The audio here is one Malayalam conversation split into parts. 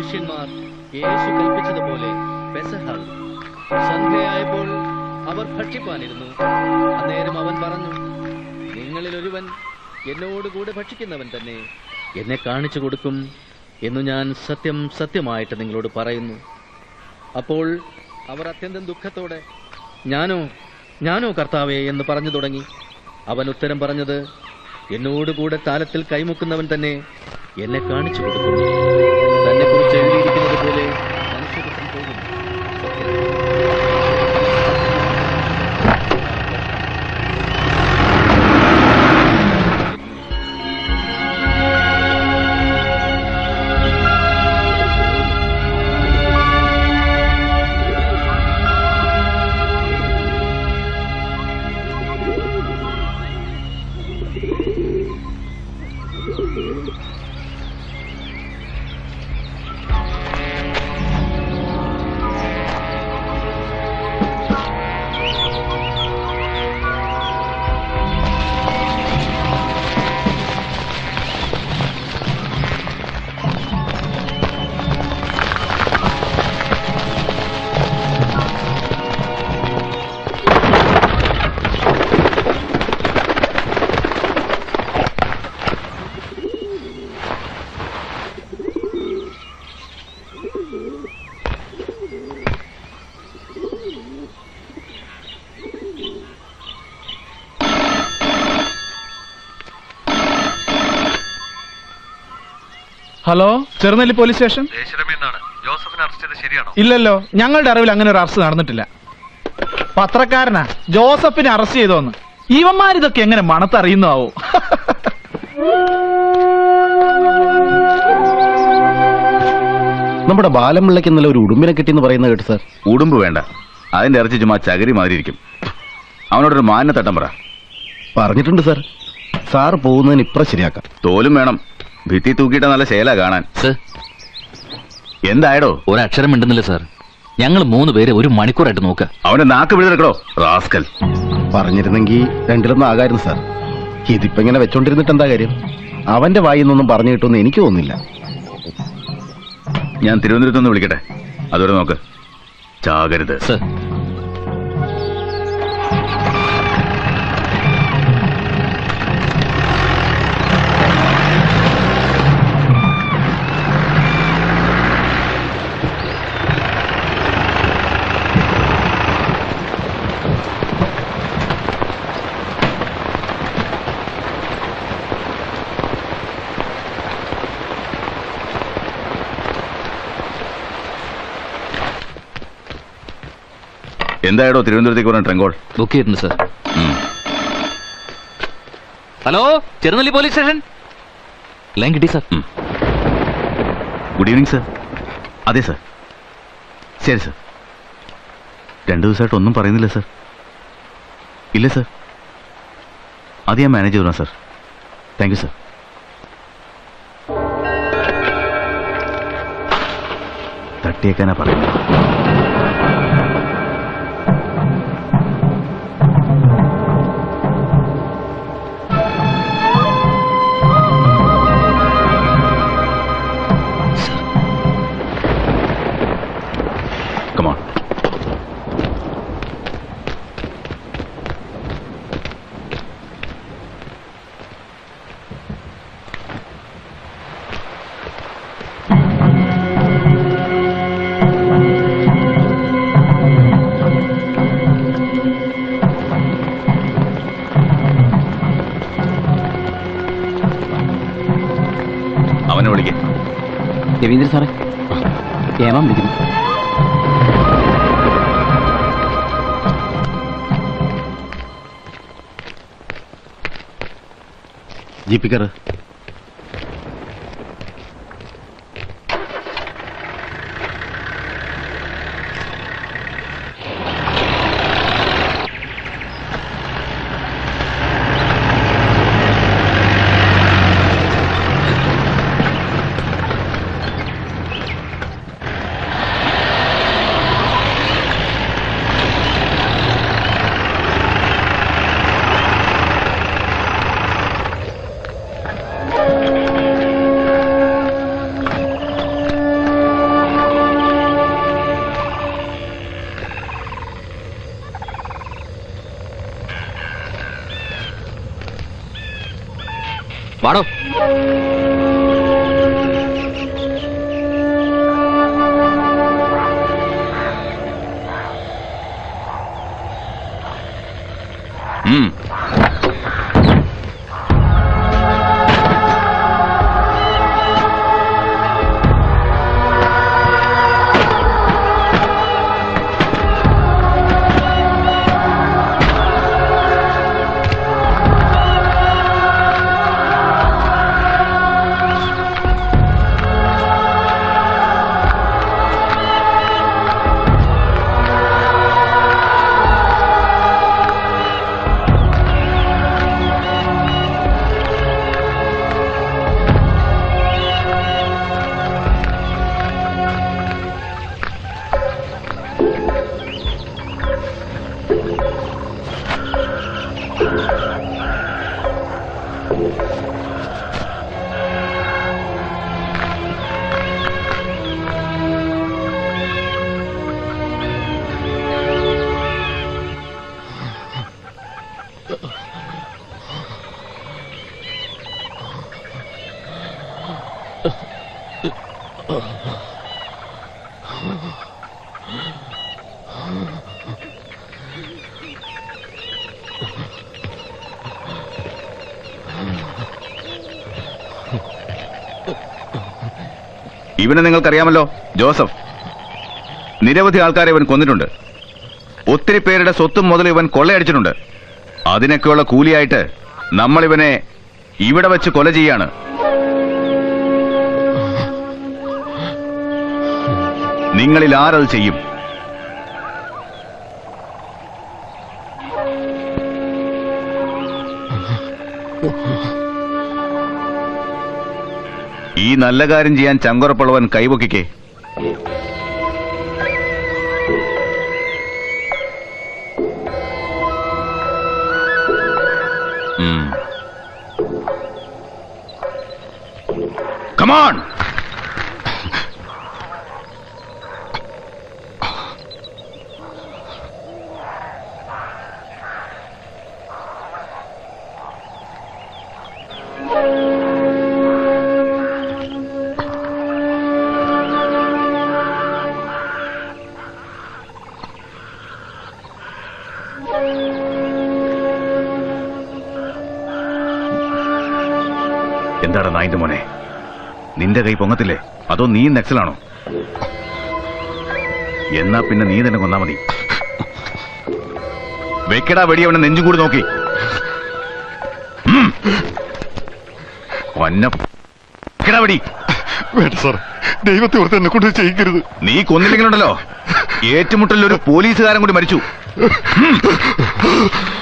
ശിഷ്യന്മാർ യേശു കൽപ്പിച്ചതുപോലെ പെസഹ സന്ധ്യയായപ്പോൾ അവർ ഭക്ഷിപ്പാനിരുന്നു. അന്നേരം അവൻ പറഞ്ഞു, നിങ്ങളിൽ ഒരുവൻ എന്നോടുകൂടെ ഭക്ഷിക്കുന്നവൻ തന്നെ എന്നെ കാണിച്ചു കൊടുക്കും എന്നു ഞാൻ സത്യം സത്യമായിട്ട് നിങ്ങളോട് പറയുന്നു. അപ്പോൾ അവർ അത്യന്തം ദുഃഖത്തോടെ ഞാനോ കർത്താവേ എന്ന് പറഞ്ഞു തുടങ്ങി. അവൻ ഉത്തരം പറഞ്ഞത്, എന്നോടുകൂടെ താലത്തിൽ കൈമുക്കുന്നവൻ തന്നെ എന്നെ കാണിച്ചു കൊടുക്കും. തന്നെ കുറിച്ച് എഴുതിയിരിക്കുന്നത് പോലെ മനുഷ്യപുത്രൻ പോകുന്നു. Hello, Cherunelli police station. ജോസഫിനെ അറസ്റ്റ് ചെയ്തത് ശരിയാണോ? ഇല്ലല്ലോ, ഞങ്ങളുടെ അറിവിൽ അങ്ങനെ ഒരു അറസ്റ്റ് നടന്നിട്ടില്ല. പത്രക്കാരനാ ജോസഫിനെ അറസ്റ്റ് ചെയ്തോന്ന്. ഇവന്മാരിതൊക്കെ എങ്ങനെ മണത്തറിയുന്നാവോ? നമ്മുടെ ബാലമ്പിള്ളയ്ക്ക് ഇന്നലെ ഒരു ഉടുമ്പിനെ കിട്ടിയെന്ന് പറയുന്നത് കേട്ടു സാർ. ഉടുമ്പ് വേണ്ട, അതിന്റെ ഇറച്ചി ചുമ്മാ ചകിരി മാതിരിയിരിക്കും. അവനോടൊരു മാന്യത്തട്ടം പറ. പറഞ്ഞിട്ടുണ്ട് സാർ. സാർ പോകുന്നതിന് ഇപ്പുറം ശരിയാക്കാം. തോലും വേണം, ഭിത്തി തൂക്കിയിട്ട നല്ല ശേല കാണാൻ. എന്തായടോ? ഒരക്ഷരം മിണ്ടുന്നില്ല സാർ. ഞങ്ങൾ 3 പേര് 1 മണിക്കൂറായിട്ട് നോക്കുക. അവന്റെ നാക്ക് പിഴുതെടുക്കടോ റാസ്കൽ. പറഞ്ഞിരുന്നെങ്കിൽ രണ്ടിലൊന്നും ആകായിരുന്നു സാർ. ഇതിപ്പോ ഇങ്ങനെ വെച്ചോണ്ടിരുന്നിട്ട് എന്താ കാര്യം? അവന്റെ വായിന്നൊന്നും പറഞ്ഞു കിട്ടുമെന്ന് എനിക്ക് തോന്നുന്നില്ല. ഞാൻ തിരുവനന്തപുരത്തുനിന്ന് വിളിക്കട്ടെ, അതുവരെ നോക്ക്. ചാകരുത്. എന്തായടോ തിരുവനന്തപുരത്തേക്ക് പറഞ്ഞ ട്രങ്കോൾ? ബുക്ക് ചെയ്തിട്ടുണ്ട് sir. Hello, Cherunelli police station. Line കിട്ടി സാർ. Good evening sir. അതെ സാർ. ശരി സാർ. 2 ദിവസമായിട്ട് ഒന്നും പറയുന്നില്ല സാർ. ഇല്ല സാർ, അത് ഞാൻ മാനേജ് ചെയ്തോളാം സാർ. Thank you sir. തട്ടിയേക്കാനാ പറയുന്നത്. Come on. അവനെ വിളിക്കേ. രവീന്ദ്രൻ സാറേ, ഏമാൻ വിളിക്കുന്നു. ജീപ്പിക്കർ. ഇവനെ നിങ്ങൾക്കറിയാമല്ലോ, ജോസഫ്. നിരവധി ആൾക്കാരെ ഇവൻ കൊന്നിട്ടുണ്ട്. ഒത്തിരി പേരുടെ സ്വത്തും മുതൽ ഇവൻ കൊള്ളയടിച്ചിട്ടുണ്ട്. അതിനൊക്കെയുള്ള കൂലിയായിട്ട് നമ്മൾ ഇവനെ ഇവിടെ വെച്ച് കൊല ചെയ്യാണ്. നിങ്ങളിൽ ആരത് ചെയ്യും? ഈ നല്ല കാര്യം ചെയ്യാൻ ചങ്കുറപ്പുള്ളവൻ കൈവക്കിക്കേ. Come on! എന്താടാ നായിന്റെ മോനെ, നിന്റെ കൈ പൊങ്ങത്തില്ലേ? അതോ നീ നക്സലാണോ? എന്നാ പിന്നെ നീ തന്നെ കൊന്നാ മതി. വെക്കടാ വെടി, അവനെ നെഞ്ചും കൂടി നോക്കി. വെടി. ദൈവത്തെ ഓർത്ത് എന്നെ കൊണ്ട് ചെയ്യിക്കരുത്. നീ കൊന്നില്ലെങ്കിലുണ്ടല്ലോ, ഏറ്റുമുട്ടലിൽ ഒരു പോലീസുകാരൻ കൂടി മരിച്ചു.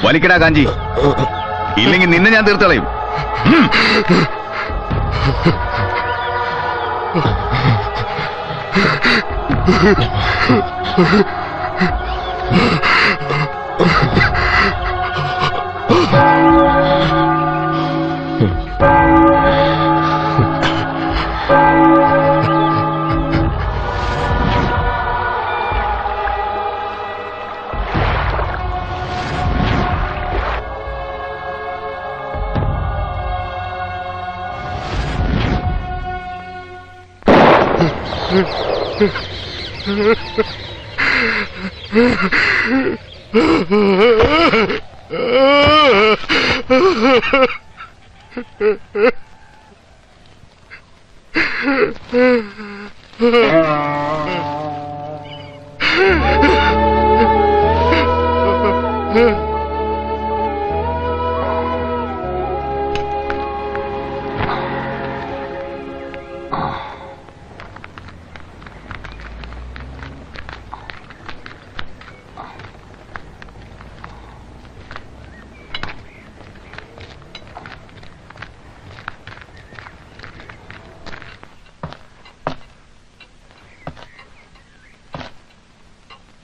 വലിക്കടാ കാഞ്ചി, ഇല്ലെങ്കിൽ നിന്നെ ഞാൻ തീർത്തളയും.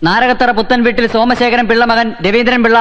നാരകത്തറ പുത്തൻ വീട്ടിൽ സോമശേഖരൻ പിള്ള മകൻ രവീന്ദ്രൻ പിള്ള.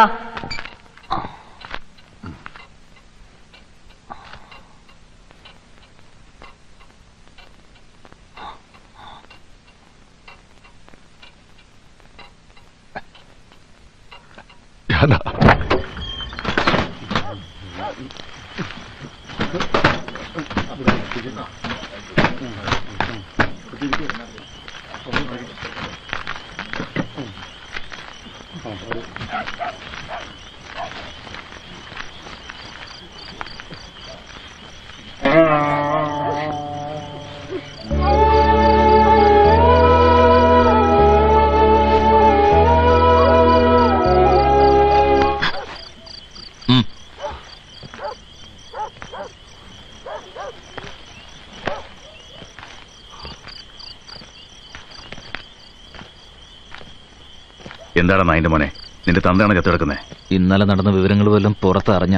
എന്താടാ നായിന്റെ മോനെ, നിന്റെ തന്തയാണ് ചത്തെടുക്കുന്നത്? ഇന്നലെ നടന്ന വിവരങ്ങൾ വല്ലതും പുറത്തറിഞ്ഞ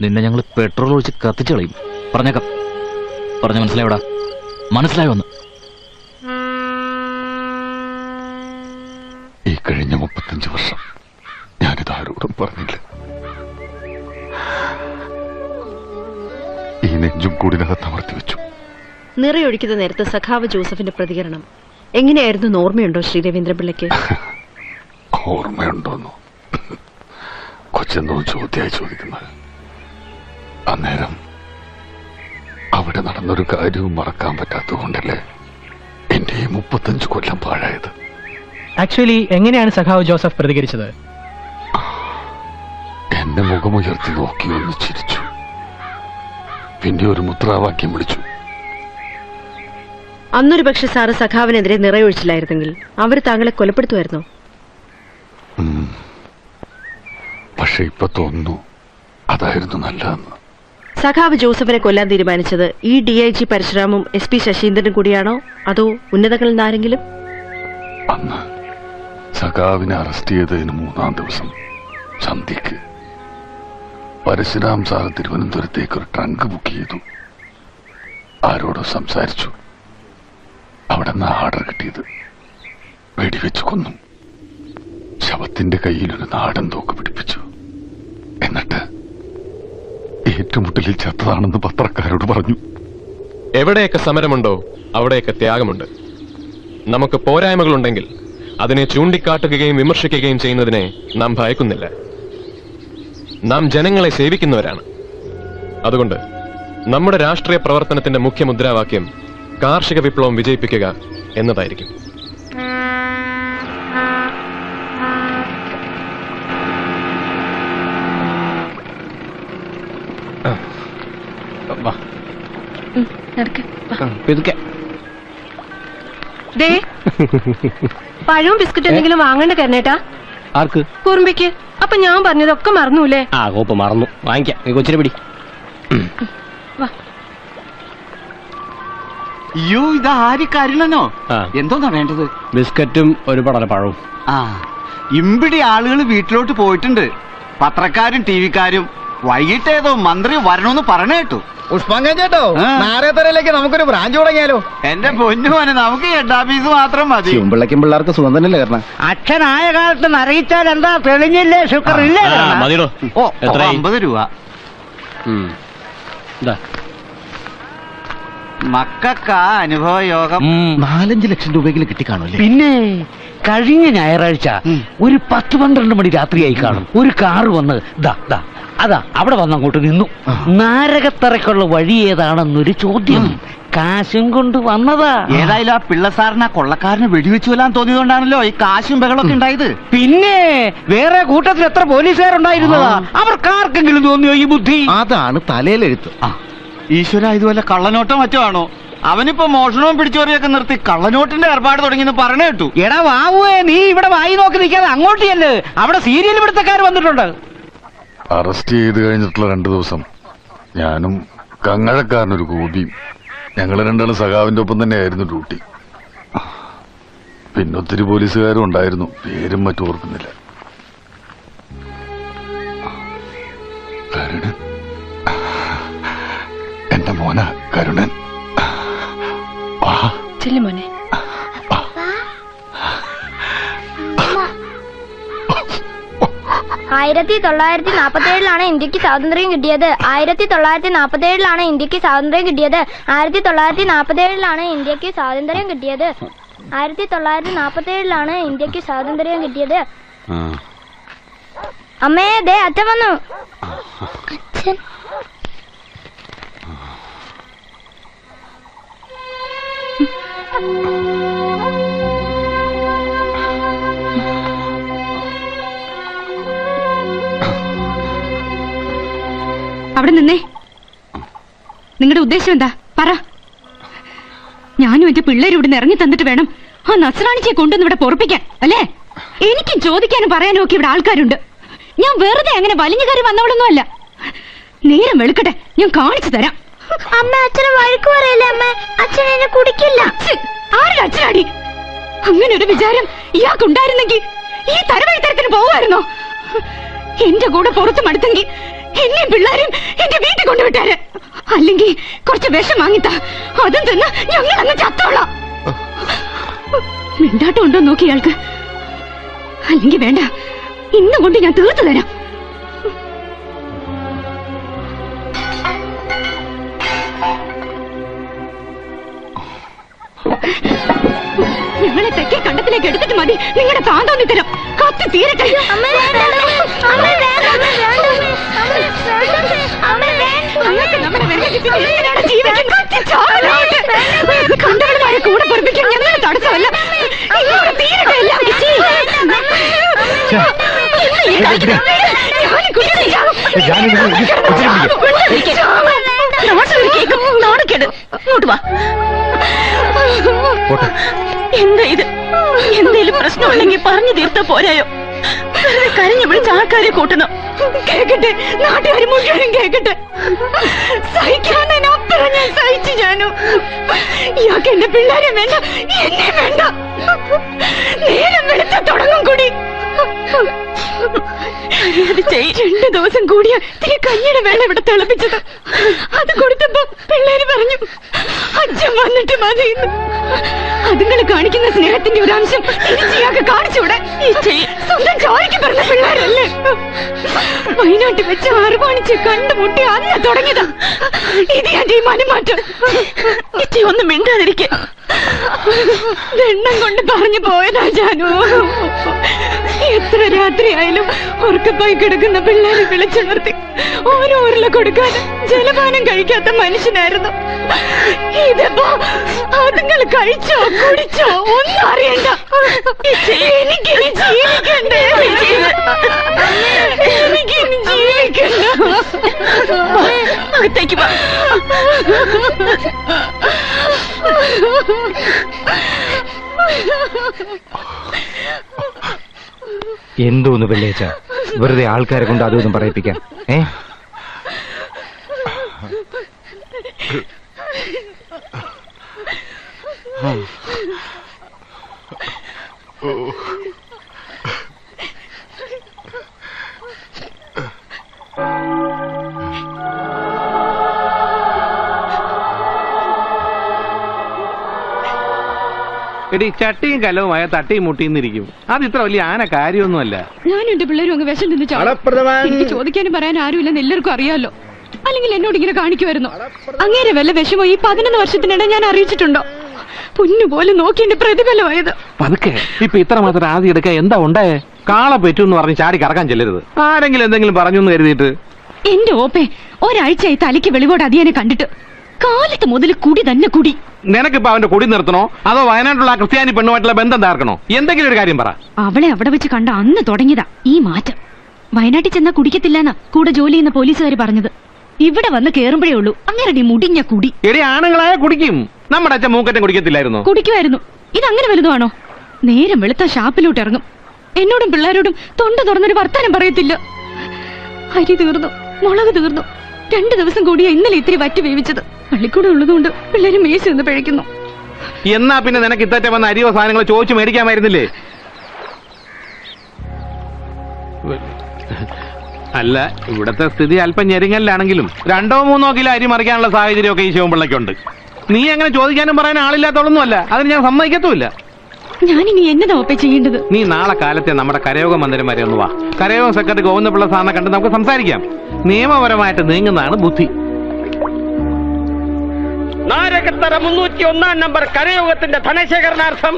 നിന്നെ ഞങ്ങൾ പെട്രോൾ ഒഴിച്ച് കത്തിച്ചു കളയും. പറഞ്ഞേക്കാം. പറഞ്ഞ മനസ്സിലായോടാ? മനസ്സിലായോന്ന്? ഈ കഴിഞ്ഞ 35 വർഷം ഞാനിത് ആരോടും പറഞ്ഞില്ല. ഈ നെഞ്ചും കൂടിനകത്ത് അമർത്തി വെച്ചു. നിറയൊഴിക്കുന്ന നേരത്തെ സഖാവ് ജോസഫിന്റെ പ്രതികരണം എങ്ങനെയായിരുന്നു? ഓർമ്മയുണ്ടോ ശ്രീ രവീന്ദ്രപിള്ളയ്ക്ക്? ഓർമ്മയുണ്ടോന്നോ? കൊച്ചെന്തോ ചോദ്യമായി ചോദിക്കുന്നത്. അന്നേരം അവിടെ നടന്നൊരു കാര്യവും മറക്കാൻ പറ്റാത്തതുകൊണ്ടല്ലേ 35 കൊല്ലം പാഴായത്. ആക്ച്വലി എങ്ങനെയാണ് സഖാവ് ജോസഫ് പ്രതികരിച്ചത്? എന്നെ മുഖമുയർത്തി നോക്കി ഒന്ന് ചിരിച്ചു. പിന്നെ ഒരു മുദ്രാവാക്യം വിളിച്ചു. അന്നൊരു പക്ഷെ സാറ് സഖാവിനെതിരെ നിറയൊഴിച്ചില്ലായിരുന്നെങ്കിൽ അവർ താങ്കളെ കൊലപ്പെടുത്തുമായിരുന്നോ? പക്ഷെ ഇപ്പൊ തോന്നുന്നു അതായിരുന്നു നല്ലതെന്ന്. സഖാവ് ജോസഫിനെ കൊല്ലാൻ തീരുമാനിച്ചത് ഈ DIG പരശുരാമും SP ശശീന്ദ്രനും കൂടിയാണോ, അതോ ഉന്നതങ്ങളിൽ നിന്നാരെങ്കിലും? അന്ന് സഖാവിനെ അറസ്റ്റ് ചെയ്തതിന് 3-ാം ദിവസം സന്ധ്യക്ക് പരശുരാം സാറ് തിരുവനന്തപുരത്തേക്ക് ഒരു ട്രങ്ക് ബുക്ക് ചെയ്തു. ആരോടോ സംസാരിച്ചു. അവിടെ നിന്ന് ആർഡർ കിട്ടിയത് വെടിവെച്ച് കൊന്നു. ശവത്തിന്റെ കയ്യിലൊരു നാടൻ തോക്ക് പിടിപ്പിച്ചു. എന്നിട്ട് ഏറ്റുമുട്ടലിൽ ചത്തതാണെന്ന് പത്രക്കാരോട് പറഞ്ഞു. എവിടെയൊക്കെ സമരമുണ്ടോ അവിടെയൊക്കെ ത്യാഗമുണ്ട്. നമുക്ക് പോരായ്മകളുണ്ടെങ്കിൽ അതിനെ ചൂണ്ടിക്കാട്ടുകയും വിമർശിക്കുകയും ചെയ്യുന്നതിനെ നാം ഭയക്കുന്നില്ല. നാം ജനങ്ങളെ സേവിക്കുന്നവരാണ്. അതുകൊണ്ട് നമ്മുടെ രാഷ്ട്രീയ പ്രവർത്തനത്തിന്റെ മുഖ്യ മുദ്രാവാക്യം കാർഷിക വിപ്ലവം വിജയിപ്പിക്കുക എന്നതായിരിക്കും. പഴവും ബിസ്ക്കറ്റ് എന്തെങ്കിലും വാങ്ങണ്ട കരുണേട്ടാ. ആർക്ക്? കുറുമ്പിക്ക്. അപ്പൊ ഞാൻ പറഞ്ഞതൊക്കെ മറന്നൂലേ? ആ കോപ്പ് മറന്നു. വാങ്ങിക്കാം. നീ കൊച്ചിനെ പിടി. അയ്യോ, ഇത് ആര് കരുണനോ? എന്തോന്നാ വേണ്ടത്? ബിസ്ക്കറ്റും ഒരു പടല പഴവും. ആ, ഇമ്പിടി ആളുകൾ വീട്ടിലോട്ട് പോയിട്ടുണ്ട്. പത്രക്കാരും TV-ക്കാരും. വൈകിട്ട് ഏതോ മന്ത്രി വരണമെന്ന് പറഞ്ഞു കേട്ടു. പുഷ്പങ്കം ചേട്ടോ, നാരകത്തരയിലേക്ക് നമുക്കൊരു ബ്രാഞ്ച് തുടങ്ങിയാലോ? എന്റെ പൊന്നുമോനെ, നമുക്ക് ഹെഡ് ഓഫീസ് മാത്രം മതി. ചുമ്പിള്ളക്കും പിള്ളേർക്ക് സുഖം തന്നെയല്ലേ കാരണം. അച്ഛനായ കാലത്ത് നരകിച്ചാൽ എന്താ തെളിഞ്ഞില്ലേ? ശുക്ർ ഇല്ലേ? മതിയോ? ഓ, 50 രൂപ. മക്കൾക്കാ അനുഭവ യോഗം. 4-5 ലക്ഷം രൂപയെങ്കിലും കിട്ടിക്കാണല്ലേ? പിന്നെ കഴിഞ്ഞ ഞായറാഴ്ച ഒരു 10-12 മണി രാത്രിയായി കാണും. ഒരു കാറ് വന്ന് അതാ അവിടെ വന്നങ്ങോട്ട് നിന്നു. നാരകത്തറയ്ക്കുള്ള വഴി ഏതാണെന്നൊരു ചോദ്യം. കാശും കൊണ്ട് വന്നതാ. ഏതായാലും ആ പിള്ളസാറിന് ആ കൊള്ളക്കാരന് വെടിവെച്ചു കൊല്ലാൻ തോന്നിയതുകൊണ്ടാണല്ലോ ഈ കാശും ബഹളമൊക്കെ ഉണ്ടായത്. പിന്നെ വേറെ കൂട്ടത്തിൽ എത്ര പോലീസുകാരുണ്ടായിരുന്നതാ? അവർക്കാർക്കെങ്കിലും തോന്നിയോ ഈ ബുദ്ധി? അതാണ് തലയിലെഴുത്ത്. ഈശ്വര, ഇതുപോലെ കള്ളനോട്ടം മറ്റോ ആണോ? അവനിപ്പോ മോഷണവും പിടിച്ചോറിയൊക്കെ നിർത്തി കള്ളനോട്ടിന്റെ ഏർപ്പാട് തുടങ്ങിയെന്ന് പറഞ്ഞു കേട്ടു. എടാ വാവുവേ, നീ ഇവിടെ വായി നോക്കി നിൽക്കാതെ അങ്ങോട്ട് ചെല്ല്. അവിടെ സീരിയൽ പിടുത്തക്കാർ വന്നിട്ടുണ്ട്. അറസ്റ്റ് ചെയ്ത് കഴിഞ്ഞിട്ടുള്ള 2 ദിവസം ഞാനും കങ്ങഴക്കാരനൊരു കൂടിയും ഞങ്ങൾ രണ്ടാളും സഖാവിന്റെ ഒപ്പം തന്നെയായിരുന്നു ഡ്യൂട്ടി. പിന്നെ ഒത്തിരി പോലീസുകാരും ഉണ്ടായിരുന്നു. പേരും മറ്റും ഓർക്കുന്നില്ല. കരുണൻ, എന്റെ മോന കരുണൻ. മോനെ. 1947 ഇന്ത്യക്ക് സ്വാതന്ത്ര്യം കിട്ടിയത്. 1947 ഇന്ത്യക്ക് സ്വാതന്ത്ര്യം കിട്ടിയത്. 1947 ഇന്ത്യക്ക് സ്വാതന്ത്ര്യം കിട്ടിയത്. 1947 ഇന്ത്യക്ക് സ്വാതന്ത്ര്യം കിട്ടിയത്. അമ്മേ, ദേ അച്ഛൻ വന്നു. അച്ഛൻ അവിടെ നിന്നേ. നിങ്ങളുടെ ഉദ്ദേശം എന്താ? പറ. ഞാനും എന്റെ പിള്ളേരും ഇവിടെ ഇറങ്ങി തന്നിട്ട് വേണം ആ നസ്രാണിച്ചെ കൊണ്ടുവന്ന് ഇവിടെ പൊറപ്പിക്കാൻ, അല്ലേ? എനിക്കും ചോദിക്കാനും പറയാനും ഒക്കെ ഇവിടെ ആൾക്കാരുണ്ട്. ഞാൻ വെറുതെ അങ്ങനെ വലിഞ്ഞ കയറി വന്നവളൊന്നും അല്ല. നേരം വെളുക്കട്ടെ, ഞാൻ കാണിച്ചു തരാം. അമ്മ, അച്ഛനെ വഴക്ക് പറയില്ലേ അമ്മ? അച്ഛൻ എന്നെ കുടിക്കില്ല. ആരുടെ അച്ഛനാടി? അങ്ങനെ ഒരു വിചാരം ഇയാൾക്കുണ്ടായിരുന്നെങ്കിൽ ഈ തരവഴിത്തരത്തിന് പോവായിരുന്നോ? എന്റെ കൂടെ പുറത്ത് മടുത്തെങ്കിൽ എന്നെയും പിള്ളേരും എന്റെ വീട്ടിൽ കൊണ്ടുവിട്ടാര്. അല്ലെങ്കിൽ കുറച്ച് വിഷം വാങ്ങിത്താ, അതും തിന്ന് ഞങ്ങൾ അങ്ങ് ചത്തോളാം. മിണ്ടാട്ടം ഉണ്ടോ നോക്കി ഇയാൾക്ക്. അല്ലെങ്കിൽ വേണ്ട, ഇന്നും കൊണ്ട് ഞാൻ തീർത്തു തരാം. ഞങ്ങളെ തെക്കേ കണ്ടത്തിലേക്ക് എടുത്തിട്ട് മതി നിങ്ങളുടെ താന്തോന്നി തരം. കത്തി തീരട്ടെ. കണ്ടവന്മാരെ കൂടെ പൊറപ്പിക്കാൻ ഞങ്ങൾ തടസ്സമല്ല. എന്താ ഇത്? എന്തേലും പ്രശ്നമുണ്ടെങ്കിൽ പറഞ്ഞു തീർത്താ പോരായോ? കരഞ്ഞു വിളിച്ച് ആൾക്കാരെ കൂട്ടണം. കേക്കട്ടെ, നാട്ടുകാർ മുഴുവനും കേക്കട്ടെ. സഹിക്കാനപ്പുറം ഞാൻ സഹിച്ചു. ഞാനും ഇയാൾക്ക് എന്റെ പിള്ളേരെ വേണ്ട, എന്നെ വേണ്ട. നേരം വെളുത്ത തുടങ്ങും കൂടി. 2 ദിവസം കൂടിയ തിരി കഞ്ഞിയുടെ വെള്ളം ഇവിടെ തിളപ്പിച്ചത്. അത് കൊടുത്തപ്പോ പിള്ളേര് പറഞ്ഞു അച്ഛൻ വന്നിട്ട് മതിയെന്ന്. അതുങ്ങള് കാണിക്കുന്ന സ്നേഹത്തിന്റെ ഒരു അംശം തിരിച്ചിയാൾക്ക് കാണിച്ചൂടെ? സ്വന്തം ചോരയ്ക്ക് പറഞ്ഞ പിള്ളേരല്ലേ? വയനാട്ടിൽ വെച്ച് അറുപാണിച്ച് കണ്ടുമുട്ടി അന്ന് തുടങ്ങിയതാ ഇത് എന്റെ ഈ മനമാറ്റം. ഇച്ചി ഒന്നും മിണ്ടാതിരിക്കെ. എണ്ണം കൊണ്ട് പറഞ്ഞു പോയതാ ജാനു. എത്ര രാത്രിയായാലും ഉറക്കപ്പായി കിടക്കുന്ന പിള്ളേരെ വിളിച്ചുണർത്തി ഓരോ ഉരുള കൊടുക്കാൻ ജലപാനം കഴിക്കാത്ത മനുഷ്യനായിരുന്നു. ഇതിപ്പോ അതുങ്ങൾ കഴിച്ചോ കുടിച്ചോ ഒന്നും അറിയണ്ട. എനിക്കിനി ജീവിക്കണ്ടേ? എനിക്കിനി ജീവിക്കണ്ട. അകത്തേക്ക് വാ. എന്തോന്ന് വെള്ളിയാഴ്ച വെറുതെ ആൾക്കാരെ കൊണ്ട് അതൊന്നും പറയിപ്പിക്കാൻ? എടി ചട്ടിയും കലവുമായ തട്ടിയും മുട്ടിന്നിരിക്കും. അത് ഇത്ര വലിയ ആന കാര്യമൊന്നുമല്ല. ഞാനും എന്റെ പിള്ളേരും അങ്ങ് വിഷം തിന്നു ചാടും. എനിക്ക് ചോദിക്കാനും പറയാൻ ആരുമില്ലെന്ന് എല്ലാവർക്കും അറിയാലോ. അല്ലെങ്കിൽ എന്നോട് ഇങ്ങനെ കാണിക്കുമായിരുന്നു. അങ്ങേരെ വല്ല വിഷമോ ഈ 11 വർഷത്തിനിടെ ഞാൻ അറിയിച്ചിട്ടുണ്ടോ? പൊന്നുപോലെ നോക്കി എന്റെ പ്രതിഫലമായത്. പതുക്കെ ഇപ്പൊ ഇത്ര മാത്രം ആദ്യം എടുക്കാൻ എന്താ ഉണ്ടായേ? കാള പെറ്റു എന്ന് പറഞ്ഞ് ചാടി കറക്കാൻ ചെല്ലരുത്. ആരെങ്കിലും എന്തെങ്കിലും പറഞ്ഞു എന്ന് കരുതിയിട്ട്. എന്റെ ഓപ്പേ, ഒരാഴ്ചയായി തലയ്ക്ക് വെളിവോട് അതിയാനെ കണ്ടിട്ട്. കാലത്ത് മുതൽ കുടി തന്നെ കുടി. നിനക്കിപ്പോ അവന്റെ കുടി നിർത്തണോ അതോ വയനാട്ടിലുള്ള ക്രിസ്ത്യാനി പെണ്ണുമായിട്ടുള്ള ബന്ധം തകർക്കണോ? എന്തെങ്കിലും ഒരു കാര്യം പറ. അവളെ അവിടെ വെച്ച് കണ്ട അന്ന് തുടങ്ങിയതാ ഈ മാറ്റം. വയനാട്ടിൽ ചെന്നാ കുടിക്കത്തില്ലെന്നാ കൂടെ ജോലി ചെയ്യുന്ന പോലീസുകാർ പറഞ്ഞത്. ഇവിടെ വന്ന് കേറുമ്പോഴേ ഉള്ളൂ അങ്ങനെ മുടിഞ്ഞ കുടി. എടി ആണുങ്ങളായ കുടിക്കും. നമ്മുടെ അച്ഛൻ മൂക്കറ്റം കുടിക്കത്തില്ലായിരുന്നു? കുടിക്കുമായിരുന്നു. ഇതങ്ങനെ വലുതുമാണോ? നേരം വെളുത്ത ഷാപ്പിലോട്ട് ഇറങ്ങും. എന്നോടും പിള്ളേരോടും തൊണ്ട തുറന്നൊരു വർത്താനം പറയത്തില്ല. അരി തീർന്നു, മുളക് തീർന്നു. 2 ദിവസം കൂടിയാ ഇന്നലെ ഇത്തിരി വറ്റി വേവിച്ചത്. പള്ളിക്കൂടെ ഉള്ളതുകൊണ്ട് പിള്ളേര് മേശ നിന്ന് പിഴയ്ക്കുന്നു. എന്നാ പിന്നെ നിനക്ക് ഇത്തറ്റ വന്ന അരിയോ സാധനങ്ങളോ ചോദിച്ചു മേടിക്കാമായിരുന്നില്ലേ? അല്ല, ഇവിടത്തെ സ്ഥിതി അല്പം ഞെരുങ്ങലിലാണെങ്കിലും 2-3 കിലോ അരി മറിക്കാനുള്ള സാഹചര്യമൊക്കെ ഈ ശിവൻപിള്ളയ്ക്കുണ്ട്. നീ അങ്ങനെ ചോദിക്കാനും പറയാൻ ആളില്ലാത്തോളൊന്നുമല്ല. അതിന് ഞാൻ സമ്മതിക്കത്തുമില്ല. ഞാനിനി എന്നതാ ഒപ്പേ ചെയ്യേണ്ടത്? നീ നാളെ കാലത്തെ നമ്മുടെ കരയോഗ മന്ദിരം വരെ ഒന്ന് വാ. കരയോഗ സെക്രട്ടറി ഗോവിന്ദപിള്ള സാറിനെ കണ്ട് നമുക്ക് സംസാരിക്കാം. നിയമപരമായിട്ട് നീങ്ങുന്നതാണ് ബുദ്ധി. നാരകത്തറ 301 നമ്പർ കരയോഗത്തിന്റെ ധനശേഖരണാർത്ഥം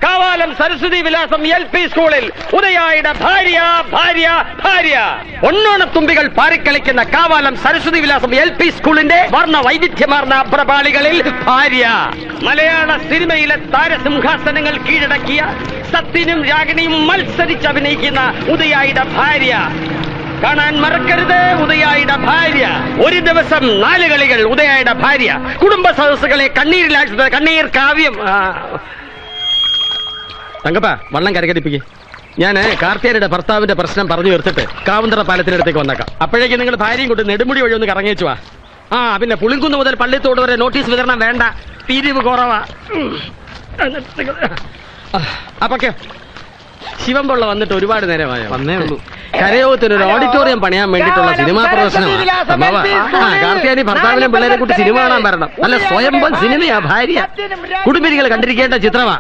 കാവാലം സരസ്വതി വിലാസം LP സ്കൂളിൽ ഉദയായുടെ ഭാര്യ ഭാര്യ ഭാര്യ ഒന്നോണത്തുമ്പികൾ പാറിക്കളിക്കുന്ന കാവാലം സരസ്വതി വിലാസം LP സ്കൂളിന്റെ വർണ്ണ വൈവിധ്യമാർന്ന അഭ്രപാളികളിൽ ഭാര്യ. മലയാള സിനിമയിലെ താരസിംഹാസനങ്ങൾ കീഴടക്കിയ സത്യനും രാഗിണിയും മത്സരിച്ച് അഭിനയിക്കുന്ന ഉദയായുടെ ഭാര്യ. കാണാൻ മറക്കരുത് ഉദയായുടെ ഭാര്യ. ഒരു ദിവസം 4 കളികൾ. ഉദയായുടെ ഭാര്യ കുടുംബ സദസ്സുകളെ കണ്ണീരിലാഴ്ച കണ്ണീർ കാവ്യം. തങ്കപ്പ, വള്ളം കരകടിപ്പിക്കേ. ഞാൻ കാർത്തിയാരുടെ ഭർത്താവിന്റെ പ്രശ്നം പറഞ്ഞു തീർത്തിട്ട് കാവന്തറ പാലത്തിനടുത്തേക്ക് വന്നേക്കാം. അപ്പോഴേക്കും നിങ്ങൾ ഭാര്യയും കൊണ്ട് നെടുമുടി വഴി ഒന്ന് കറങ്ങിച്ചുവാ. പിന്നെ പുളിങ്കുന്ന് മുതൽ പള്ളിത്തോട് വരെ നോട്ടീസ് വിതരണം വേണ്ട, പിരിവ് കുറവാ. അപ്പൊക്കെ ശിവൻപിള്ള വന്നിട്ട് ഒരുപാട് നേരമായോ? വന്നേ ഉള്ളൂ. കരയോഗത്തിന് ഒരു ഓഡിറ്റോറിയം പണിയാൻ വേണ്ടിയിട്ടുള്ള സിനിമാ പ്രദർശനമാണ്. കാർത്തിയാനി ഭർത്താവിനെ പിള്ളേരെ കൂട്ടി സിനിമ കാണാൻ വരണം. അല്ല, സ്വയംഭം സിനിമയാ ഭാര്യ. കുടുംബിനികൾ കണ്ടിരിക്കേണ്ട ചിത്രമാ.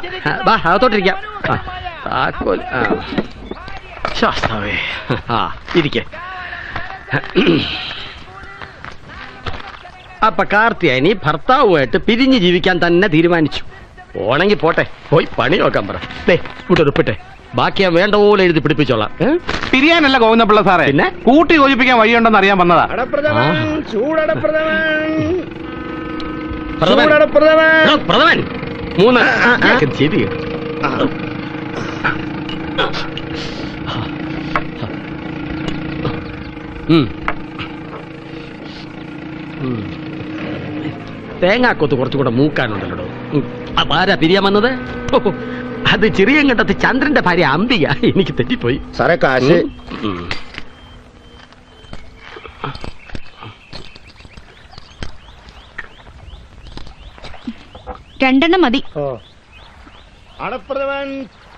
വാ, അകത്തോട്ടിരിക്കാം. താക്കോൽ ശാസ്താവേ. ഇരിക്കെ. അപ്പൊ കാർത്തിയാനി ഭർത്താവുമായിട്ട് പിരിഞ്ഞു ജീവിക്കാൻ തന്നെ തീരുമാനിച്ചു. പോണെങ്കിൽ പോട്ടെ, പോയി പണി നോക്കാൻ പറ. ഇവിടെ ഉപ്പിട്ടെ, ബാക്കി ഞാൻ വേണ്ട പോലെ എഴുതി പിടിപ്പിച്ചോളാം. പിരിയാനല്ല ഗോവിന്ദപിള്ള സാറേ, പിന്നെ കൂട്ടി യോജിപ്പിക്കാൻ വഴിയുണ്ടെന്ന് അറിയാൻ വന്നതാ. പ്രഥമൻ 3 ശരി. തേങ്ങാക്കൊത്ത് കുറച്ചുകൂടെ മൂക്കാനുണ്ടല്ലോ. ആരാ പിരിയാൻ വന്നത്? അത് ചെറിയങ്കണ്ടത്ത് ചന്ദ്രന്റെ ഭാര്യ അംബിക. എനിക്ക് തെറ്റിപ്പോയി സാറേ. കാശ് രണ്ടെണ്ണം മതി.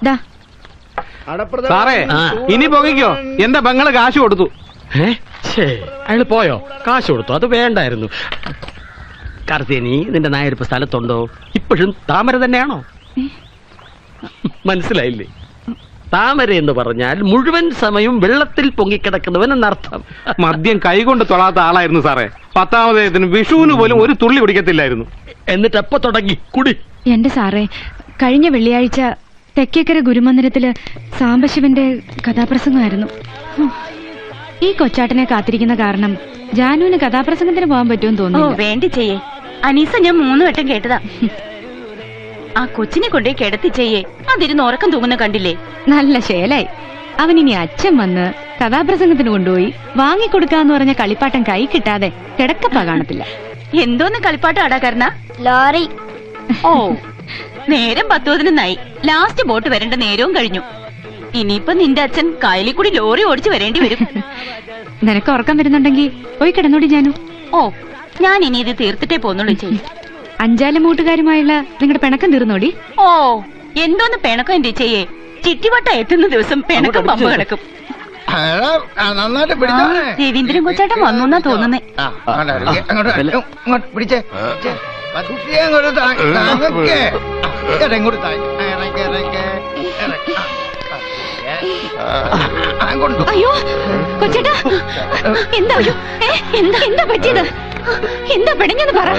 ദാ. സാറേ ഇനി പൊങ്ങിക്കോ. എന്റെ പെങ്ങള് കാശ് കൊടുത്തു. അയാള് പോയോ? കാശ് കൊടുത്തു? അത് വേണ്ടായിരുന്നു. കാർത്തിയനി, നിന്റെ നായരിപ്പ് സ്ഥലത്തുണ്ടോ? ഇപ്പോഴും താമര തന്നെയാണോ? മനസ്സിലായില്ലേ? താമര എന്ന് പറഞ്ഞാൽ മുഴുവൻ സമയം വെള്ളത്തിൽ പൊങ്ങിക്കിടക്കുന്നവൻ എന്നർത്ഥം. മദ്യം കൈകൊണ്ട് തൊടാത്ത ആളായിരുന്നു സാറേ. 10ാമതേതിന് വിഷുവിന് പോലും ഒരു തുള്ളി കുടിക്കത്തില്ലായിരുന്നു. എന്നിട്ട് എപ്പോ തുടങ്ങി കുടി? എന്റെ സാറേ, കഴിഞ്ഞ വെള്ളിയാഴ്ച തെക്കേക്കര ഗുരുമന്ദിരത്തില് സാംബശിവന്റെ കഥാപ്രസംഗമായിരുന്നു. ഈ കൊച്ചാട്ടനെ കാത്തിരിക്കുന്ന കാരണം ജാനുവിന് കഥാപ്രസംഗത്തിന് പോകാൻ പറ്റുമെന്ന് തോന്നുന്നു. വേണ്ടി ചെയ്യേ അനീസ, ഞാൻ 3 വട്ടം കേട്ടതാ. ആ കൊച്ചിനെ കൊണ്ടേ കിടത്തി ചെയ്യേ, അതിരുന്ന് ഉറക്കം തൂങ്ങുന്ന കണ്ടില്ലേ? നല്ല ശേലായി. അവനിനി അച്ഛൻ വന്ന് കഥാപ്രസംഗത്തിന് കൊണ്ടുപോയി വാങ്ങിക്കൊടുക്കാന്ന് പറഞ്ഞ കളിപ്പാട്ടം കൈ കിട്ടാതെ കിടക്കപ്പ കാണത്തില്ല. എന്തോന്ന് കളിപ്പാട്ടം ആടാക്കാരനാ? ലോറി. ഓ, നേരം 10:11 ലാസ്റ്റ് ബോട്ട് വരേണ്ട നേരവും കഴിഞ്ഞു. ഇനിയിപ്പൊ നിന്റെ അച്ഛൻ കായലിൽ കൂടി ലോറി ഓടിച്ചു വരേണ്ടി വരും. നിനക്ക് ഉറക്കം വരുന്നുണ്ടെങ്കിൽ പോയി കിടന്നോടി ജാനു. ഓ, ഞാൻ ഇനി ഇത് തീർത്തിട്ടേ പോന്നുള്ളൂ ചെയ്യും. അഞ്ചാലമൂട്ടുകാരുമായുള്ള നിങ്ങളുടെ പിണക്കം തീർന്നോടി. ഓ, എന്തോന്ന് പിണക്കം എന്റെ ചെയ്യേ? ചിട്ടിവട്ട എത്തുന്ന ദിവസം പിണക്കം പമ്പ കിടക്കും. രവീന്ദ്രൻ കൊച്ചാട്ടൻ വന്നു എന്നാ തോന്നുന്നേ. അയ്യോ കൊച്ചേട്ടാ, എന്താ എന്താ പറ്റിയത്? എന്താ പെടഞ്ഞെന്ന് പറ.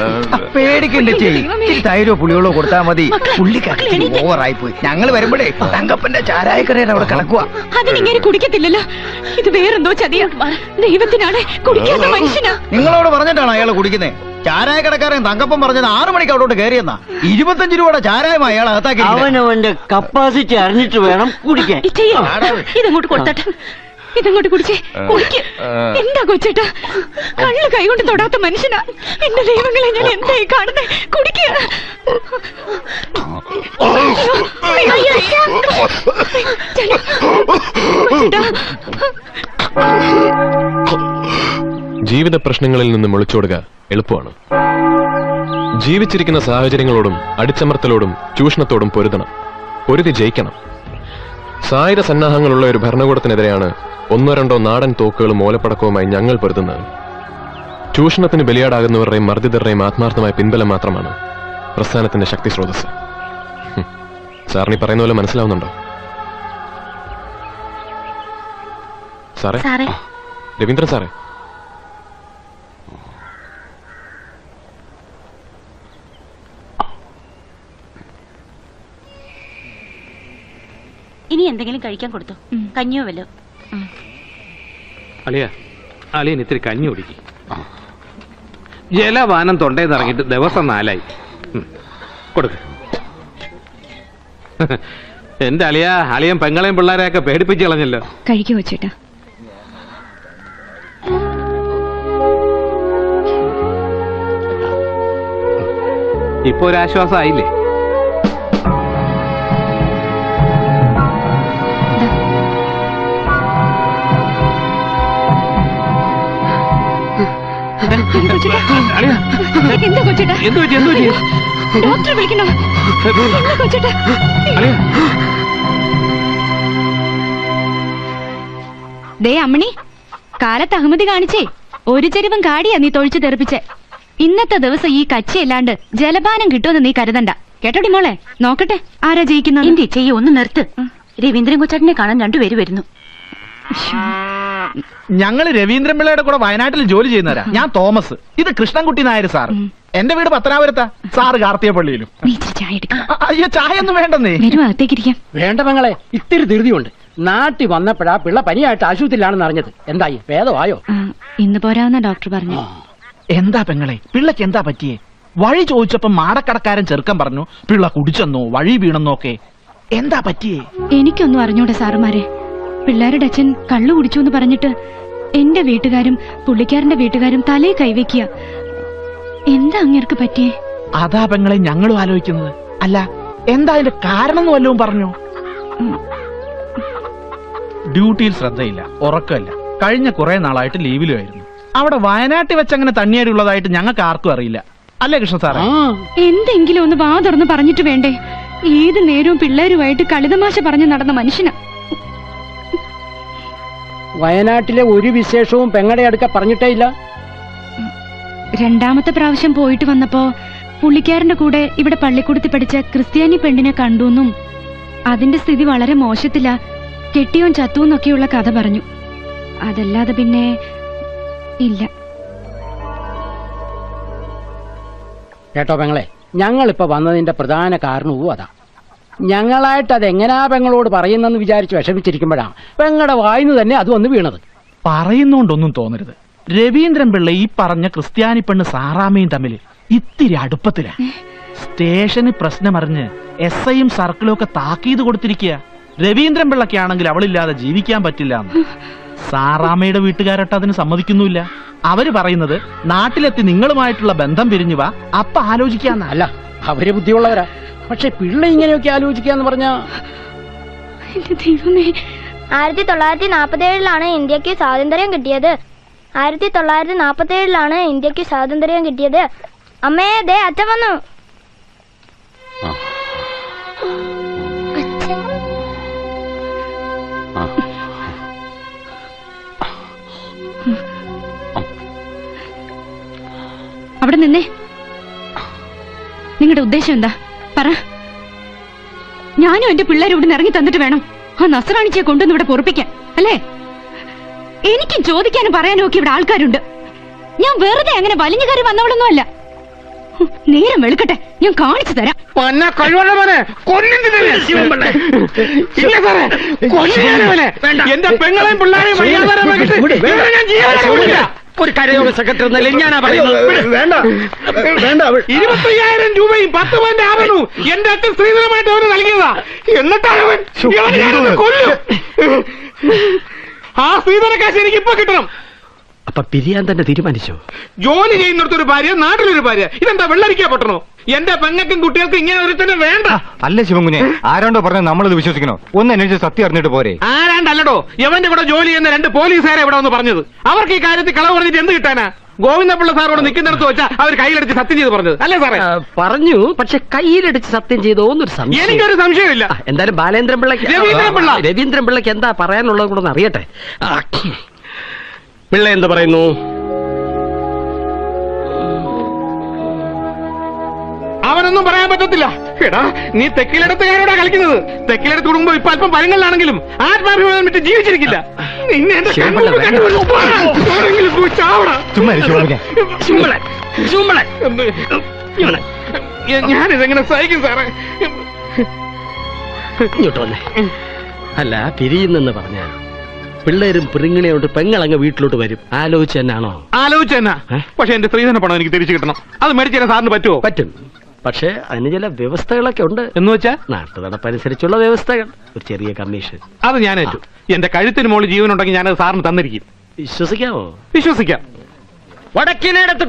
പേടിക്കണ്ടേ ചേച്ചി, തൈരോ പുളികളോ കൊടുത്താ മതി. പുള്ളിക്കാക്കി ഓവറായി പോയി. ഞങ്ങൾ വരുമ്പോഴേ തങ്കപ്പന്റെ ചാരായക്കടയുടെ അവിടെ കിടക്കുക. അതിനിങ്ങനെ കുടിക്കത്തില്ലല്ലോ. ഇത് വേറെന്തോ ചതിയാ. ദൈവത്തിനാണ് കുടിക്കാത്ത മനുഷ്യനാ. നിങ്ങളോട് പറഞ്ഞിട്ടാണോ അയാൾ കുടിക്കുന്നത്? ചാരായ കടക്കാരൻ തങ്കപ്പൻ പറഞ്ഞത് 6 മണിക്ക് അവിടോട്ട് കയറിയെന്നാ. 25 രൂപയുടെ ചാരായമായി അയാൾ അകത്താക്കി. അവനവന്റെ കപ്പാസിറ്റി അറിഞ്ഞിട്ട് വേണം കുടിക്കാൻ. ഇതങ്ങോട്ട് കൊടുത്തട്ടെ. ഇതങ്ങോട്ട് കുടിച്ചേ. എന്താ കൊച്ചേട്ടാ, കള്ള് കൈകൊണ്ട് തൊടാത്ത മനുഷ്യനാ. എന്റെ ദൈവങ്ങളെ, ഞാൻ എന്തായി കാണുന്നേ? കുടിക്കുക. ജീവിത പ്രശ്നങ്ങളിൽ നിന്ന് ഒളിച്ചോടുക എളുപ്പമാണ്. ജീവിച്ചിരിക്കുന്ന സാഹചര്യങ്ങളോടും അടിച്ചമർത്തലോടും ചൂഷണത്തോടും പൊരുതണം. പൊരുതി ജയിക്കണം. സായുധ സന്നാഹങ്ങളുള്ള ഒരു ഭരണകൂടത്തിനെതിരെയാണ് 1-2 നാടൻ തോക്കുകളും ഓലപ്പടക്കവുമായി ഞങ്ങൾ പൊരുതുന്നത്. ചൂഷണത്തിന് ബലിയാടാകുന്നവരുടെയും മർദ്ദിതരുടെയും ആത്മാർത്ഥമായ പിൻബലം മാത്രമാണ് പ്രസ്ഥാനത്തിന്റെ ശക്തി സ്രോതസ്. സാറിന് പറയുന്ന പോലെ മനസ്സിലാവുന്നുണ്ടോ? സാറേ, രവീന്ദ്രൻ സാറേ, ഇനി എന്തെങ്കിലും കഴിക്കാൻ കൊടുത്തു, കഞ്ഞിയോ വല്ലോ. അളിയൻ ഇത്തിരി കഞ്ഞി കുടിക്കും. ജലപാനം തൊണ്ടേന്ന് ഇറങ്ങിയിട്ട് ദിവസം 4ആയി. കൊടുക്ക. എന്റെ അളിയൻ പെങ്ങളെയും പിള്ളേരെയൊക്കെ പേടിപ്പിച്ച് കളഞ്ഞല്ലോ. കഴിക്കു വെച്ചേട്ടാ. ഇപ്പൊ ഒരു ആശ്വാസമായില്ലേ? എന്താ കൊച്ചേട്ടാ? ഡോക്ടറെ വിളിക്കണോ? കൊച്ചേട്ടാ, ദേ അമ്മണി, കാലത്ത് അഹമ്മതി കാണിച്ചേ ഒരു ചെരുവം കാടിയാ നീ തൊഴിച്ചു തെറിപ്പിച്ചേ. ഇന്നത്തെ ദിവസം ഈ കച്ചിയല്ലാണ്ട് ജലപാനം കിട്ടുമെന്ന് നീ കരുതണ്ട. കേട്ടോടി മോളെ, നോക്കട്ടെ ആരാ ജയിക്കുന്നത്. എന്റെ ചെയ്യ ഒന്ന് നിർത്ത്. രവീന്ദ്രൻ കൊച്ചാട്ടിനെ കാണാൻ 2 പേര് വരുന്നു. ഞങ്ങള് രവീന്ദ്രൻ പിള്ളയുടെ കൂടെ വയനാട്ടിൽ ജോലി ചെയ്യുന്നവരാ. ഞാൻ തോമസ്, ഇത് കൃഷ്ണൻകുട്ടി നായർ സാർ. എന്റെ വീട് പത്തനാപുരത്താ, സാറ് കാർത്തികപ്പള്ളിയിലും. അയ്യോ, ചായ ഒന്നും വേണ്ടെന്നേ. അകത്തേക്കിരിക്കാം. വേണ്ട മകളെ, ഇത്തിരി ധൃതിയുണ്ട്. നാട്ടിൽ വന്നപ്പോഴാ പിള്ള പനിയായിട്ട് ആശുപത്രിയിലാണെന്ന് അറിഞ്ഞത്. എന്തായി, ഭേദമായോ? ഇന്ന് പോരാന്ന ഡോക്ടർ പറഞ്ഞു. എന്താ പെങ്ങളെ, പിള്ളക്ക് എന്താ പറ്റിയേ? വഴി ചോദിച്ചപ്പോ മാടക്കടക്കാരൻ ചെറുക്കൻ പറഞ്ഞു പിള്ള കുടിച്ചെന്നോ വഴി വീണെന്നോ ഒക്കെ. എന്താ പറ്റിയേ? എനിക്കൊന്നും അറിഞ്ഞൂടെ സാറുമാരെ. പിള്ളേരുടെ അച്ഛൻ കള്ളു കുടിച്ചു എന്ന് പറഞ്ഞിട്ട് എന്റെ വീട്ടുകാരും പുള്ളിക്കാരന്റെ വീട്ടുകാരും തലേ കൈവയ്ക്കുക. എന്താ അങ്ങേർക്ക് പറ്റിയേ? അതാ പെങ്ങളെ ഞങ്ങളും ആലോചിക്കുന്നത്. അല്ല, എന്താ അതിന്റെ കാരണം വല്ലതും പറഞ്ഞോ? ഡ്യൂട്ടിയിൽ ശ്രദ്ധയില്ല, ഉറക്കമില്ല. കഴിഞ്ഞ കുറെ നാളായിട്ട് ലീവിലുമായിരുന്നു. അവിടെ വയനാട്ടിൽ വെച്ചങ്ങനെ തണ്ണിയാടി ഉള്ളതായിട്ട് ഞങ്ങൾക്ക് ആർക്കും അറിയില്ല. അല്ലേ കൃഷ്ണ സാറേ? എന്തെങ്കിലും ഒന്ന് വാ തുറന്ന് പറഞ്ഞിട്ട് വേണ്ടേ? ഏത് നേരവും പിള്ളേരുമായിട്ട് കളിതമാശ പറഞ്ഞു നടന്ന മനുഷ്യനാ. വയനാട്ടിലെ ഒരു വിശേഷവും പെങ്ങടെ അടുക്ക പറഞ്ഞിട്ടേ ഇല്ല. രണ്ടാമത്തെ പ്രാവശ്യം പോയിട്ട് വന്നപ്പോ പുള്ളിക്കാരന്റെ കൂടെ ഇവിടെ പള്ളിക്കൂടത്തിൽ പഠിച്ച ക്രിസ്ത്യാനി പെണ്ണിനെ കണ്ടുവെന്നും അതിന്റെ സ്ഥിതി വളരെ മോശത്തിലാ, കെട്ടിയോൻ ചത്തുവെന്നൊക്കെയുള്ള കഥ പറഞ്ഞു. അതല്ലാതെ പിന്നെ ഇല്ല. കേട്ടോ പെങ്ങളെ, ഞങ്ങളിപ്പോ വന്നതിന്റെ പ്രധാന കാരണവും അതാ. ഞങ്ങളായിട്ട് അത് എങ്ങനാ പെങ്ങളോട് പറയുന്നെന്ന് വിചാരിച്ച് വിഷമിച്ചിരിക്കുമ്പോഴാണ് പെങ്ങളുടെ വായിന്ന് തന്നെ അത് വന്ന് വീണത്. പറയുന്നോണ്ടൊന്നും തോന്നരുത്. രവീന്ദ്രൻ പിള്ള ഈ പറഞ്ഞ ക്രിസ്ത്യാനി പെണ്ണ് സാറാമ്മയും തമ്മിൽ ഇത്തിരി അടുപ്പത്തിലാ. സ്റ്റേഷന് പ്രശ്നമറിഞ്ഞ് SIയും സർക്കിളും ഒക്കെ താക്കീത് കൊടുത്തിരിക്കുക. രവീന്ദ്രൻ പിള്ളക്കാണെങ്കിൽ അവളില്ലാതെ ജീവിക്കാൻ പറ്റില്ല. സാറാമ്മയുടെ വീട്ടുകാരട്ട് അതിന് സമ്മതിക്കുന്നുമില്ല. അവര് പറയുന്നത് നാട്ടിലെത്തി നിങ്ങളുമായിട്ടുള്ള ബന്ധം പിരിഞ്ഞു വാ, അപ്പ ആലോചിക്കാന്ന. അല്ല, അവര് ബുദ്ധിയുള്ളവരാ. പക്ഷെ പിള്ള ഇങ്ങനെയൊക്കെ ആലോചിക്കാന്ന് പറഞ്ഞാ 1947 ഇന്ത്യക്ക് സ്വാതന്ത്ര്യം കിട്ടിയത്. 1947 ഇന്ത്യക്ക് സ്വാതന്ത്ര്യം കിട്ടിയത്. അമ്മേ, ദേ അച്ഛൻ വന്നു. അവിടെ നിന്നേ. നിങ്ങളുടെ ഉദ്ദേശം എന്താ? പറ. ഞാനും എന്റെ പിള്ളേരും ഇവിടെ ഇറങ്ങി തന്നിട്ട് വേണം ആ നസ്രാണിച്ചിയെ കൊണ്ടുവന്ന് ഇവിടെ പൊറപ്പിക്കാൻ, അല്ലേ? എനിക്കും ചോദിക്കാനും പറയാനും ഒക്കെ ഇവിടെ ആൾക്കാരുണ്ട്. ഞാൻ വെറുതെ അങ്ങനെ വലിഞ്ഞ കയറി വന്നവളൊന്നും അല്ല. നേരം വെളുക്കട്ടെ, ഞാൻ കാണിച്ചു തരാം. എന്റെ പെങ്ങളെയും പിള്ളേരെയും ഒരു കരയോഗ സെക്രട്ടറി എന്നല്ലേ ഞാനാ പറയുന്നത്. 25,000 രൂപയും 10 പവന്റെ ആഭരണവും എന്റെ അച്ഛൻ സ്ത്രീധനമായിട്ട് അവന് നൽകിയതാ. എന്നിട്ടാണ് അവൻ കൊല്ലും. ആ സ്ത്രീധന കാശ് എനിക്ക് ഇപ്പൊ കിട്ടണം. അപ്പൊ പിരിയാൻ തന്നെ തീരുമാനിച്ചോ? ജോലി ചെയ്യുന്നിടത്തൊരു ഭാര്യ, നാട്ടിലൊരു ഭാര്യ. ഇതെന്താ വെള്ളരിക്കാ പൊട്ടണോ? എന്റെ പെങ്ങൾക്കും കുട്ടികൾക്കും ഇങ്ങനെ ഒരു തന്നെ വേണ്ട. അല്ല ശിവൻകുഞ്ഞെ, ആരാണ്ടോ പറഞ്ഞാൽ നമ്മളിത് വിശ്വസിക്കണോ? ഒന്ന് അന്വേഷിച്ച് സത്യം അറിഞ്ഞിട്ട് പോരെ. ആരാണ്ടല്ലോ, എവന്റെ കൂടെ ജോലി ചെയ്യുന്ന 2 പോലീസുകാരെ ഇവിടെ വന്ന് പറഞ്ഞത്. അവർക്ക് ഈ കാര്യത്തിൽ കളവ് പറഞ്ഞിട്ട് എന്ത് കിട്ടാനാ? ഗോവിന്ദപിള്ള സാറോട് നിൽക്കുന്നിടത്ത് വെച്ചാ അവർ കയ്യിലടിച്ച് സത്യം ചെയ്ത് പറഞ്ഞത് അല്ലേ സാറേ? പറഞ്ഞു, പക്ഷെ കയ്യിലടിച്ച് സത്യം ചെയ്തോന്നൊരു സംശയം. എനിക്കൊരു സംശയമില്ല. എന്തായാലും ബാലേന്ദ്രൻ പിള്ളയ്ക്ക് എന്താ പറയാനുള്ളത് കൂടെ ഒന്ന് അറിയട്ടെ. പിള്ള എന്താ പറയുന്നു? അവനൊന്നും പറയാൻ പറ്റത്തില്ല. എടാ, നീ തെക്കിലെടുത്തുകാരോടാ കളിക്കുന്നത്. തെക്കിലെടുത്ത് കുടുംബം ഇപ്പൊ അല്പം പരങ്ങളിലാണെങ്കിലും ആത്മാഭിമാനം വിട്ട് ജീവിച്ചിരിക്കില്ല. നിന്നെ ഞാനിതെങ്ങനെ സഹിക്കും സാറേ? ഇങ്ങോട്ട് വന്നേ. അല്ല, പിരിയുന്നെന്ന് പറഞ്ഞ പിള്ളേരും പിറിങ്ങണിയോട്ട് പെങ്ങളങ്ങ് വീട്ടിലോട്ട് വരും. ആലോചിച്ച് തന്നെയാണോ? ആലോചിച്ച് തന്നെ. പക്ഷെ എന്റെ സ്ത്രീധന പണം എനിക്ക് തിരിച്ചു കിട്ടണം. അത് മേടിച്ചു തരാൻ സാറിന് പറ്റുമോ? പറ്റും. പക്ഷെ അതിന് ചില വ്യവസ്ഥകളൊക്കെ ഉണ്ട്. എന്ന് വെച്ചാ നാട്ടു നടപ്പനുസരിച്ചുള്ള വ്യവസ്ഥകൾ. ഒരു ചെറിയ കമ്മീഷൻ. അത് ഞാൻ ഏറ്റു. എന്റെ കഴുത്തിന് മുകളിൽ ജീവനുണ്ടെങ്കിൽ ഞാനത് സാറിന് തന്നിരിക്കും. വിശ്വസിക്കാമോ? വിശ്വസിക്കാം. തെക്കിനേടത്ത്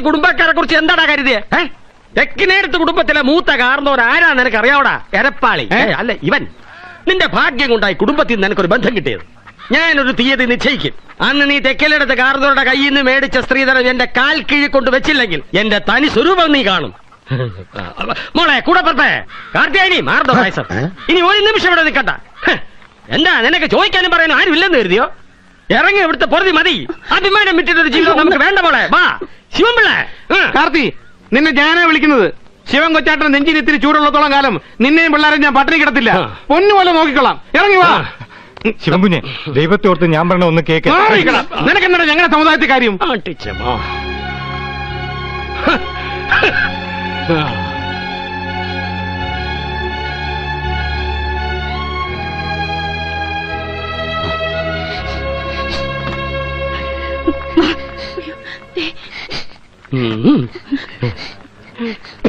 കുടുംബക്കാരെ കുറിച്ച് എന്താടാ കരുതിയേ? തെക്കിനേടത്ത് കുടുംബത്തിലെ മൂത്ത കാർന്നോർ ആരാ നിനക്ക് അറിയാവടാ? എരപ്പാളി. അല്ല, ഇവൻ. നിന്റെ ഭാഗ്യം കൊണ്ടായി കുടുംബത്തിൽ നിന്ന് നിനക്കൊരു ബന്ധം കിട്ടിയത്. ഞാനൊരു തീയതി നിശ്ചയിക്കും. അന്ന് നീ തെക്കിലെടുത്ത് കാർന്നോരുടെ കയ്യിൽ നിന്ന് മേടിച്ച സ്ത്രീധനം എന്റെ കാൽ കീഴിൽ കൊണ്ട് വെച്ചില്ലെങ്കിൽ എന്റെ തനി സ്വരൂപം നീ കാണും. മോളെ, കൂടെ പുറത്തെ കാർത്തിയാനി മാർദ്ദോ പായസം. ഇനി ഒരു നിമിഷം ഇവിടെ നിൽക്കണ്ട. എന്താ നിനക്ക് ചോദിക്കാനും പറയാനും ആരും ഇല്ലെന്ന് കരുതിയോ? ഇറങ്ങി ഇവിടുത്തെ പൊറുതി മതി. അഭിമാനം വിട്ടിട്ടൊരു ജീവിതം നമുക്ക് വേണ്ട. മോളെ വാ. ശിവൻപിള്ള. കാർത്തി, നിന്നെ ഞാനാ വിളിക്കുന്നത്. ശിവൻ കൊച്ചാട്ടൻ നെഞ്ചിന് ഇത്തിരി ചൂടുള്ളത്തോളം കാലം നിന്നെയും പിള്ളേരും ഞാൻ പട്ടിണി കിടത്തില്ല. പൊന്നുപോലെ നോക്കിക്കൊള്ളാം. ഇറങ്ങി വാ. ശിവൻകുഞ്ഞെ, ദൈവത്തെ ഓർത്ത് ഞാൻ പറഞ്ഞ ഒന്ന് കേക്ക്. നിനക്കെന്താ ഞങ്ങളുടെ സമുദായത്തിൽ കാര്യം?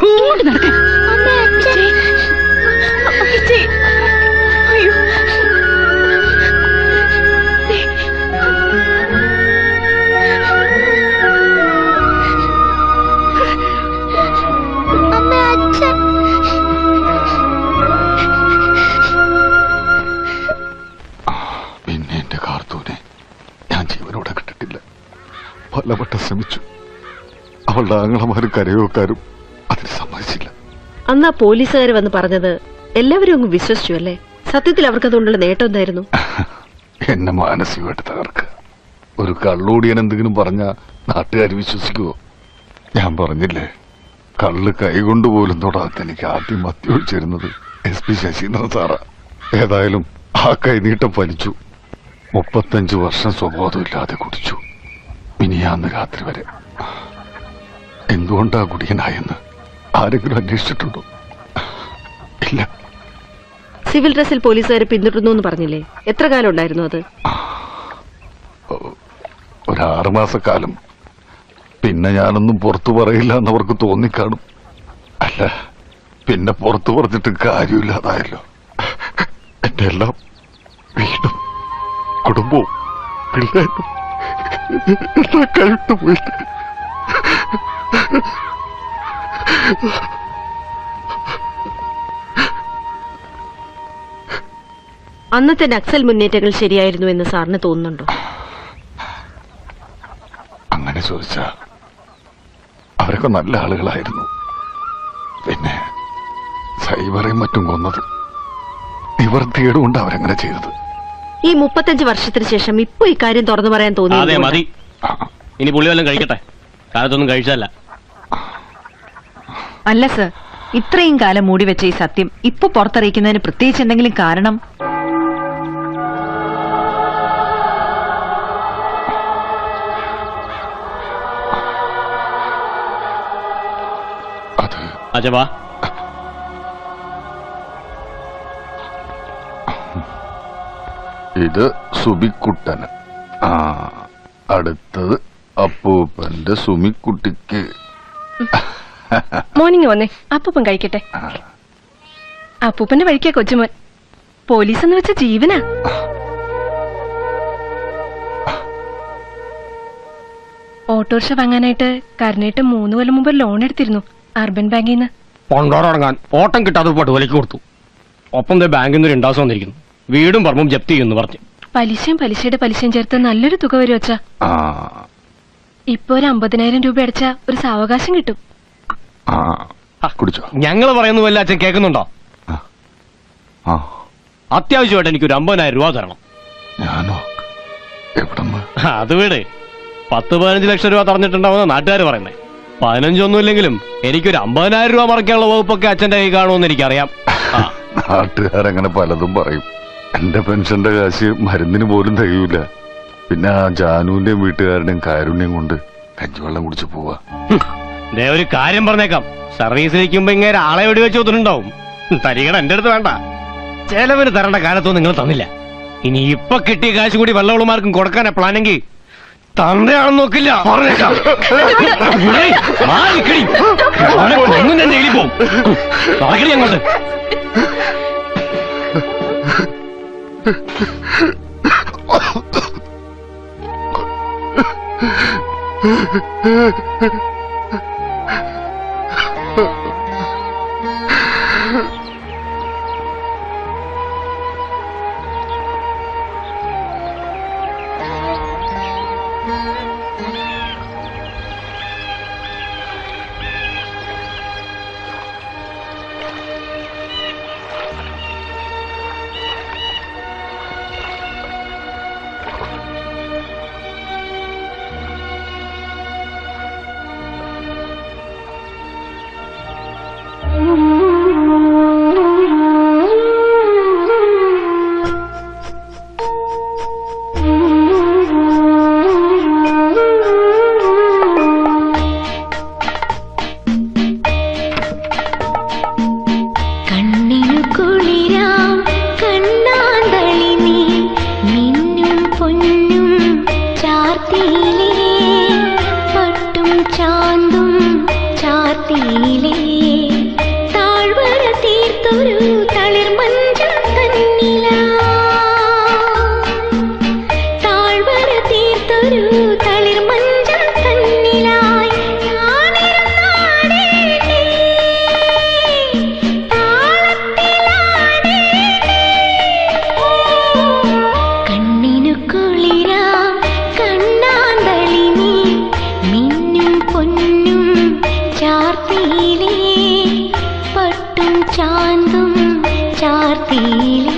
ഇങ്ങോട്ട് നടക്കാൻ. അയ്യോ, ശ്രമിച്ചു. അവളുടെ ആങ്ങളമാരും കരയോക്കാരും അതിന് സമ്മതിച്ചില്ല. അന്ന് ആ പോലീസുകാർ വന്ന് പറഞ്ഞത് എല്ലാവരും അങ്ങ് വിശ്വസിച്ചു അല്ലേ? സത്യത്തിൽ അവർക്കതുകൊണ്ടുള്ള നേട്ടം എന്തായിരുന്നു? എന്നെ മാനസികമായിട്ട് തകർക്കുക. ഒരു കള്ളുകൂടിയൻ എന്തെങ്കിലും പറഞ്ഞ നാട്ടുകാർ വിശ്വസിക്കുവോ? ഞാൻ പറഞ്ഞില്ലേ, കള്ള് കൈകൊണ്ടുപോലും തൊടാത്ത എനിക്ക് ആദ്യം മദ്യൊഴിച്ചിരുന്നത് SP ശശീന്ദ്രൻ സാറാ. ഏതായാലും ആ കൈനീട്ടം ഫലിച്ചു. 35 വർഷം സ്വബോധമില്ലാതെ കുടിച്ചു. മിനിയാന്ന് രാത്രി വരെ. എന്തുകൊണ്ടാ കുടിയനായെന്ന് ആരെങ്കിലും അന്വേഷിച്ചിട്ടുണ്ടോ? ഇല്ല. സിവിൽ ഡ്രസ്സിൽ പോലീസുകാരെ പിന്തുടർന്നു എന്ന് പറഞ്ഞില്ലേ? എത്ര കാലം ഉണ്ടായിരുന്നു അത്? ഒരു 6 മാസക്കാലം. പിന്നെ ഞാനൊന്നും പുറത്തു പറയില്ല എന്നവർക്ക് തോന്നിക്കാണും. അല്ല, പിന്നെ പുറത്തു പറഞ്ഞിട്ട് കാര്യമില്ലാതായല്ലോ. എന്റെ എല്ലാം വീടും കുടുംബവും പിള്ളേരും എല്ലാം കഴുത്തു പോയിട്ട്. അന്നത്തെ നക്സൽ മുന്നേറ്റങ്ങൾ ശരിയായിരുന്നു എന്ന് സാറിന് തോന്നുന്നുണ്ടോ? അങ്ങനെ ചോദിച്ചാ അവരൊക്കെ നല്ല ആളുകളായിരുന്നു. പിന്നെ സൈബറേയും മറ്റും കൊന്നത് നിവർത്തിയേടുകൊണ്ട് അവരങ്ങനെ ചെയ്തത്. ഈ 35 വർഷത്തിന് ശേഷം ഇപ്പൊ ഇക്കാര്യം തുറന്നു പറയാൻ തോന്നി? മതി. ഇനി പുള്ളി വല്ലതും കഴിക്കട്ടെ. കാലത്തൊന്നും കഴിച്ചല്ല. അല്ല സർ, ഇത്രയും കാലം മൂടി വെച്ച ഈ സത്യം ഇപ്പൊ പുറത്തറിയിക്കുന്നതിന് പ്രത്യേകിച്ച് എന്തെങ്കിലും കാരണം? അജവാ, ഇത് സുബിക്കുട്ടന്. അടുത്തത് അപ്പൂപ്പന്റെ സുമിക്കുട്ടിക്ക്. മോർണിംഗ് വന്നേ, അപ്പൂപ്പൻ കഴിക്കട്ടെ. അപ്പൂപ്പന്റെ വഴിക്കാ കൊച്ചുമോൻ. പോലീസ് എന്ന് വെച്ച ജീവനാ. ഓട്ടോറിക്ഷ വാങ്ങാനായിട്ട് കരുണേട്ട് 3 കൊല്ലം മുമ്പ് ലോൺ എടുത്തിരുന്നു അർബൻ ബാങ്കിൽ നിന്ന്. കൊണ്ടോടങ്ങാൻ ഓട്ടം കിട്ടാതെ പോട്ട് വിലക്ക് കൊടുത്തു. ഒപ്പം ബാങ്കിൽ നിന്ന് 2 ദിവസം വന്നിരിക്കുന്നു. വീടും പറമ്പും ജപ്തി ചെയ്യുന്നു പറഞ്ഞു. പലിശയും പലിശയുടെ പലിശയും ചേർത്ത് നല്ലൊരു തുക വരും അച്ഛാ. ഇപ്പൊ ഒരു 50,000 രൂപ അടച്ചാ ഒരു സാവകാശം കിട്ടും. ഞങ്ങൾ പറയുന്ന വല്ല അച്ഛൻ കേൾക്കുന്നുണ്ടോ? അത്യാവശ്യമായിട്ട് എനിക്കൊരു 50,000 രൂപ തരണം. അത് വീട് 10-15 ലക്ഷം രൂപ തറഞ്ഞിട്ടുണ്ടാവുന്ന നാട്ടുകാർ പറയുന്നേ. 15 ഒന്നുമില്ലെങ്കിലും എനിക്കൊരു 50,000 രൂപ മറക്കാനുള്ള വകുപ്പൊക്കെ അച്ഛന്റെ കൈ കാണുമെന്ന് എനിക്കറിയാം. നാട്ടുകാരങ്ങനെ പലതും പറയും. എന്റെ പെൻഷന്റെ കാശ് മരുന്നിന് പോലും തികയൂല. പിന്നെ ആ ജാനുവിന്റെയും വീട്ടുകാരുടെയും കാരുണ്യം കൊണ്ട് കഞ്ഞിവെള്ളം കുടിച്ചു പോവാ. ഒരു കാര്യം പറഞ്ഞേക്കാം, സർവീസിലിരിക്കുമ്പോ ഇങ്ങനെ ആളെ വെടിവെച്ച് ഒത്തുണ്ടാവും. തരികട എന്റെ അടുത്ത് വേണ്ട. ചെലവിന് തരേണ്ട കാലത്തൊന്നും നിങ്ങൾ തന്നില്ല. ഇനി ഇപ്പൊ കിട്ടിയ കാശ് കൂടി വെള്ളവളുമാർക്കും കൊടുക്കാനാ പ്ലാനെങ്കിൽ തന്നെയാണെന്ന് നോക്കില്ല. അങ്ങോട്ട് ചാന്തും ചാർത്തിയിലേ.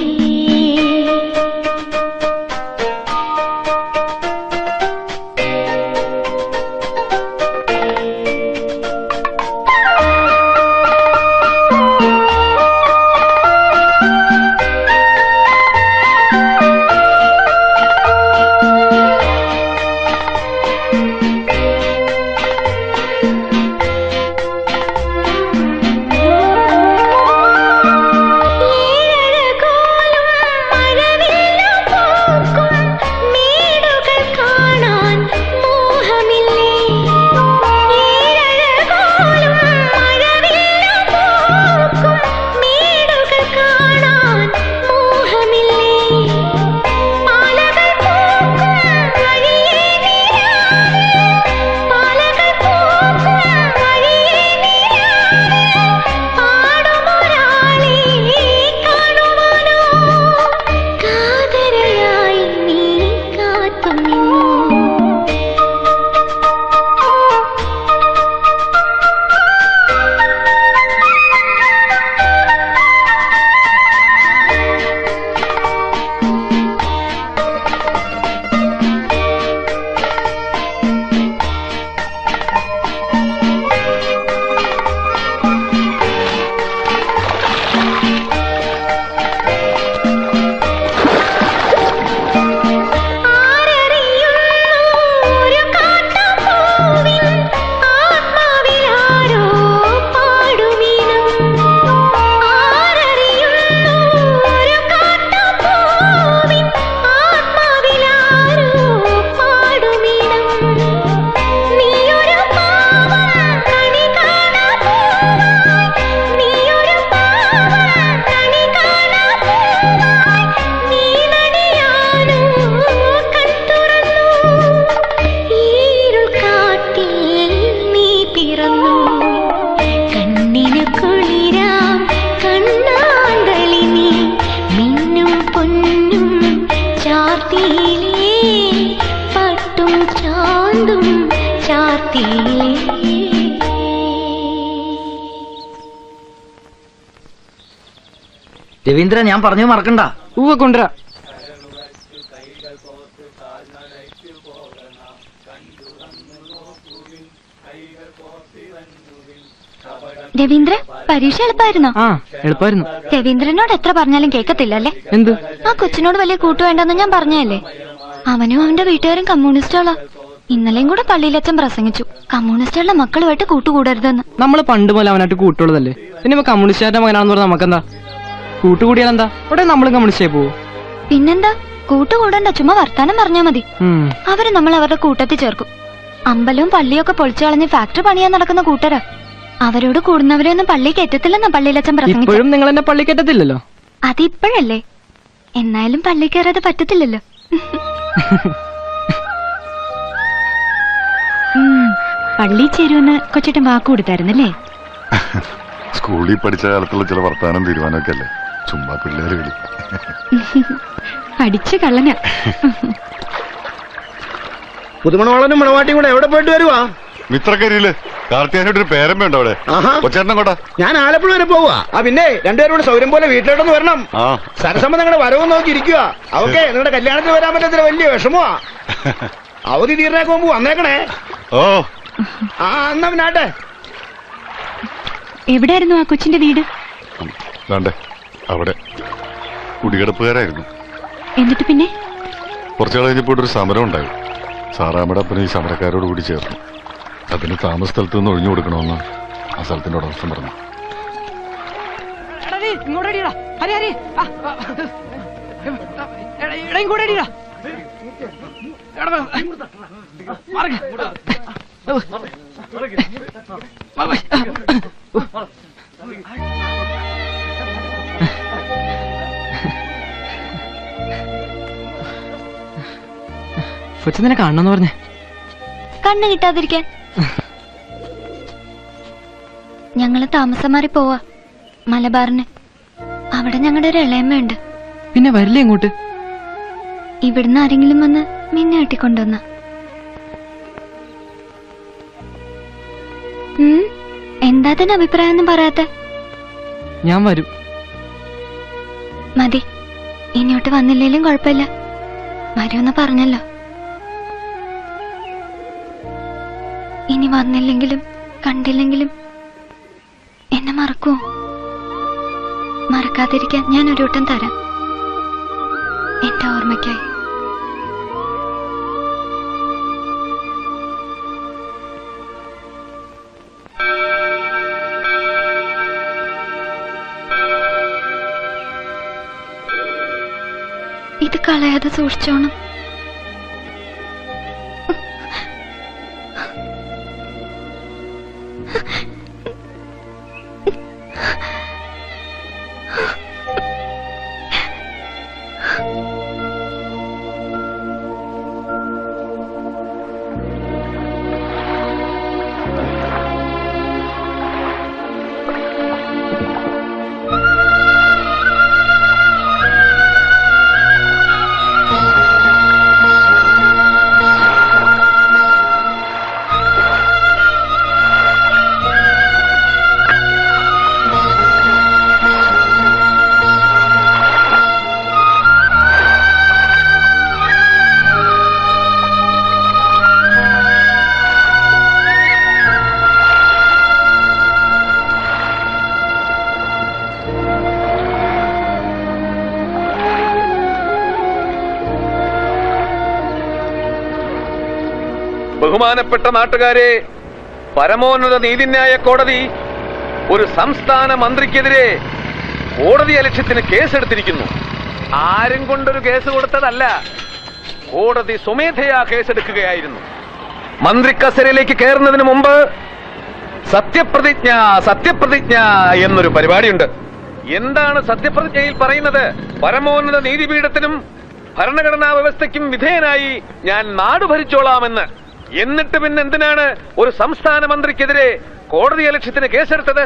രവീന്ദ്ര, ഞാൻ പറഞ്ഞു മറക്കണ്ട. കൊണ്ടുവരാ. രവീന്ദ്ര, പരീക്ഷ എളുപ്പമായിരുന്നോ? എളുപ്പമായിരുന്നു. രവീന്ദ്രനോട് എത്ര പറഞ്ഞാലും കേൾക്കത്തില്ല അല്ലേ? എന്ത്? ആ കൊച്ചിനോട് വലിയ കൂട്ടു വേണ്ടെന്ന് ഞാൻ പറഞ്ഞല്ലേ. അവനും അവന്റെ വീട്ടുകാരും കമ്മ്യൂണിസ്റ്റുകളാ. ഇന്നലെയും കൂടെ പള്ളിയിലച്ഛൻ പ്രസംഗിച്ചു, കമ്മ്യൂണിസ്റ്റുകളുടെ മക്കളുമായിട്ട് കൂട്ടുകൂടരുതെന്ന്. നമ്മള് പണ്ട് പോലെ അവനായിട്ട് കൂട്ടുള്ളതല്ലേ. പിന്നെ കമ്മ്യൂണിസ്റ്റുകാരുടെ മകനാണെന്ന് പറഞ്ഞാൽ നമുക്കെന്താ? കൂട്ടുകൂടിയാലെന്താ? ഉടനെ നമ്മളും കമ്മ്യൂണിസ്റ്റായി പോവോ? പിന്നെന്താ, കൂട്ടുകൂടണ്ട, ചുമ്മാ വർത്താനം പറഞ്ഞാ മതി. അവര് നമ്മൾ അവരുടെ കൂട്ടത്തിൽ ചേർക്കും. അമ്പലവും പള്ളിയൊക്കെ പൊളിച്ചു കളഞ്ഞ് ഫാക്ടറി പണിയാൻ നടക്കുന്ന കൂട്ടരാ. അവരോട് കൂടുന്നവരെ ഒന്നും പള്ളി കയറ്റത്തില്ലെന്നാ പള്ളിയിലച്ഛൻ പ്രസംഗിച്ചു. ഇപ്പോഴും നിങ്ങൾ എന്നെ പള്ളി കയറ്റത്തില്ലല്ലോ. അതിപ്പോഴല്ലേ, എന്നാലും പള്ളി കയറാതെ പറ്റത്തില്ലല്ലോ. പള്ളി ചേരുമെന്ന് കൊച്ചേട്ടൻ വാക്ക് കൊടുത്തായിരുന്നല്ലേ? സ്കൂളിൽ പഠിച്ച കാലത്തുള്ള ചില വർത്താനം തീരുമാനമൊക്കെ അല്ലേ, ചുമ്മാ പിള്ളേര് കളി. പഠിച്ച കള്ളനാ. പുതുമണവാളനും മണവാട്ടിയും കൂടെ എവിടെ പോയിട്ട് വരുവാ? മിത്രക്കരിയില് കാർത്തിയാനോട്ടൊരു പേരം വേണ്ട അവിടെ. കൊച്ചേട്ടൻ കൊണ്ടാ. ഞാൻ ആലപ്പുഴ വരെ പോവാ. പിന്നെ രണ്ടുപേരും കൂടെ സൗകര്യം പോലെ വീട്ടിലോട്ടൊന്ന് വരണം. സരസമ്മ നിങ്ങളുടെ വരവും നോക്കി ഇരിക്കുക. അവക്കെ നിങ്ങളുടെ കല്യാണത്തിന് വരാൻ പറ്റത്തില്ല, വലിയ വിഷമമാ. അവധി തീർന്നേക്ക് മുമ്പ് വന്നേക്കണേ. ഓ എന്നാ പിന്നാട്ടെ. എവിടെയായിരുന്നു ആ കൊച്ചിന്റെ വീട്? അവിടെ കുടികിടപ്പുകാരായിരുന്നു. എന്നിട്ട് പിന്നെ കുറച്ചു കഴിഞ്ഞപ്പോൾ ഒരു സമരം ഉണ്ടായി. സാറാമ്മയുടെ അപ്പന് ഈ സമരക്കാരോട് കൂടി ചേർന്നു. അതിന് താമസ സ്ഥലത്ത് നിന്ന് ഒഴിഞ്ഞു കൊടുക്കണമെന്ന് ആ സ്ഥലത്തിന്റെ ഉടമസ്ഥൻ പറഞ്ഞു. കൊച്ചിനെ കാണണമെന്ന് പറഞ്ഞേ. കണ്ണ് കിട്ടാതിരിക്കാൻ ഞങ്ങള് താമസം മാറി പോവാ മലബാറിന്. അവിടെ ഞങ്ങളുടെ ഒരു ഇളയമ്മയുണ്ട്. പിന്നെ വരില്ലേ ഇങ്ങോട്ട്? ഇവിടുന്ന് ആരെങ്കിലും വന്ന് മിന്നെ കെട്ടിക്കൊണ്ടുവന്ന. എന്താ തന്നെ അഭിപ്രായം ഒന്നും പറയാത്ത? ഞാൻ വരും. മതി, ഇനിയോട്ട് വന്നില്ലേലും കുഴപ്പമില്ല. വരുമെന്ന് പറഞ്ഞല്ലോ. ഇനി വന്നില്ലെങ്കിലും കണ്ടില്ലെങ്കിലും എന്നെ മറക്കുമോ? മറക്കാതിരിക്കാൻ ഞാൻ ഒരു വട്ടം തരാം, എന്റെ ഓർമ്മയ്ക്കായി. ഇത് കളയാതെ സൂക്ഷിച്ചോണം. ബഹുമാനപ്പെട്ട നാട്ടുകാരെ, പരമോന്നത നീതിന്യായ കോടതി ഒരു സംസ്ഥാന മന്ത്രിക്കെതിരെ കോടതി അലക്ഷ്യത്തിന് കേസെടുത്തിരിക്കുന്നു. ആരും കൊണ്ടൊരു കേസ് കൊടുത്തതല്ല, കോടതി സ്വമേധയാ കേസെടുക്കുകയായിരുന്നു. മന്ത്രി കസേരയിലേക്ക് കയറുന്നതിന് മുമ്പ് സത്യപ്രതിജ്ഞ എന്നൊരു പരിപാടിയുണ്ട്. എന്താണ് സത്യപ്രതിജ്ഞയിൽ പറയുന്നത്? പരമോന്നത നീതിപീഠത്തിനും ഭരണഘടനാ വ്യവസ്ഥയ്ക്കും വിധേയനായി ഞാൻ നാട് ഭരിച്ചോളാമെന്ന്. എന്നിട്ട് പിന്നെ എന്തിനാണ് ഒരു സംസ്ഥാന മന്ത്രിക്കെതിരെ കോടതി അലക്ഷ്യത്തിന് കേസെടുത്തത്?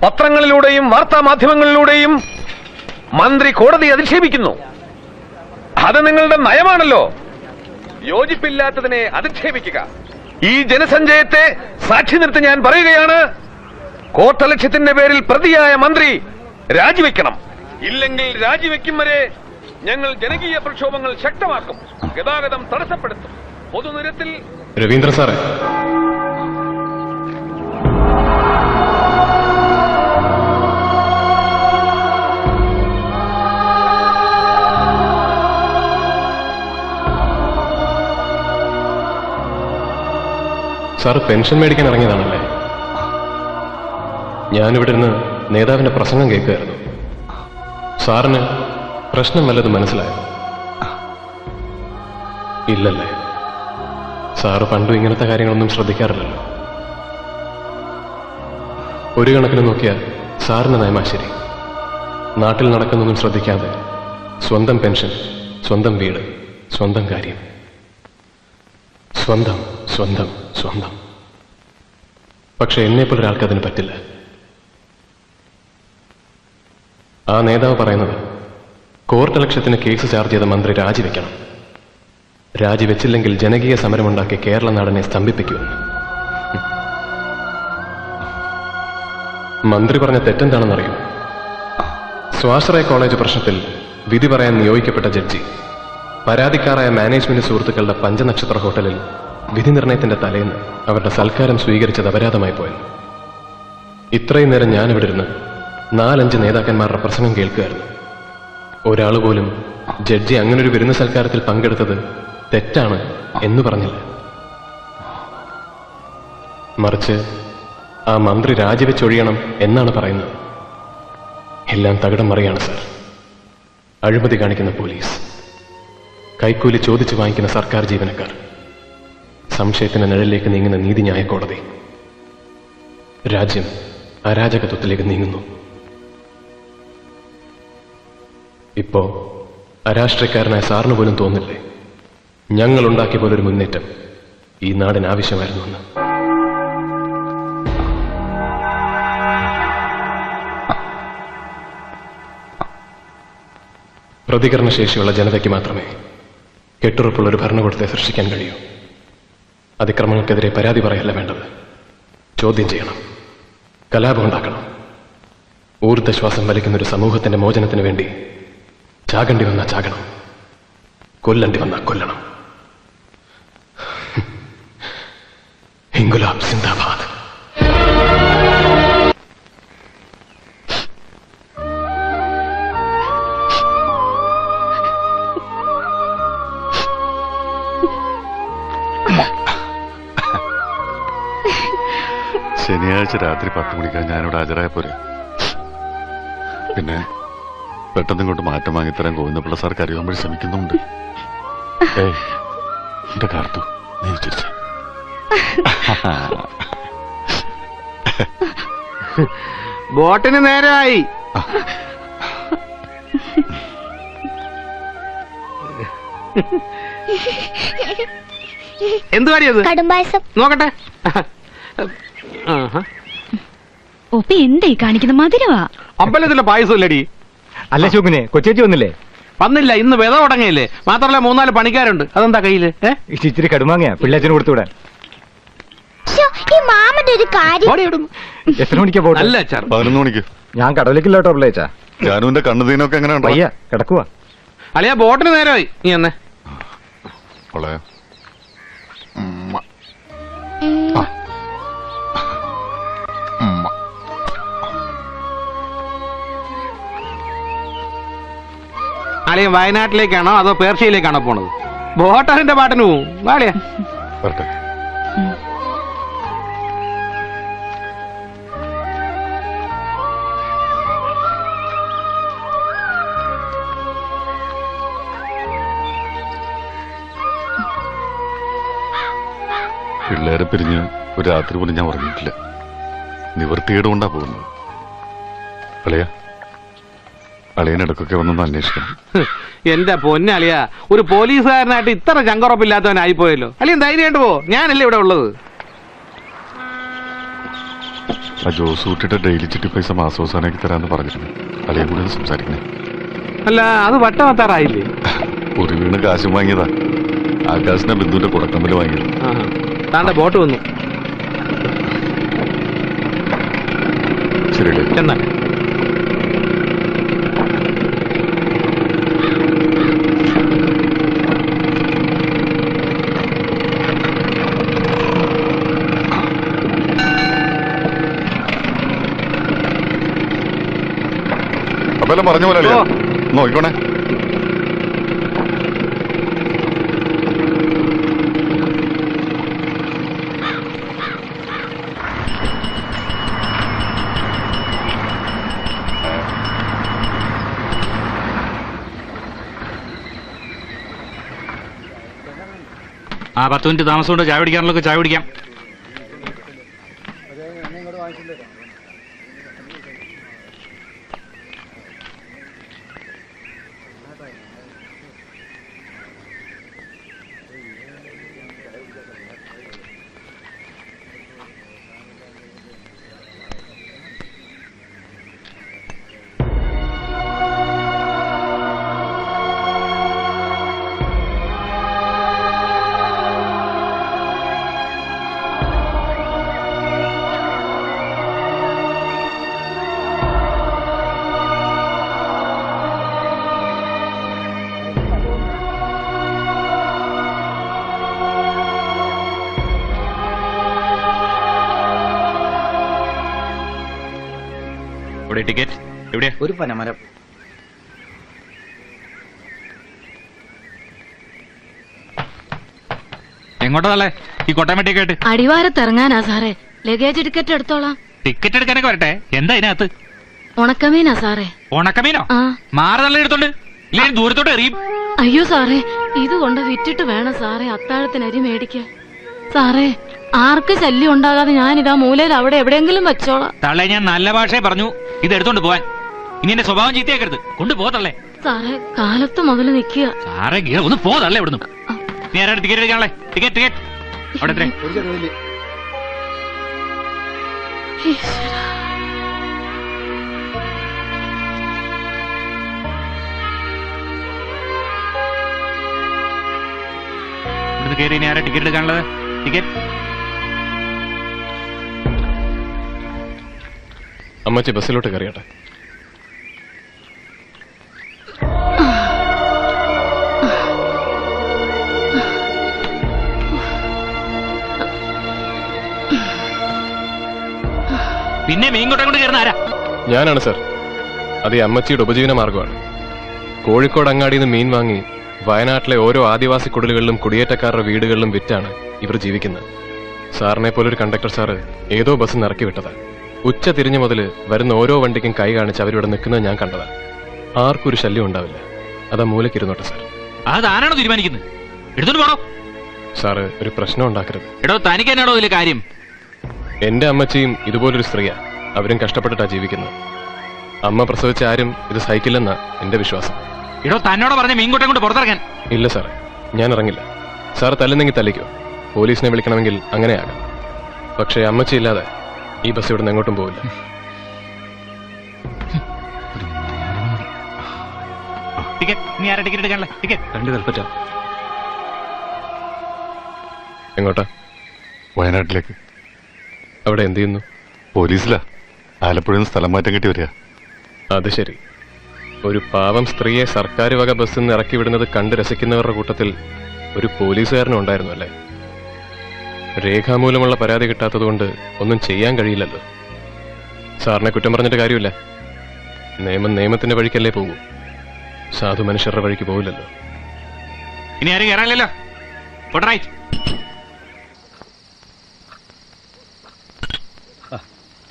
പത്രങ്ങളിലൂടെയും വാർത്താ മാധ്യമങ്ങളിലൂടെയും മന്ത്രി കോടതി അധിക്ഷേപിക്കുന്നു. അത് നിങ്ങളുടെ നയമാണല്ലോ. യോജിപ്പില്ലാത്തതിനെ അധിക്ഷേപിക്കുക. ഈ ജനസഞ്ചയത്തെ സാക്ഷി നിർത്തി ഞാൻ പറയുകയാണ്, കോർട്ടലക്ഷ്യത്തിന്റെ പേരിൽ പ്രതിയായ മന്ത്രി രാജിവെക്കണം. ഇല്ലെങ്കിൽ രാജിവെക്കും വരെ ഞങ്ങൾ ജനകീയ പ്രക്ഷോഭങ്ങൾ ശക്തമാക്കും, ഗതാഗതം തടസ്സപ്പെടുത്തും, പൊതുനിരത്തിൽ. രവീന്ദ്രൻ സാറേ, സാറ് പെൻഷൻ മേടിക്കാൻ ഇറങ്ങിയതാണല്ലേ? ഞാനിവിടെ നിന്ന് നേതാവിന്റെ പ്രസംഗം കേൾക്കുകയായിരുന്നു. സാറിന് പ്രശ്നം വല്ലതും മനസ്സിലായോ? ഇല്ലല്ലേ? സാറ് പണ്ടും ഇങ്ങനത്തെ കാര്യങ്ങളൊന്നും ശ്രദ്ധിക്കാറില്ലല്ലോ. ഒരു കണക്കിന് നോക്കിയാൽ സാറിന് നയമാ ശരി. നാട്ടിൽ നടക്കുന്നൊന്നും ശ്രദ്ധിക്കാതെ സ്വന്തം പെൻഷൻ, സ്വന്തം വീട്, സ്വന്തം കാര്യം, സ്വന്തം സ്വന്തം സ്വന്തം. പക്ഷെ എന്നെപ്പോലൊരാൾക്ക് അതിന് പറ്റില്ല. ആ നേതാവ് പറയുന്നത് കോർട്ടലക്ഷ്യത്തിന് കേസ് ചാർജ് ചെയ്ത മന്ത്രി രാജിവെക്കണം. രാജിവെച്ചില്ലെങ്കിൽ ജനകീയ സമരമുണ്ടാക്കി കേരള നാടിനെ സ്തംഭിപ്പിക്കുമെന്ന്. മന്ത്രി പറഞ്ഞ തെറ്റെന്താണെന്നറിയോ? സ്വാശ്രയ കോളേജ് പ്രശ്നത്തിൽ വിധി പറയാൻ നിയോഗിക്കപ്പെട്ട ജഡ്ജി പരാതിക്കാരായ മാനേജ്മെന്റ് സുഹൃത്തുക്കളുടെ പഞ്ചനക്ഷത്ര ഹോട്ടലിൽ വിധി നിർണയത്തിന്റെ തലേന്ന് അവരുടെ സൽക്കാരം സ്വീകരിച്ചത് അപരാധമായി പോയെന്ന്. ഇത്രയും നേരം ഞാനിവിടെ ഇരുന്ന് 4-5 നേതാക്കന്മാരുടെ പ്രസംഗം കേൾക്കുകയായിരുന്നു. ഒരാൾ പോലും ജഡ്ജി അങ്ങനൊരു വിരുന്ന് സൽക്കാരത്തിൽ പങ്കെടുത്തത് തെറ്റാണ് എന്ന് പറഞ്ഞില്ല. മറിച്ച് ആ മന്ത്രി രാജിവെച്ചൊഴിയണം എന്നാണ് പറയുന്നത്. എല്ലാം തകിടം മറിയാണ് സാർ. അഴിമതി കാണിക്കുന്ന പോലീസ്, കൈക്കൂലി ചോദിച്ചു വാങ്ങിക്കുന്ന സർക്കാർ ജീവനക്കാർ, സംശയത്തിന് നിഴലിലേക്ക് നീങ്ങുന്ന നീതിന്യായ കോടതി. രാജ്യം അരാജകത്വത്തിലേക്ക് നീങ്ങുന്നു. ഇപ്പോ അരാഷ്ട്രീയക്കാരനായ സാറിന് പോലും തോന്നില്ലേ ഞങ്ങൾ ഉണ്ടാക്കിയ പോലൊരു മുന്നേറ്റം ഈ നാടിന് ആവശ്യമായിരുന്നു എന്ന്? പ്രതികരണശേഷിയുള്ള ജനതയ്ക്ക് മാത്രമേ കെട്ടുറപ്പുള്ള ഒരു ഭരണകൂടത്തെ സൃഷ്ടിക്കാൻ കഴിയൂ. അതിക്രമങ്ങൾക്കെതിരെ പരാതി പറയല്ല വേണ്ടത്, ചോദ്യം ചെയ്യണം, കലാപം ഉണ്ടാക്കണം. ഊർദ്ധശ്വാസം വലിക്കുന്ന ഒരു സമൂഹത്തിന്റെ മോചനത്തിന് വേണ്ടി ചാകണ്ടി വന്ന ചാകണം, കൊല്ലണ്ടി വന്ന കൊല്ലണം. ഇൻകുലാബ് സിന്ദാബാദ്. ശനിയാഴ്ച രാത്രി 10 മണിക്കാണ് ഞാനിവിടെ ഹാജരായ പോരെ. പിന്നെ പെട്ടെന്ന് ഇങ്ങോട്ട് മാറ്റം വാങ്ങിത്തരാൻ ഗോവിന്ദപിള്ള സാർ കരുവാൻ വേണ്ടി ശ്രമിക്കുന്നുണ്ട്. എന്റെ കാർത്തു നീ ചിരിച്ച ബോട്ടിന് നേരായി. എന്ത് കാര്യം കടുംപായസം നോക്കട്ടെ. ഒപ്പി എന്തായി കാണിക്കുന്ന മധുരവാ. അമ്പലത്തിലെ പായസം ഇല്ലടി. അല്ല ശോകനെ, കൊച്ചേച്ചി വന്നില്ലേ? വന്നില്ല, ഇന്ന് വിത തുടങ്ങിയില്ലേ. മാത്രമല്ല 3-4 പണിക്കാരുണ്ട്. അതെന്താ കയ്യില്? ഇച്ചിരി കടുമാങ്ങയാ പിള്ളേച്ചന് കൊടുത്തുവിടാൻ. എത്ര മണിക്കാ പോട്ടെ? അല്ല 11 മണിക്ക്. ഞാൻ കടലിലേക്കില്ല കേട്ടോ പിള്ളേച്ചാ. ജാനുവിന്റെ കണ്ണുതീനൊക്കെ എങ്ങനെയുണ്ടോ? വയ്യ, കിടക്കുവാ. അളിയാ ബോട്ടിന് നേരമായി. നീ എന്നെ അളിയ വയനാട്ടിലേക്കാണോ അതോ പേർഷ്യയിലേക്കാണോ പോണത്? ബോട്ടറിന്റെ പാട്ടിന് പോവും. വാളിയാ പിള്ളേരെ പിരിഞ്ഞ് ഒരു രാത്രി പോലും ഞാൻ ഉറങ്ങിയിട്ടില്ല. നിവൃത്തികേട് കൊണ്ടാ പോകുന്നത്. അളിയനിടക്കൊക്കെ വന്നൊന്ന് അന്വേഷിക്കണം. എന്റെ പൊന്നളിയ, ഒരു പോലീസുകാരനായിട്ട് ഇത്ര ചങ്കുറപ്പില്ലാത്തവനായി പോയല്ലോ. അല്ലെങ്കിൽ ധൈര്യമായിട്ട് പോ, ഞാനല്ലേ ഇവിടെ ഉള്ളത്. ആ ജോസ് കൂട്ടിട്ട് ഡെയിലി ചിട്ടി പൈസ മാസവസാനാക്കി തരാന്ന് പറഞ്ഞിട്ടുണ്ട്. അളിയെ കൂടെ ഒന്ന് സംസാരിക്കണേ. അല്ല അത് വട്ടമെത്താറായില്ലേ? ഒരു വീണ് കാശും വാങ്ങിയതാ. ആകാശിനെ ബിന്ദുവിന്റെ കുടക്കമ്പിൽ വാങ്ങിയത്. താണ്ട ബോട്ട് വന്നു. ശരിയല്ലേ? എന്നാ അപ്പെല്ലാം പറഞ്ഞ പോലെ നോക്കണേ. ആ 10 മിനിറ്റ് താമസം കൊണ്ട് ചായ പിടിക്കാനുള്ളതൊക്കെ ചായ പിടിക്കാം. ടിക്കറ്റ് എവിടെയാ? ഒരു പനമരം. എങ്ങോട്ടല്ലേ ഈ കോട്ടയംപേട്ടയൊക്കെ ആയിട്ട്? അടിവാരത്തിറങ്ങാനാ സാറേ. ലഗേജ് ടിക്കറ്റ് എടുത്തോളാം. ടിക്കറ്റ് എടുക്കാനൊക്കെ വരട്ടെ. എന്താ ഇതിനകത്ത്? ഉണക്കമീനാ സാറേ. ഉണക്കമീനോ? മാറി നല്ല എടുത്തോണ്ട് ഇല്ലെങ്കിൽ ദൂരത്തോട്ട് എറിയും. അയ്യോ സാറേ, ഇത് കൊണ്ട് വിറ്റിട്ട് വേണം സാറേ അത്താഴത്തിന് അരി മേടിക്കാൻ. സാറേ, ആർക്ക് ശല്യം ഉണ്ടാകാതെ ഞാനിതാ മൂലയിൽ അവിടെ എവിടെയെങ്കിലും വെച്ചോളാം. തള്ളേ, ഞാൻ നല്ല ഭാഷയെ പറഞ്ഞു ഇത് എടുത്തോണ്ട് പോവാൻ. ഇനി എന്റെ സ്വഭാവം ചീത്തയാക്കരുത്. കൊണ്ടുപോകത്തല്ലേ സാറേ. കാലത്ത് മുതൽ നിൽക്കുക സാറേ. ഒന്ന് പോതല്ലേ ഇവിടുന്ന്. നീ ആരാണ് ടിക്കറ്റ് എടുക്കാണല്ലേ? ടിക്കറ്റ് ടിക്കറ്റ് അവിടെ എത്ര? ഇവിടുന്ന് കയറി ഇനി ആരാ ടിക്കറ്റ് എടുക്കാനുള്ളത്? ടിക്കറ്റ് അമ്മച്ചി ബസ്സിലോട്ട് കയറിയട്ടെ. പിന്നെ മീൻകൊട്ട കൊണ്ട് കയറുന്ന ആരാ? ഞാനാണ് സർ. അത് ഈ അമ്മച്ചിയുടെ ഉപജീവന മാർഗമാണ്. കോഴിക്കോട് അങ്ങാടിയിൽ നിന്ന് മീൻ വാങ്ങി വയനാട്ടിലെ ഓരോ ആദിവാസി കുടലുകളിലും കുടിയേറ്റക്കാരുടെ വീടുകളിലും വിറ്റാണ് ഇവർ ജീവിക്കുന്നത്. സാറിനെ പോലൊരു കണ്ടക്ടർ സാറ് ഏതോ ബസ് ഇറക്കി വിട്ടതാ. ഉച്ച തിരിഞ്ഞു മുതൽ വരുന്ന ഓരോ വണ്ടിക്കും കൈ കാണിച്ച് അവരിവിടെ നിൽക്കുന്നത് ഞാൻ കണ്ടതാ. ആർക്കും ഒരു ശല്യം ഉണ്ടാവില്ല. അതാ മൂലക്കിരുന്നോട്ടെ സാർ. അതാരാണോ തീരുമാനിക്കുന്നത്? എടുത്തോണ്ട് പോണോ? സാറ് ഒരു പ്രശ്നം ഉണ്ടാക്കരുത്. എടോ, തനിക്ക് എന്നാണോ ഇതിലെ കാര്യം? എന്റെ അമ്മച്ചിയും ഇതുപോലൊരു സ്ത്രീയാ. അവരും കഷ്ടപ്പെട്ടിട്ടാ ജീവിക്കുന്നത്. അമ്മ പ്രസവിച്ച ആരും ഇത് സഹിക്കില്ലെന്നാ എന്റെ വിശ്വാസം. എടോ, തന്നോട് പറഞ്ഞ മീൻകൊട്ടം കൊണ്ട് പുറത്തിറങ്ങാൻ. ഇല്ല സാറേ, ഞാൻ ഇറങ്ങില്ല. സാർ തല്ലുന്നെങ്കിൽ തല്ലിക്കോ. പോലീസിനെ വിളിക്കണമെങ്കിൽ അങ്ങനെയാകാം. പക്ഷേ അമ്മച്ചി ഇല്ലാതെ ഈ ബസ് ഇവിടുന്ന് എങ്ങോട്ടും പോവില്ല. നീ ആരാ ടിക്കറ്റ് എടുക്കാനുള്ള? ടിക്കറ്റ് 2 കൽപ്പറ്റ. എങ്ങോട്ടാ? വയനാട്ടിലേക്ക്. അവിടെ എന്ത് ചെയ്യുന്നു? പോലീസിലാ. ആലപ്പുഴയിൽ നിന്ന് സ്ഥലം മാറ്റം കിട്ടി വരിക. അത് ശരി. ഒരു പാവം സ്ത്രീയെ സർക്കാർ വക ബസ്സിൽ നിന്ന് ഇറക്കി വിടുന്നത് കണ്ട് രസിക്കുന്നവരുടെ കൂട്ടത്തിൽ ഒരു പോലീസുകാരനും ഉണ്ടായിരുന്നു അല്ലേ? രേഖാമൂലമുള്ള പരാതി കിട്ടാത്തതുകൊണ്ട് ഒന്നും ചെയ്യാൻ കഴിയില്ലല്ലോ. സാറിനെ കുറ്റം പറഞ്ഞിട്ട് കാര്യമില്ല. നിയമം നിയമത്തിന്റെ വഴിക്കല്ലേ പോകൂ. സാധു മനുഷ്യരുടെ വഴിക്ക് പോകില്ലല്ലോ. ഇനി ആരും കയറാനില്ലല്ലോ.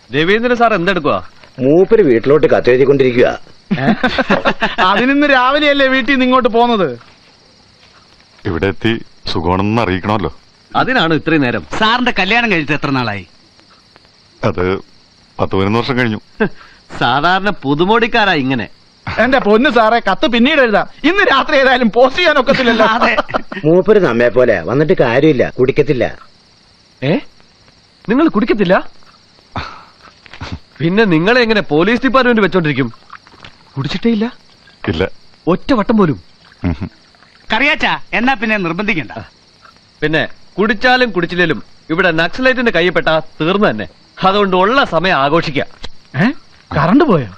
രവീന്ദ്രൻ സാർ എന്തെടുക്കുക? മൂപ്പര് വീട്ടിലോട്ട് കത്തെഴുതിക്കൊണ്ടിരിക്കുക. അതിനിന്ന് രാവിലെയല്ലേ വീട്ടിൽ നിന്ന് ഇങ്ങോട്ട് പോന്നത്? ഇവിടെ എത്തി സുഖമാണെന്ന് അറിയിക്കണമല്ലോ. അതിനാണ് ഇത്രയും നേരം. സാറിന്റെ കല്യാണം കഴിച്ചിട്ട് എത്ര നാളായി? അത് 10-11 വർഷം കഴിഞ്ഞു. സാധാരണ പുതുമോടിക്കാരാ ഇങ്ങനെ. എന്റെ പൊന്ന് സാറേ, കത്ത് പിന്നീട് എഴുതാം. ഇന്ന് രാത്രി ഏതായാലും പോസ്റ്റ് ചെയ്യാൻ ഒക്കത്തില്ലല്ലോ. മൂപ്പര് നമ്മെ പോലെ വന്നിട്ട് കാര്യമില്ല, കുടിക്കത്തില്ല. നിങ്ങൾ കുടിക്കത്തില്ല? പിന്നെ നിങ്ങളെ എങ്ങനെ പോലീസ് ഡിപ്പാർട്ട്മെന്റ് വെച്ചോണ്ടിരിക്കും? കുടിച്ചിട്ടേ ഇല്ല? ഇല്ല, ഒറ്റ വട്ടം പോലും. കറിയാച്ചാ, എന്നാ പിന്നെ നിർബന്ധിക്കണ്ട. പിന്നെ കുടിച്ചാലും കുടിച്ചില്ലേലും ഇവിടെ നക്സലൈറ്റിന്റെ കൈപ്പെട്ടാ തീർന്നു തന്നെ. അതുകൊണ്ട് ഉള്ള സമയം ആഘോഷിക്കാം. കറണ്ട് പോയോ?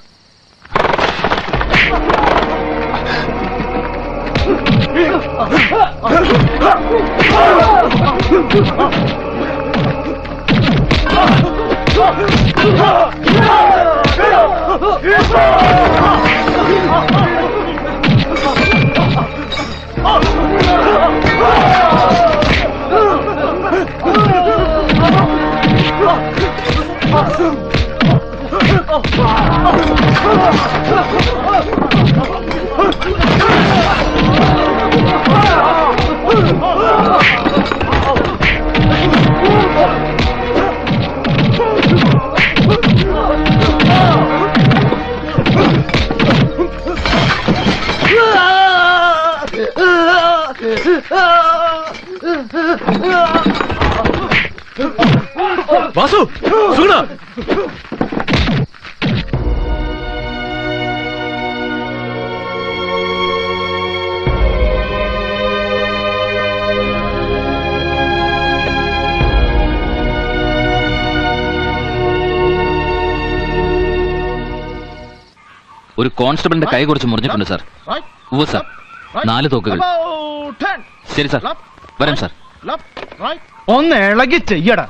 വാസു, സുഗുണ, ഒരു കോൺസ്റ്റബിളിന്റെ കൈ കുറച്ച് മുറിഞ്ഞിട്ടുണ്ട് സാർ. ഓ സാർ, 4 തോക്കുകൾ. ശരി സാർ, വരാം സാർ. ഒന്ന് ഇളകി ചെയ്യടാ.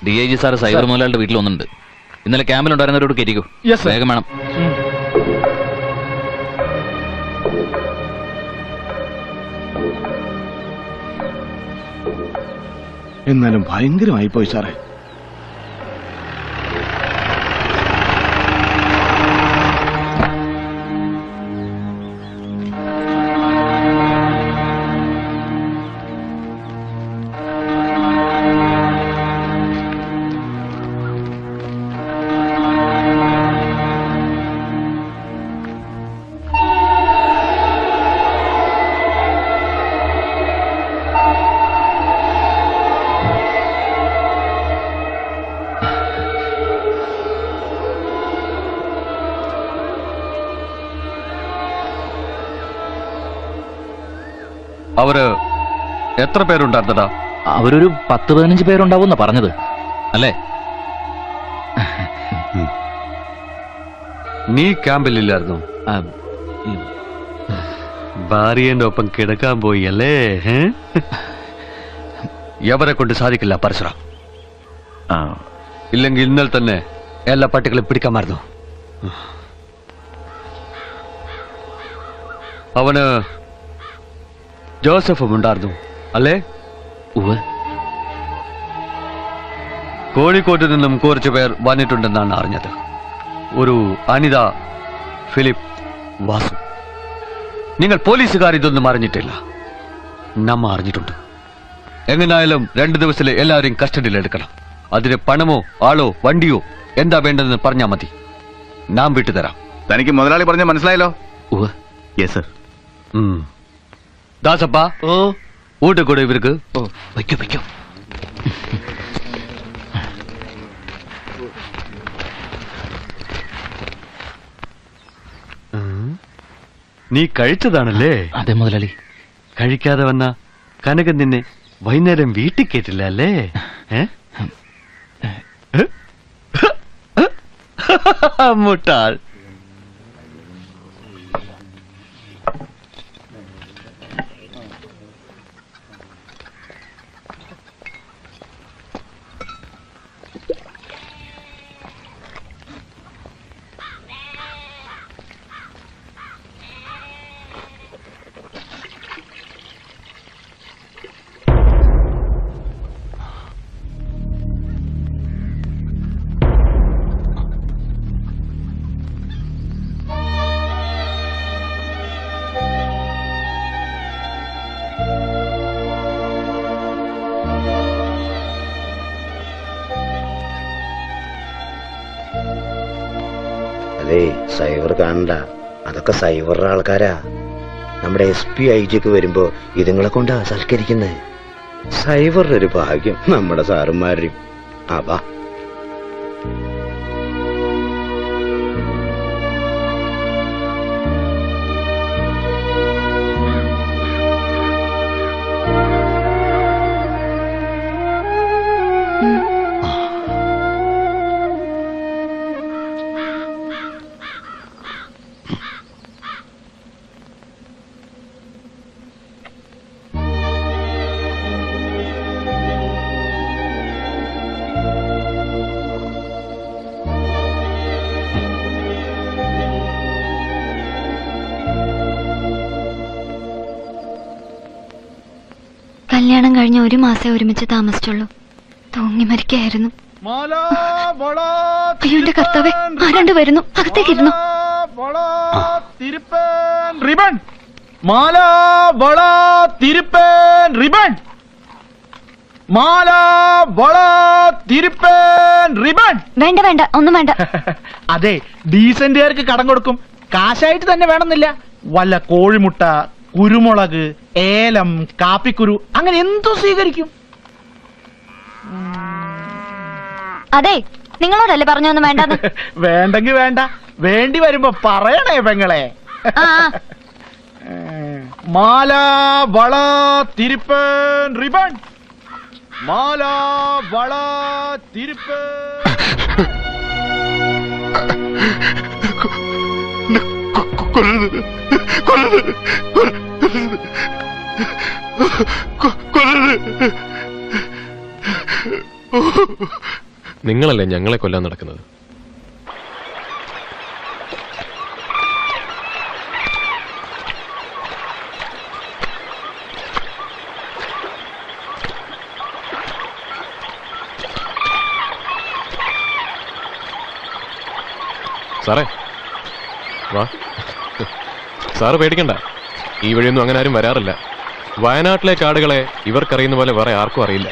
DIG സാർ സൈബർ മോലാളുടെ വീട്ടിൽ ഒന്നുണ്ട്. ഇന്നലെ ക്യാമ്പിലുണ്ടായിരുന്നവരോട് കയറ്റിക്കോ. വേഗം വേണം. എന്നാലും ഭയങ്കരമായി പോയി സാറേ. അവര് എത്ര പേരുണ്ടായിരുന്നടാ? അവരൊരു 10-15 പേരുണ്ടാവുന്ന പറഞ്ഞത് അല്ലേ? നീ ക്യാമ്പിലില്ലായിരുന്നു? ഭാര്യന്റെ ഒപ്പം കിടക്കാൻ പോയി അല്ലേ? എവരെ കൊണ്ട് സാധിക്കില്ല പരശുറാം. ഇല്ലെങ്കിൽ ഇന്നലെ തന്നെ എല്ലാ പട്ടികളും പിടിക്കാൻ മറന്നു. അവന് ജോസഫും ഉണ്ടായിരുന്നു അല്ലേ? കോഴിക്കോട്ട് നിന്നും കുറച്ചു പേർ വന്നിട്ടുണ്ടെന്നാണ് അറിഞ്ഞത്. ഒരു അനിത, ഫിലിപ്പ്, വാസു. നിങ്ങൾ പോലീസുകാർ ഇതൊന്നും അറിഞ്ഞിട്ടില്ല. നമ്മ അറിഞ്ഞിട്ടുണ്ട്. എങ്ങനായാലും 2 ദിവസത്തിൽ എല്ലാവരെയും കസ്റ്റഡിയിൽ എടുക്കണം. അതിന് പണമോ ആളോ വണ്ടിയോ എന്താ വേണ്ടതെന്ന് പറഞ്ഞാൽ മതി. നാം വിട്ടുതരാം. തനിക്ക് മുതലാളി പറഞ്ഞ മനസ്സിലായല്ലോ? Yes sir. ദാസപ്പ ഊട്ടക്കൂടെ ഇവർക്ക് വയ്ക്കോ വയ്ക്കോ. നീ കഴിച്ചതാണല്ലേ? അതെ മുതലാളി. കഴിക്കാതെ വന്ന കനകൻ നിന്നെ വൈകുന്നേരം വീട്ടിൽ കേട്ടില്ല അല്ലേ? മുട്ടാൾ. അതെ, സൈബർ കാണണ്ട. അതൊക്കെ സൈബറുടെ ആൾക്കാരാ. നമ്മുടെ SP IG വരുമ്പോ ഇതുങ്ങളെ കൊണ്ടാ സൽക്കരിക്കുന്നത്. സൈബറിന്റെ ഒരു ഭാഗ്യം നമ്മുടെ സാറുമാരും. അവാ കല്യാണം കഴിഞ്ഞ 1 മാസേ ഒരുമിച്ച് താമസിച്ചുള്ളൂ. തൂങ്ങി മരിക്കായിരുന്നു. അയ്യോ എന്റെ കർത്താവേ, ആരാണ്ട് വരുന്നു. അകത്തേക്കിരുന്നു. റിബൺ മാല വള തിരുപ്പൻ റിബൺ മാല വള തിരുപ്പൻ റിബൺ. വേണ്ട വേണ്ട, ഒന്നും വേണ്ട. അതെ, ഡീസന്റുകാർക്ക് കടം കൊടുക്കും. കാശായിട്ട് തന്നെ വേണമെന്നില്ല. വല്ല കോഴിമുട്ട, കുരുമുളക്, ഏലം, കാപ്പിക്കുരു, അങ്ങനെ എന്തു സ്വീകരിക്കും. അതെ, നിങ്ങളോടല്ലേ പറഞ്ഞൊന്നും വേണ്ടെന്ന്. വേണ്ടെങ്കി വേണ്ട, വേണ്ടി വരുമ്പോ പറയണേ പെങ്ങളെ. മാല വള തിരുപ്പൻ റിബൺ മാല വള തിരുപ്പൻ. നിങ്ങളല്ലേ ഞങ്ങളെ കൊല്ലാൻ നടക്കുന്നത്? സാറേ വാ. സാറ് പേടിക്കണ്ട, ഈ വഴിയൊന്നും അങ്ങനെ ആരും വരാറില്ല. വയനാട്ടിലെ കാടുകളെ ഇവർക്കറിയുന്ന പോലെ വേറെ ആർക്കും അറിയില്ല.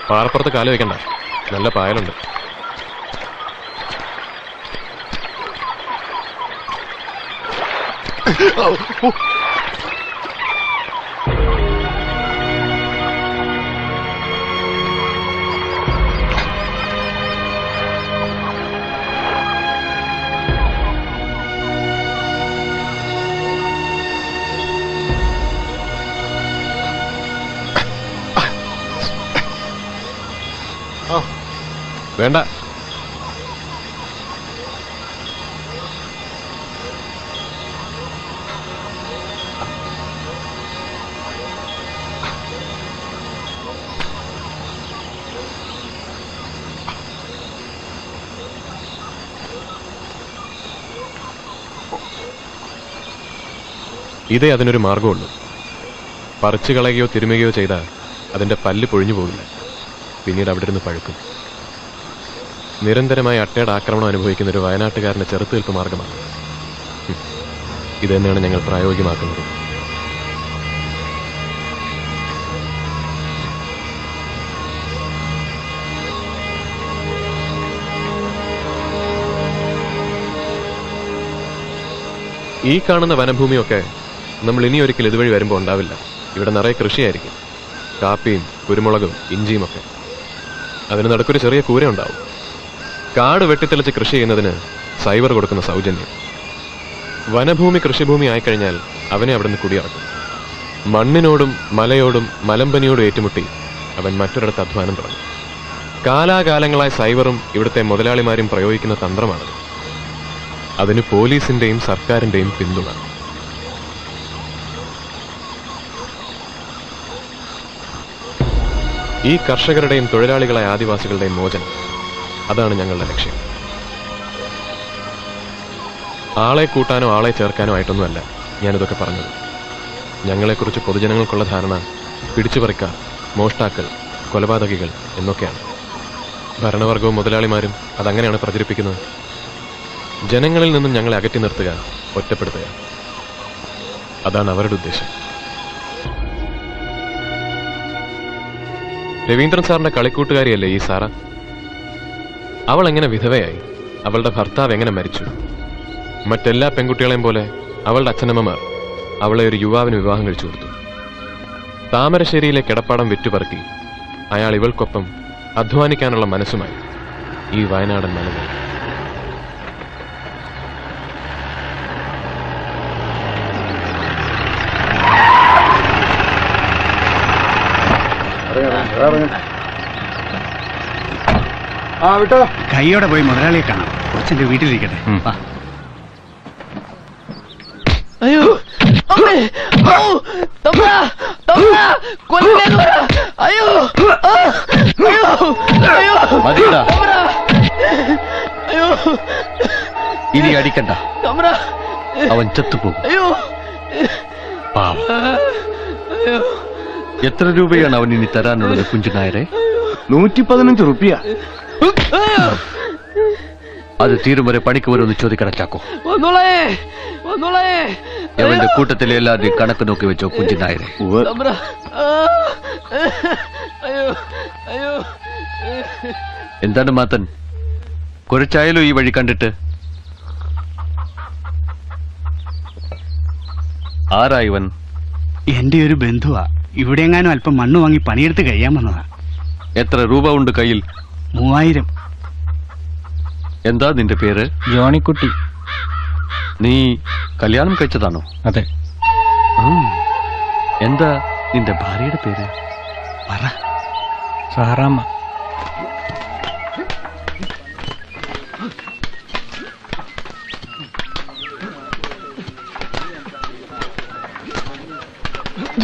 പാറപ്പുറത്ത് കാല് വെക്കണ്ട, നല്ല പായലുണ്ട്. വേണ്ട, ഇതേ അതിനൊരു മാർഗമുള്ളൂ. പറിച്ചു കളയുകയോ തിരുമുകയോ ചെയ്താൽ അതിന്റെ പല്ല് പൊഴിഞ്ഞു പോകില്ല, പിന്നീട് അവിടെ ഇരുന്ന് പഴുക്കും. നിരന്തരമായി അട്ടയുടെ ആക്രമണം അനുഭവിക്കുന്ന ഒരു വയനാട്ടുകാരന്റെ ചെറുത്തുനിൽപ്പ് മാർഗമാണ് ഇതെന്നാണ് ഞങ്ങൾ പ്രായോഗികമാക്കുന്നത്. ഈ കാണുന്ന വനഭൂമിയൊക്കെ നമ്മൾ ഇനി ഒരിക്കൽ ഇതുവഴി വരുമ്പോൾ ഉണ്ടാവില്ല. ഇവിടെ നിറയെ കൃഷിയായിരിക്കും, കാപ്പിയും കുരുമുളകും ഇഞ്ചിയും ഒക്കെ. അതിന് നടുക്കൊരു ചെറിയ കൂര ഉണ്ടാവും. കാട് വെട്ടിത്തെളിച്ച് കൃഷി ചെയ്യുന്നതിന് സൈവർ കൊടുക്കുന്ന സൗജന്യം. വനഭൂമി കൃഷിഭൂമി ആയിക്കഴിഞ്ഞാൽ അവനെ അവിടെ നിന്ന് കുടിയിറക്കും. മണ്ണിനോടും മലയോടും മലമ്പനിയോടും ഏറ്റുമുട്ടി അവൻ മറ്റൊരിടത്ത് അധ്വാനം തുടങ്ങും. കാലാകാലങ്ങളായി സൈവറും ഇവിടുത്തെ മുതലാളിമാരും പ്രയോഗിക്കുന്ന തന്ത്രമാണത്. അതിന് പോലീസിന്റെയും സർക്കാരിന്റെയും പിന്തുണ. ഈ കർഷകരുടെയും തൊഴിലാളികളായ ആദിവാസികളുടെയും മോചനം, അതാണ് ഞങ്ങളുടെ ലക്ഷ്യം. ആളെ കൂട്ടാനോ ആളെ ചേർക്കാനോ ആയിട്ടൊന്നുമല്ല ഞാനിതൊക്കെ പറഞ്ഞത്. ഞങ്ങളെക്കുറിച്ച് പൊതുജനങ്ങൾക്കുള്ള ധാരണ പിടിച്ചുപറിക്കാർ, മോഷ്ടാക്കൾ, കൊലപാതകികൾ എന്നൊക്കെയാണ്. ഭരണവർഗവും മുതലാളിമാരും അതങ്ങനെയാണ് പ്രചരിപ്പിക്കുന്നത്. ജനങ്ങളിൽ നിന്നും ഞങ്ങളെ അകറ്റി നിർത്തുക, ഒറ്റപ്പെടുത്തുക, അതാണ് അവരുടെ ഉദ്ദേശം. രവീന്ദ്രൻ സാറിന്റെ കളിക്കൂട്ടുകാരിയല്ലേ ഈ സാറ? അവൾ എങ്ങനെ വിധവയായി? അവളുടെ ഭർത്താവ് എങ്ങനെ മരിച്ചു? മറ്റെല്ലാ പെൺകുട്ടികളെയും പോലെ അവളുടെ അച്ഛനമ്മമാർ അവളെ ഒരു യുവാവിന് വിവാഹം കഴിച്ചു കൊടുത്തു. താമരശ്ശേരിയിലെ കിടപ്പാടം വിറ്റുപറക്കി അയാൾ ഇവൾക്കൊപ്പം അധ്വാനിക്കാനുള്ള മനസ്സുമായി ഈ വയനാടൻ മലകൾ. ആ വിട്ടോ. കൈയോടെ പോയി മുതലാളിയെ കാണാം. കുറച്ചെന്റെ വീട്ടിലിരിക്കട്ടെ. അയ്യോ അമ്മേ, ഔ, തമ്പ്രാ, തമ്പ്രാ, കൊല്ലേന്ന് പറ. അയ്യോ, ആ, അയ്യോ, അയ്യോ, മതിയെടാ. തമ്പ്രാ, അയ്യോ, ഇനി അടിക്കണ്ട, തമ്പ്രാ, അവൻ ചത്തുപോകും. അയ്യോ, പാവം. അയ്യോ, എത്ര രൂപയാണ് അവൻ ഇനി തരാനുള്ളത് കുഞ്ചുനായരെ? 115 റുപ്യ. അത് തീരും വരെ പണിക്ക് വരുമെന്ന് ചോദിക്കണം ചാക്കോ. വന്നോളേ, വന്നോളേ. അവന്റെ കൂട്ടത്തിലെ എല്ലാവരുടെയും കണക്ക് നോക്കി വെച്ചോ കുഞ്ചുനായരെ. തമ്പ്രാ, ആ, അയ്യോ, അയ്യോ. എന്താണ് മാത്തൻ, കുറച്ചായാലോ ഈ വഴി കണ്ടിട്ട്? ആരാ ഇവൻ? എന്റെ ഒരു ബന്ധുവാ. ഇവിടെ എങ്ങാനും അല്പം മണ്ണ് വാങ്ങി പണിയെടുത്ത് കഴിയാൻ വന്നതാ. എത്ര രൂപ ഉണ്ട് കയ്യിൽ? 3000. എന്താ നിന്റെ പേര്? ജോണിക്കുട്ടി. നീ കല്യാണം കഴിച്ചതാണോ? അതെ. എന്താ നിന്റെ ഭാര്യയുടെ പേര്? പറ. സാറാമ്മ.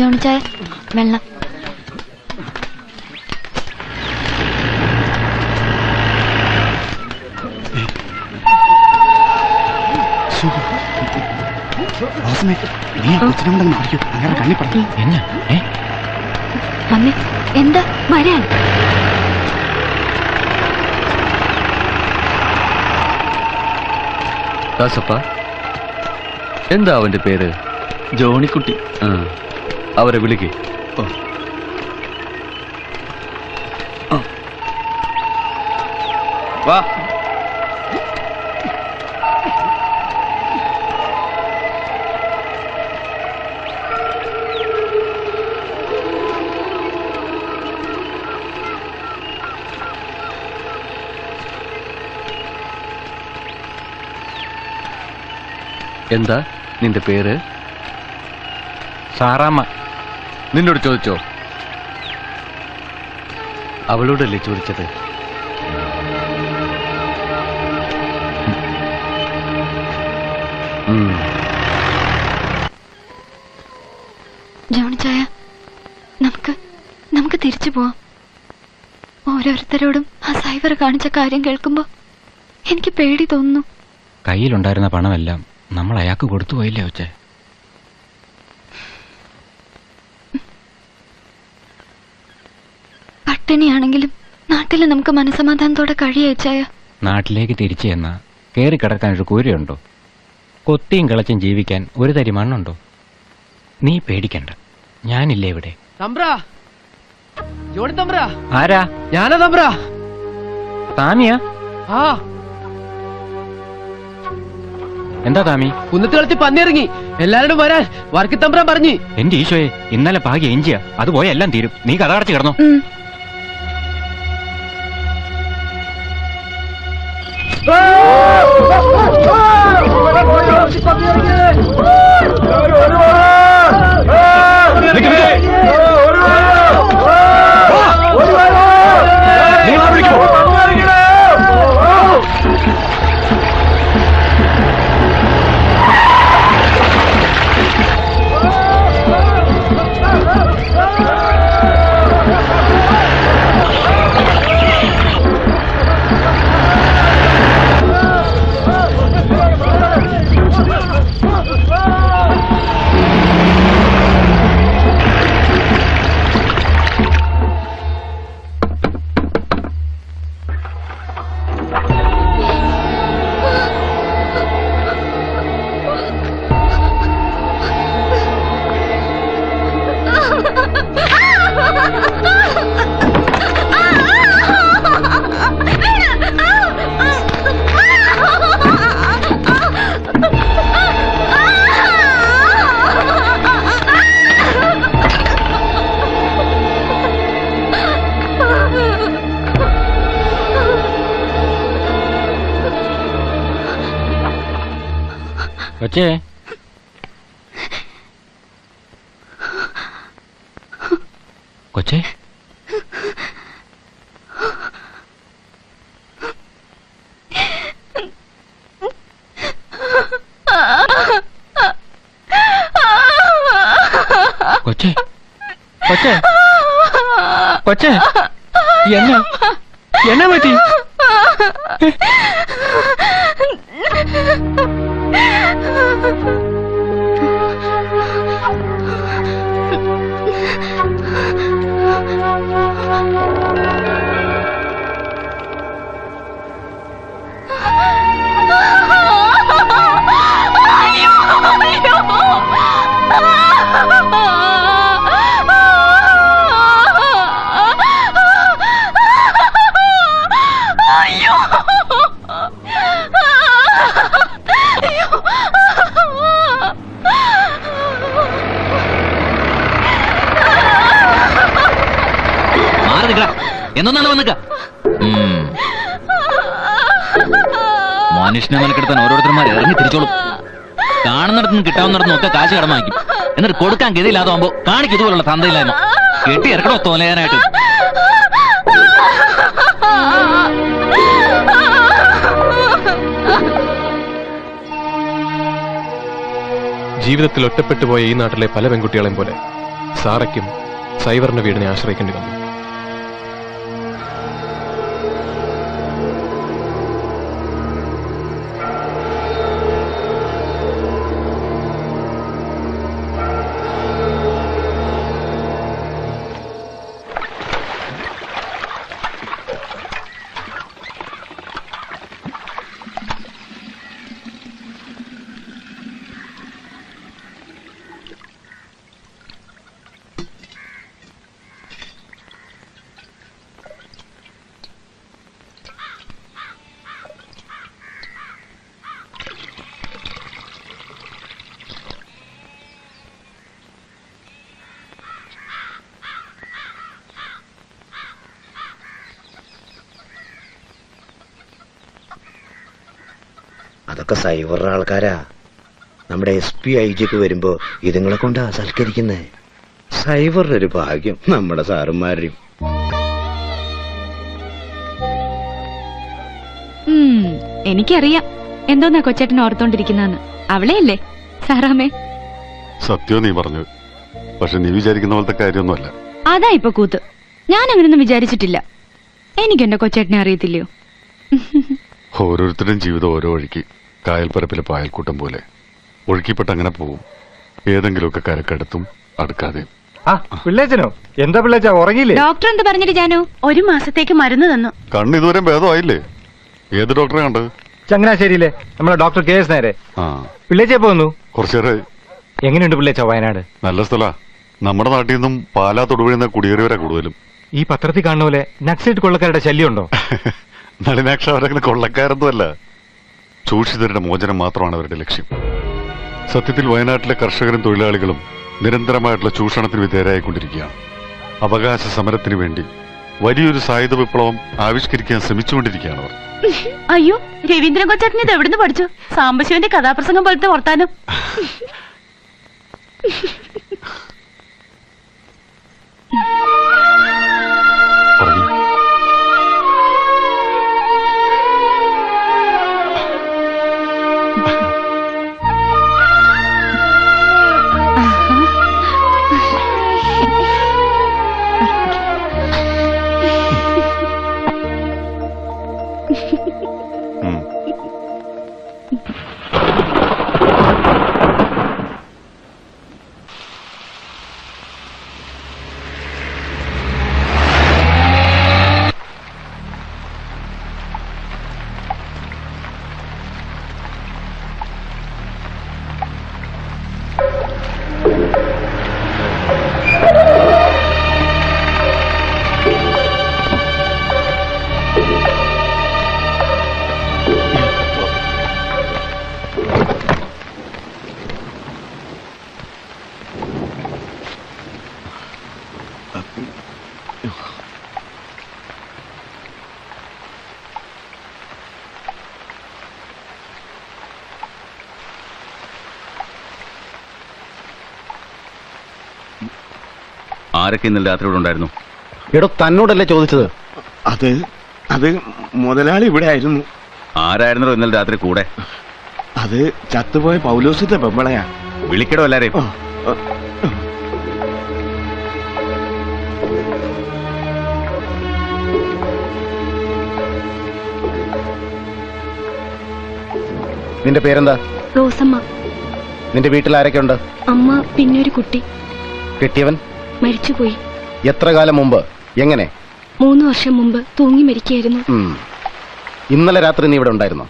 ജോണിച്ചായ വെള്ളം. മമ്മി എന്താ വരാൻ? ദാസപ്പ, എന്താ അവന്റെ പേര്? ജോണിക്കുട്ടി. അവരെ വിളിക്കേ. വാ. എന്താ നിന്റെ പേര്? സാറാമ്മ. നിന്നോട് ചോദിച്ചോ? അവളോടല്ലേ ചോദിച്ചത്? ജോണിച്ചായ, നമുക്ക് തിരിച്ചു പോവാം. ഓരോരുത്തരോടും ആ സൈവർ കാണിച്ച കാര്യം കേൾക്കുമ്പോ എനിക്ക് പേടി തോന്നുന്നു. കയ്യിലുണ്ടായിരുന്ന പണമെല്ലാം നമ്മൾ അയാൾക്ക് കൊടുത്തു പോയില്ലേ ഒച്ചേ? പട്ടിണിയാണെങ്കിലും നാട്ടില് നമുക്ക് മനസമാധാനത്തോടെ കഴിയച്ചായ. നാട്ടിലേക്ക് തിരിച്ചു ചെന്ന കയറി കിടക്കാൻ ഒരു കൂരയുണ്ടോ? കൊത്തിയും കിളച്ചും ജീവിക്കാൻ ഒരു തരി മണ്ണുണ്ടോ? നീ പേടിക്കണ്ട, ഞാനില്ലേ ഇവിടെ. ആരാ? ഞാനാ തമ്പ്രാ. താമിയാ? ആ എന്താ താമി? കുന്നത്ത് കളിച്ച് പന്നിയിറങ്ങി, എല്ലാരോടും വരാൻ വർക്കി തമ്പ്രാൻ പറഞ്ഞു. എന്റെ ഈശോയെ, ഇന്നലെ ഭാഗ്യ എഞ്ചിയ, അത് പോയ എല്ലാം തീരും. നീ കഥ അടച്ചു കിടന്നോ. കൊച്ചേ, കൊച്ചേ, കൊച്ചേ, കൊച്ചേ, കൊച്ചേ, എന്നാ പറ്റി? എന്നൊന്നാണ് വന്നിക്ക. മനുഷ്യനെ മനക്കെടുത്താൻ ഓരോരുത്തന്മാർ ഇറങ്ങി തിരിച്ചോളും. കാണുന്നിടത്തുനിന്ന് കിട്ടാവുന്നിടത്തുനിന്ന് ഒക്കെ കാശ് കടമാക്കും. എന്നിട്ട് കൊടുക്കാൻ ഗതിയില്ലാതാവുമ്പോ കാണിക്കും ഇതുപോലുള്ള തന്തയില്ലായ്മ. കെട്ടി ഇറക്കണോ തോലയാനായിട്ട്. ജീവിതത്തിൽ ഒറ്റപ്പെട്ടുപോയ ഈ നാട്ടിലെ പല പെൺകുട്ടികളെയും പോലെ സാറയ്ക്കും സൈവറിന്റെ വീടിനെ ആശ്രയിക്കേണ്ടി വന്നു. അതൊക്കെ സൈവറുടെ ആൾക്കാരാ. നമ്മുടെ SP IG വരുമ്പോ ഇതുങ്ങളെ കൊണ്ടാ സൽക്കരിക്കുന്നേ. സൈവറുടെ ഒരു ഭാഗ്യം നമ്മുടെ സാറുമാരും. എനിക്കറിയാം എന്തോന്നാ കൊച്ചേട്ടൻ ഓർത്തോണ്ടിരിക്കുന്നതെന്ന്. അവളെയല്ലേ സാറാമേ? സത്യം നീ പറഞ്ഞത്. പക്ഷെ നീ വിചാരിക്കുന്ന പോലത്തെ കാര്യമൊന്നുമല്ല. അതാ ഇപ്പൊ കൂത്ത്. ഞാൻ അങ്ങനൊന്നും വിചാരിച്ചിട്ടില്ല. എനിക്ക് എന്റെ കൊച്ചേട്ടനെ അറിയത്തില്ലയോ? ഓരോരുത്തരുടെയും ജീവിതം ഓരോ വഴിക്ക്, കായൽപ്പരപ്പിലെ പായൽക്കൂട്ടം പോലെ ഒഴുക്കിപ്പെട്ട് അങ്ങനെ പോവും. ഏതെങ്കിലുമൊക്കെ കരക്കടുത്തും അടുക്കാതെയും. പിള്ളേച്ചനോ? എന്താ പിള്ളേച്ച ഉറങ്ങിയില്ലേ? ഡോക്ടർ എന്ത് പറഞ്ഞിട്ട് ജാനു? 1 മാസത്തേക്ക് മരുന്ന് തന്നു. കണ്ണ് ഇതുവരെ ഭേദമായില്ലേ? ഏത് ഡോക്ടറെ കണ്ടത്? ചങ്ങനാശ്ശേരിയിലെ നമ്മളെ ഡോക്ടർ KS നേരെ. പിള്ളേച്ച എപ്പോ വന്നു? കുറച്ചേരായി. എങ്ങനെയുണ്ട് പിള്ളേച്ച വയനാട്? നല്ല സ്ഥല. നമ്മുടെ നാട്ടിൽ നിന്നും പാലാ തൊടുപുഴ കുടിയേറിയവരാ കൂടുതലും. ഈ പത്രത്തിൽ കാണുന്ന പോലെ നക്സലൈറ്റ് കൊള്ളക്കാരുടെ ശല്യം ഉണ്ടോ? നളിനാക്ഷ അവരങ്ങനെ കൊള്ളക്കാരൊന്നുമല്ല. ചൂഷിതരുടെ മോചനം മാത്രമാണ് അവരുടെ ലക്ഷ്യം. സത്യത്തിൽ വയനാട്ടിലെ കർഷകരും തൊഴിലാളികളും നിരന്തരമായിട്ടുള്ള ചൂഷണത്തിന് വിധേയരായിക്കൊണ്ടിരിക്കുകയാണ്. അവകാശ സമരത്തിന് വേണ്ടി വലിയൊരു സായുധ വിപ്ലവം ആവിഷ്കരിക്കാൻ ശ്രമിച്ചുകൊണ്ടിരിക്കുകയാണ് അവർ. അയ്യോ, രവീന്ദ്രൻ കൊച്ചേട്ടൻ ഇത് എവിടുന്ന് പഠിച്ചു? സാംബശിവന്റെ കഥാപ്രസംഗം പോലത്തെ വർത്താനം. ആരൊക്കെ ഇന്നലെ രാത്രി ഇവിടെ ഉണ്ടായിരുന്നു? എടോ, തന്നോടല്ലേ ചോദിച്ചത്? അത് മുതലാളി ഇവിടെ ആയിരുന്നു. ആരായിരുന്നോ ഇന്നലെ രാത്രി കൂടെ? അത് ചത്തുപോയ പൗലോസിന്റെ പെമ്പളയാ. വിളിക്കടോ എല്ലാരെയും. നിന്റെ പേരെന്താ? റോസമ്മ. നിന്റെ വീട്ടിൽ ആരൊക്കെ ഉണ്ട്? അമ്മ, പിന്നെ ഒരു കുട്ടി. കെട്ടിയവൻ മരിച്ചുപോയി. എത്ര കാലം മുമ്പ്? എങ്ങനെ? 3 വർഷം മുമ്പ് തൂങ്ങി മരിക്കുകയായിരുന്നു. ഇന്നലെ രാത്രി നീ ഇവിടെ ഉണ്ടായിരുന്നോ?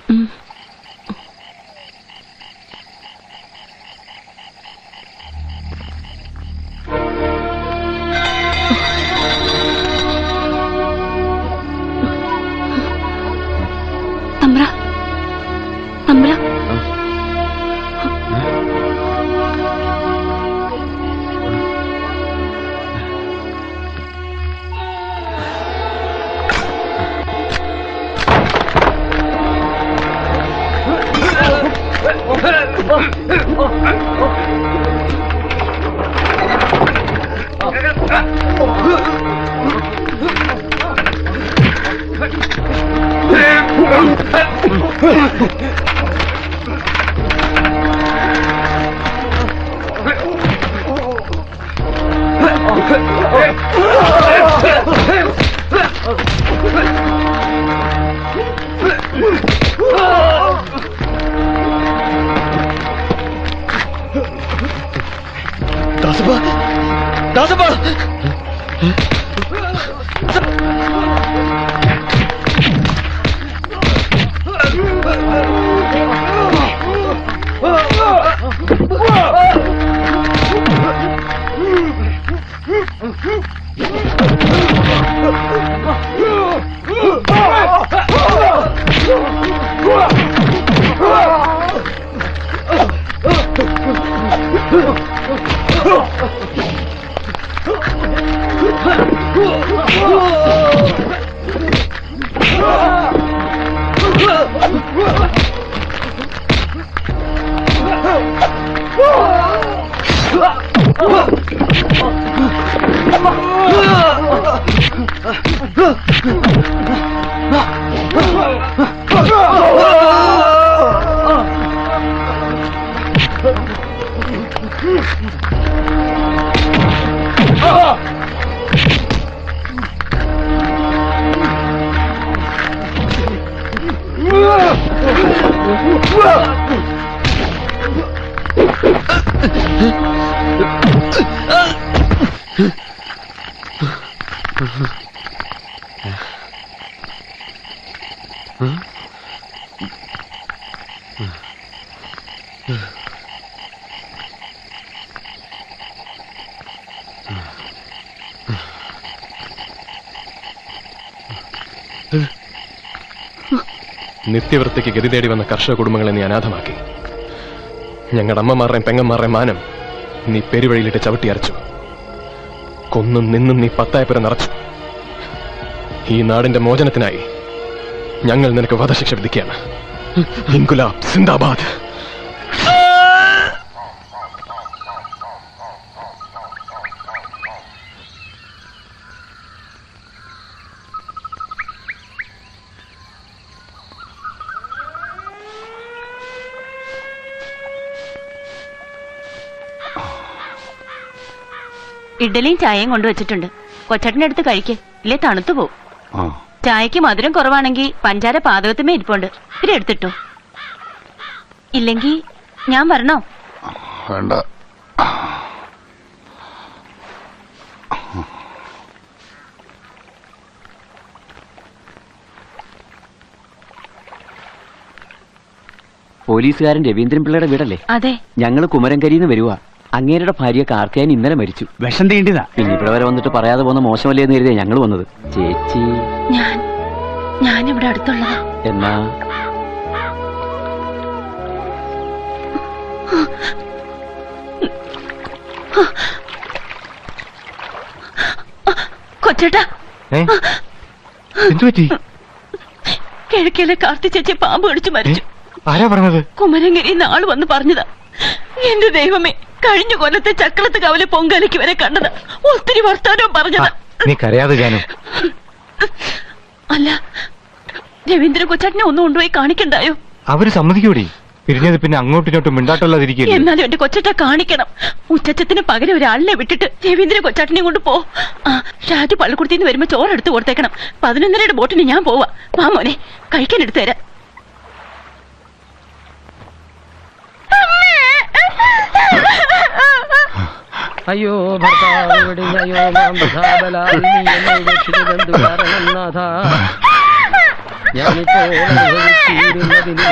തമ്പ്ര, തമ്പ്ര. നിത്യവൃത്തിക്ക് ഗതി തേടി വന്ന കർഷക കുടുംബങ്ങളെ നീ അനാഥമാക്കി. ഞങ്ങളുടെ അമ്മമാരുടെയും പെങ്ങന്മാരുടെയും മാനം നീ പെരുവഴിയിലിട്ട് ചവിട്ടി അരച്ചു. കൊന്നും നിന്നും നീ പത്തായപ്പുര നിറച്ചു. ഈ നാടിന്റെ മോചനത്തിനായി ഞങ്ങൾ നിനക്ക് വധശിക്ഷ വിധിക്കുകയാണ്. ഇൻകുലാബ് സിന്ദാബാദ്. ഇഡലിയും ചായയും കൊണ്ടുവച്ചിട്ടുണ്ട്. കൊച്ചട്ടിന്റെ അടുത്ത് കഴിക്ക്, ഇല്ലേ തണുത്തു പോവും. ചായക്ക് മധുരം കുറവാണെങ്കിൽ പഞ്ചാര പാതകത്തുമേ ഇരിപ്പുണ്ട്, ഇവരെ എടുത്തിട്ടോ. ഇല്ലെങ്കിൽ ഞാൻ വരണോ? വേണ്ട. പോലീസുകാരൻ രവീന്ദ്രൻ പിള്ളയുടെ വീടല്ലേ? അതെ. ഞങ്ങള് കുമരംകരിന്ന് വരുവാ. അങ്ങേരുടെ ഭാര്യ കാർത്തിയാൻ ഇന്നലെ മരിച്ചു. വിഷം തീണ്ടിതാ. പിന്നെ ഇവിടെ വരെ വന്നിട്ട് പറയാതെ പോകുന്ന മോശമല്ലേ എന്ന് കരുതിയാ ഞങ്ങൾ വന്നത്. ചേച്ചി ഞാൻ ഇവിടെ അടുത്തുള്ളതാ. എന്നാ കൊച്ചേട്ടാ, എന്തുപറ്റി? കിഴക്കേലെ കാർത്തി ചേച്ചി പാമ്പ് കടിച്ചു മരിച്ചു. ആരാ പറഞ്ഞത്? കുമരംഗിരി നാള് വന്ന് പറഞ്ഞതാ. എന്റെ ദൈവമേ, കഴിഞ്ഞ കൊല്ലത്തെ ചക്രത്ത് കവല പൊങ്കാലയ്ക്ക് വരെ കണ്ടതാ. ഒത്തിരി വർത്താനവും പറഞ്ഞതാ. നീ കരയാതെ ജാനു. അല്ല, രവീന്ദ്രൻ കൊച്ചാട്ടിനെ ഒന്നും കൊണ്ടുപോയി കാണിക്കണ്ടായോ? അവര് സമ്മതിക്കൂടി. പിരിഞ്ഞത് പിന്നെ അങ്ങോട്ടും ഇങ്ങോട്ടും മിണ്ടാട്ടുള്ളതിരിക്കും. എന്നാലും എന്റെ കൊച്ചട്ട കാണിക്കണം. ഉച്ചത്തിന് പകരം ഒരാളിനെ വിട്ടിട്ട് രവീന്ദ്രൻ കൊച്ചാട്ടിനെ കൊണ്ട് പോ. ഷാജി പള്ളിക്കുടത്തിന്ന് വരുമ്പോ ചോറെടുത്ത് കൊടുത്തേക്കണം. 11:30 ബോട്ടിന് ഞാൻ പോവാ. വാ മോനെ, കഴിക്കാൻ എടുത്തു തരാം. അയ്യോ ഭർത്താവ് വെടിഞ്ഞയോ മാംബലാൽ നീ എന്നെ രക്ഷിച്ചതെന്തു കാരണം നാഥ. ഞാനിപ്പോൾ അനുഭവിച്ചിരുന്നതിന്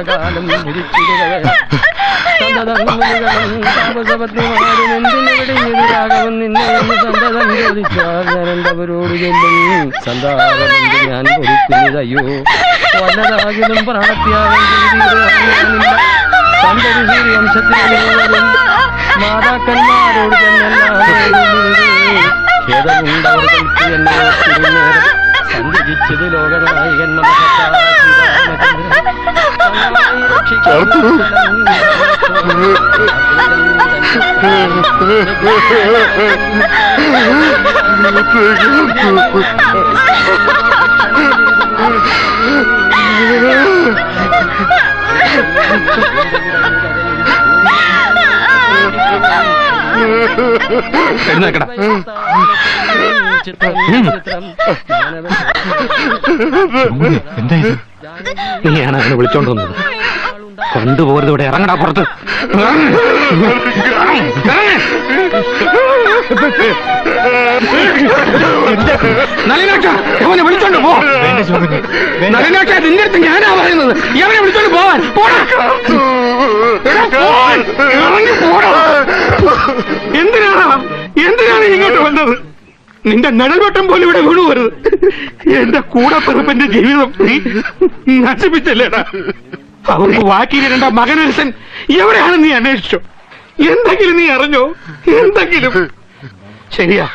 കാലം വിരിച്ചിരുന്നത് സന്തതങ്ങളും താമസപത്നിമാരും എന്തിനു വെടിഞ്ഞെതിരാകവും നിന്നെ എന്ന് സന്തതം ചോദിച്ചാൽ ഞാൻ എന്തവരോട് ചെല്ലും. സന്താപമെന്ത് ഞാൻ പൊരിക്കുന്നതയ്യോ. വല്ലതാകിലും പ്രാണത്യാഗം ചെയ്തിരുന്നില്ല. സന്തതി സൂര്യവംശത്തിന് മാതാക്കന്മാരോട് ഖേദമുണ്ടവർക്ക് എന്നെ സഞ്ചരിച്ചത് ലോകനായകൻ നീയാണ് അവനെ വിളിച്ചോണ്ട് വന്നത്. കൊണ്ടുപോകരുത്, ഇവിടെ ഇറങ്ങടാ പുറത്ത്. അവനെ വിളിച്ചോണ്ട് പോ. നിന്റെ അടുത്ത് ഞാനാ പറയുന്നത്. അവനെ വിളിച്ചോണ്ട് പോവാൻ. എന്തിനാണ് ഇങ്ങോട്ട് വന്നത്? നിന്റെ നിഴൽവട്ടം പോലും ഇവിടെ വീണു വരുത്. എന്റെ കൂടെ പിറപ്പിന്റെ ജീവിതം നീ നശിപ്പിച്ചല്ലേടാ. അവർക്ക് വാക്കിയിരണ്ട മകനരസൻ എവിടെയാണ് നീ അന്വേഷിച്ചോ? എന്തെങ്കിലും നീ അറിഞ്ഞോ? എന്തെങ്കിലും? ശരിയാ,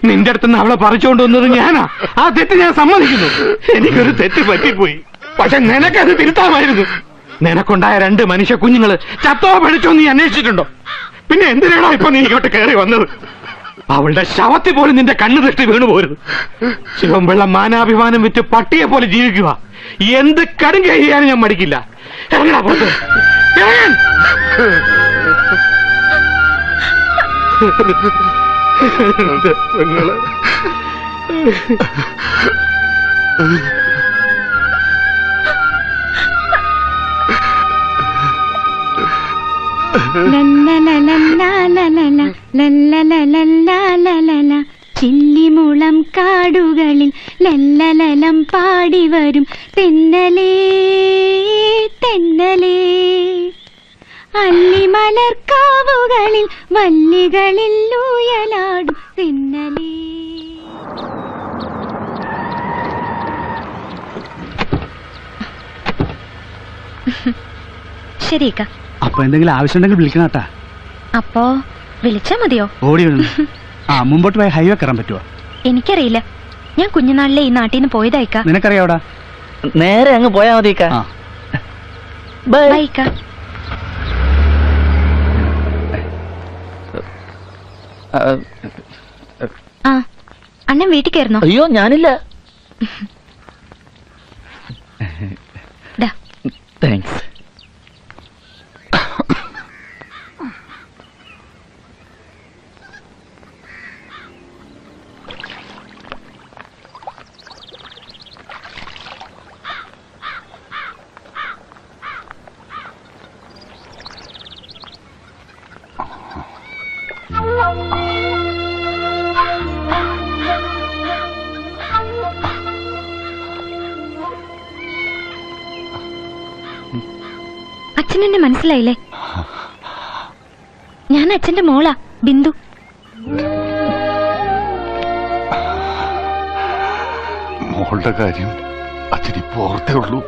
നിന്റെ അടുത്തുനിന്ന് അവളെ പറിച്ചുകൊണ്ട് വന്നത് ഞാനാ. ആ തെറ്റ് ഞാൻ സമ്മതിക്കുന്നു. എനിക്കൊരു തെറ്റ് പറ്റിപ്പോയി. പക്ഷെ നിനക്കത് തിരുത്താമായിരുന്നു. നിനക്കുണ്ടായ 2 മനുഷ്യ കുഞ്ഞുങ്ങള് ചത്തോ പഠിച്ചോ നീ അന്വേഷിച്ചിട്ടുണ്ടോ? പിന്നെ എന്തിനാണോ ഇപ്പൊ നീ ഇങ്ങോട്ട് കയറി വന്നത്? അവളുടെ ശവത്തിൽ പോലും നിന്റെ കണ്ണു ദൃഷ്ടി വീണു പോരുത്. ശിവൻപിള്ള മാനാഭിമാനം വിറ്റ് പട്ടിയെ പോലെ ജീവിക്കുക. എന്ത് കടും ചെയ്യാനും ഞാൻ മടിക്കില്ല. ഇറങ്ങടാ പുറത്ത്. പെങ്ങളെ ചില്ലിമുളം കാടുകളിൽ ലല്ലലലം പാടി വരും തെന്നലേ തെന്നലേ, അല്ലിമലർക്കാവുകളിൽ വല്ലികളിൽ ഊയലാടും തെന്നലേ. ശരിക്ക. അപ്പൊ എന്തെങ്കിലും ആവശ്യമുണ്ടെങ്കിൽ വിളിക്കണം കേട്ടാ. അപ്പോ വിളിച്ചാ മതിയോ? ഓടി വന്നു. മുമ്പോട്ട് പോയി ഹൈവേ കയറാൻ പറ്റുമോ? എനിക്കറിയില്ല. ഞാൻ കുഞ്ഞുനാളിലെ ഈ നാട്ടിൽ നിന്ന് പോയതായിക്ക. നിനക്കറിയാവടാ? നേരെ അങ്ങ് പോയാ മതി. ബൈക്ക. ആ അണ്ണൻ വീട്ടിൽ കയറുന്നോ? അയ്യോ ഞാനില്ല. താങ്ക്സ്. അച്ഛനെന്നെ മനസ്സിലായില്ലേ? ഞാൻ അച്ഛന്റെ മോളാ, ബിന്ദു. മോളുടെ കാര്യം അച്ഛനിപ്പോ ഓർത്തേ ഉള്ളൂ.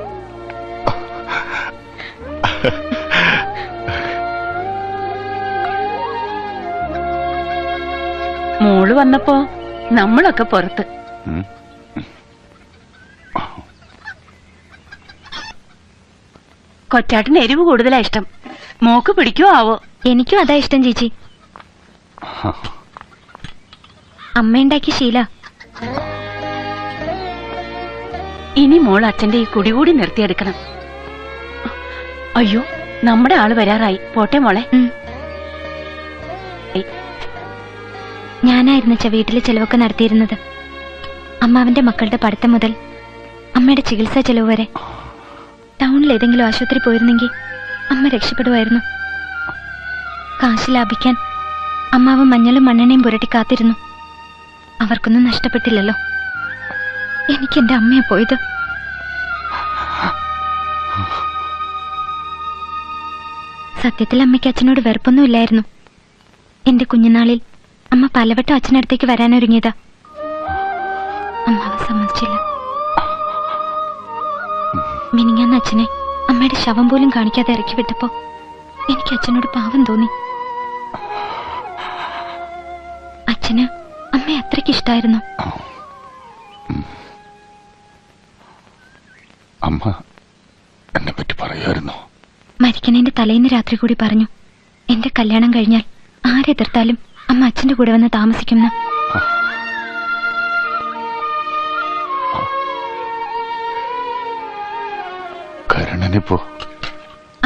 മോള് വന്നപ്പോ നമ്മളൊക്കെ പുറത്ത്. കൊച്ചാട്ടിന് എരിവ് കൂടുതലാ ഇഷ്ടം. മോക്ക് പിടിക്കോ ആവോ? എനിക്കും അതാ ഇഷ്ടം ചേച്ചി. അമ്മയുണ്ടാക്കിയ ശീല. ഇനി മോൾ അച്ഛന്റെ ഈ കുടികൂടി നിർത്തിയെടുക്കണം. അയ്യോ, നമ്മുടെ ആള് വരാറായി. പോട്ടെ മോളെ. ഞാനായിരുന്നു വീട്ടിലെ ചെലവൊക്കെ നടത്തിയിരുന്നത്. അമ്മാവന്റെ മക്കളുടെ പഠിത്തം മുതൽ അമ്മയുടെ ചികിത്സാ ചെലവ് വരെ. ടൗണിൽ ഏതെങ്കിലും ആശുപത്രി പോയിരുന്നെങ്കിൽ അമ്മ രക്ഷപ്പെടുമായിരുന്നു. കാശ് ലാഭിക്കാൻ അമ്മാവ് മഞ്ഞളും മണ്ണെണ്ണയും പുരട്ടി കാത്തിരുന്നു. അവർക്കൊന്നും നഷ്ടപ്പെട്ടില്ലല്ലോ. എനിക്ക് എന്റെ അമ്മയെ പോയത്. സത്യത്തിൽ അമ്മയ്ക്ക് അച്ഛനോട് വെറുപ്പൊന്നുമില്ലായിരുന്നു. എന്റെ കുഞ്ഞുനാളിൽ അമ്മ പലവട്ടം അച്ഛനടുത്തേക്ക് വരാനൊരുങ്ങിയതാ. അമ്മാവ് സമ്മതിച്ചില്ല. മിനിങ്ങാന്ന് അച്ഛനെ അമ്മയുടെ ശവം പോലും കാണിക്കാതെ ഇറക്കി വിട്ടപ്പോ എനിക്ക് അച്ഛനോട് പാവം തോന്നി. അച്ഛന് അമ്മയെ അത്രയ്ക്ക് ഇഷ്ടായിരുന്നു. അമ്മ എന്നെ പറ്റി പറയായിരുന്നു. മരിക്കണേന്റെ തലേന്ന് രാത്രി കൂടി പറഞ്ഞു, എന്റെ കല്യാണം കഴിഞ്ഞാൽ ആരെതിർത്താലും അമ്മ അച്ഛന്റെ കൂടെ വന്ന് താമസിക്കുന്ന. കരുണനിപ്പോ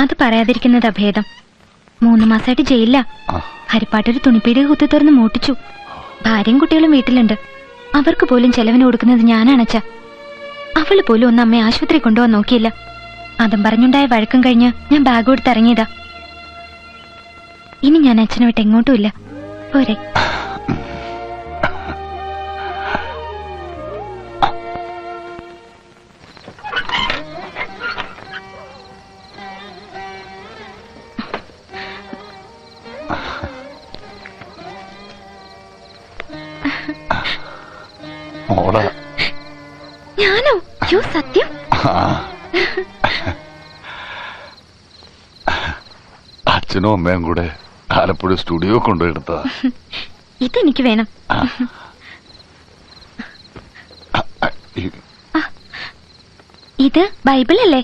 അത് പറയാതിരിക്കുന്നതാ ഭേദം. 3 മാസമായിട്ട് ജയിലില്ല. ഹരിപ്പാട്ടൊരു തുണിപ്പീടിക കുത്തി തുറന്ന് മൂട്ടിച്ചു. ഭാര്യയും കുട്ടികളും വീട്ടിലുണ്ട്. അവർക്ക് പോലും ചെലവിന് കൊടുക്കുന്നത് ഞാനാണച്ച. അവള് പോലും ഒന്ന് അമ്മയെ ആശുപത്രി കൊണ്ടുപോകാൻ നോക്കിയില്ല. അതും പറഞ്ഞുണ്ടായ വഴക്കം കഴിഞ്ഞ് ഞാൻ ബാഗ് കൊടുത്ത് ഇറങ്ങിയതാ. ഇനി ഞാൻ അച്ഛനെ വിട്ട് എങ്ങോട്ടും ഇല്ല. പോരെ. ഞാനോ? യോ സത്യം. അച്ഛനും അമ്മയും കൂടെ ആലപ്പുഴ സ്റ്റുഡിയോ കൊണ്ടുപോയെടുത്തതാ. ഇതെനിക്ക് വേണം. ഇത് ബൈബിൾ അല്ലേ?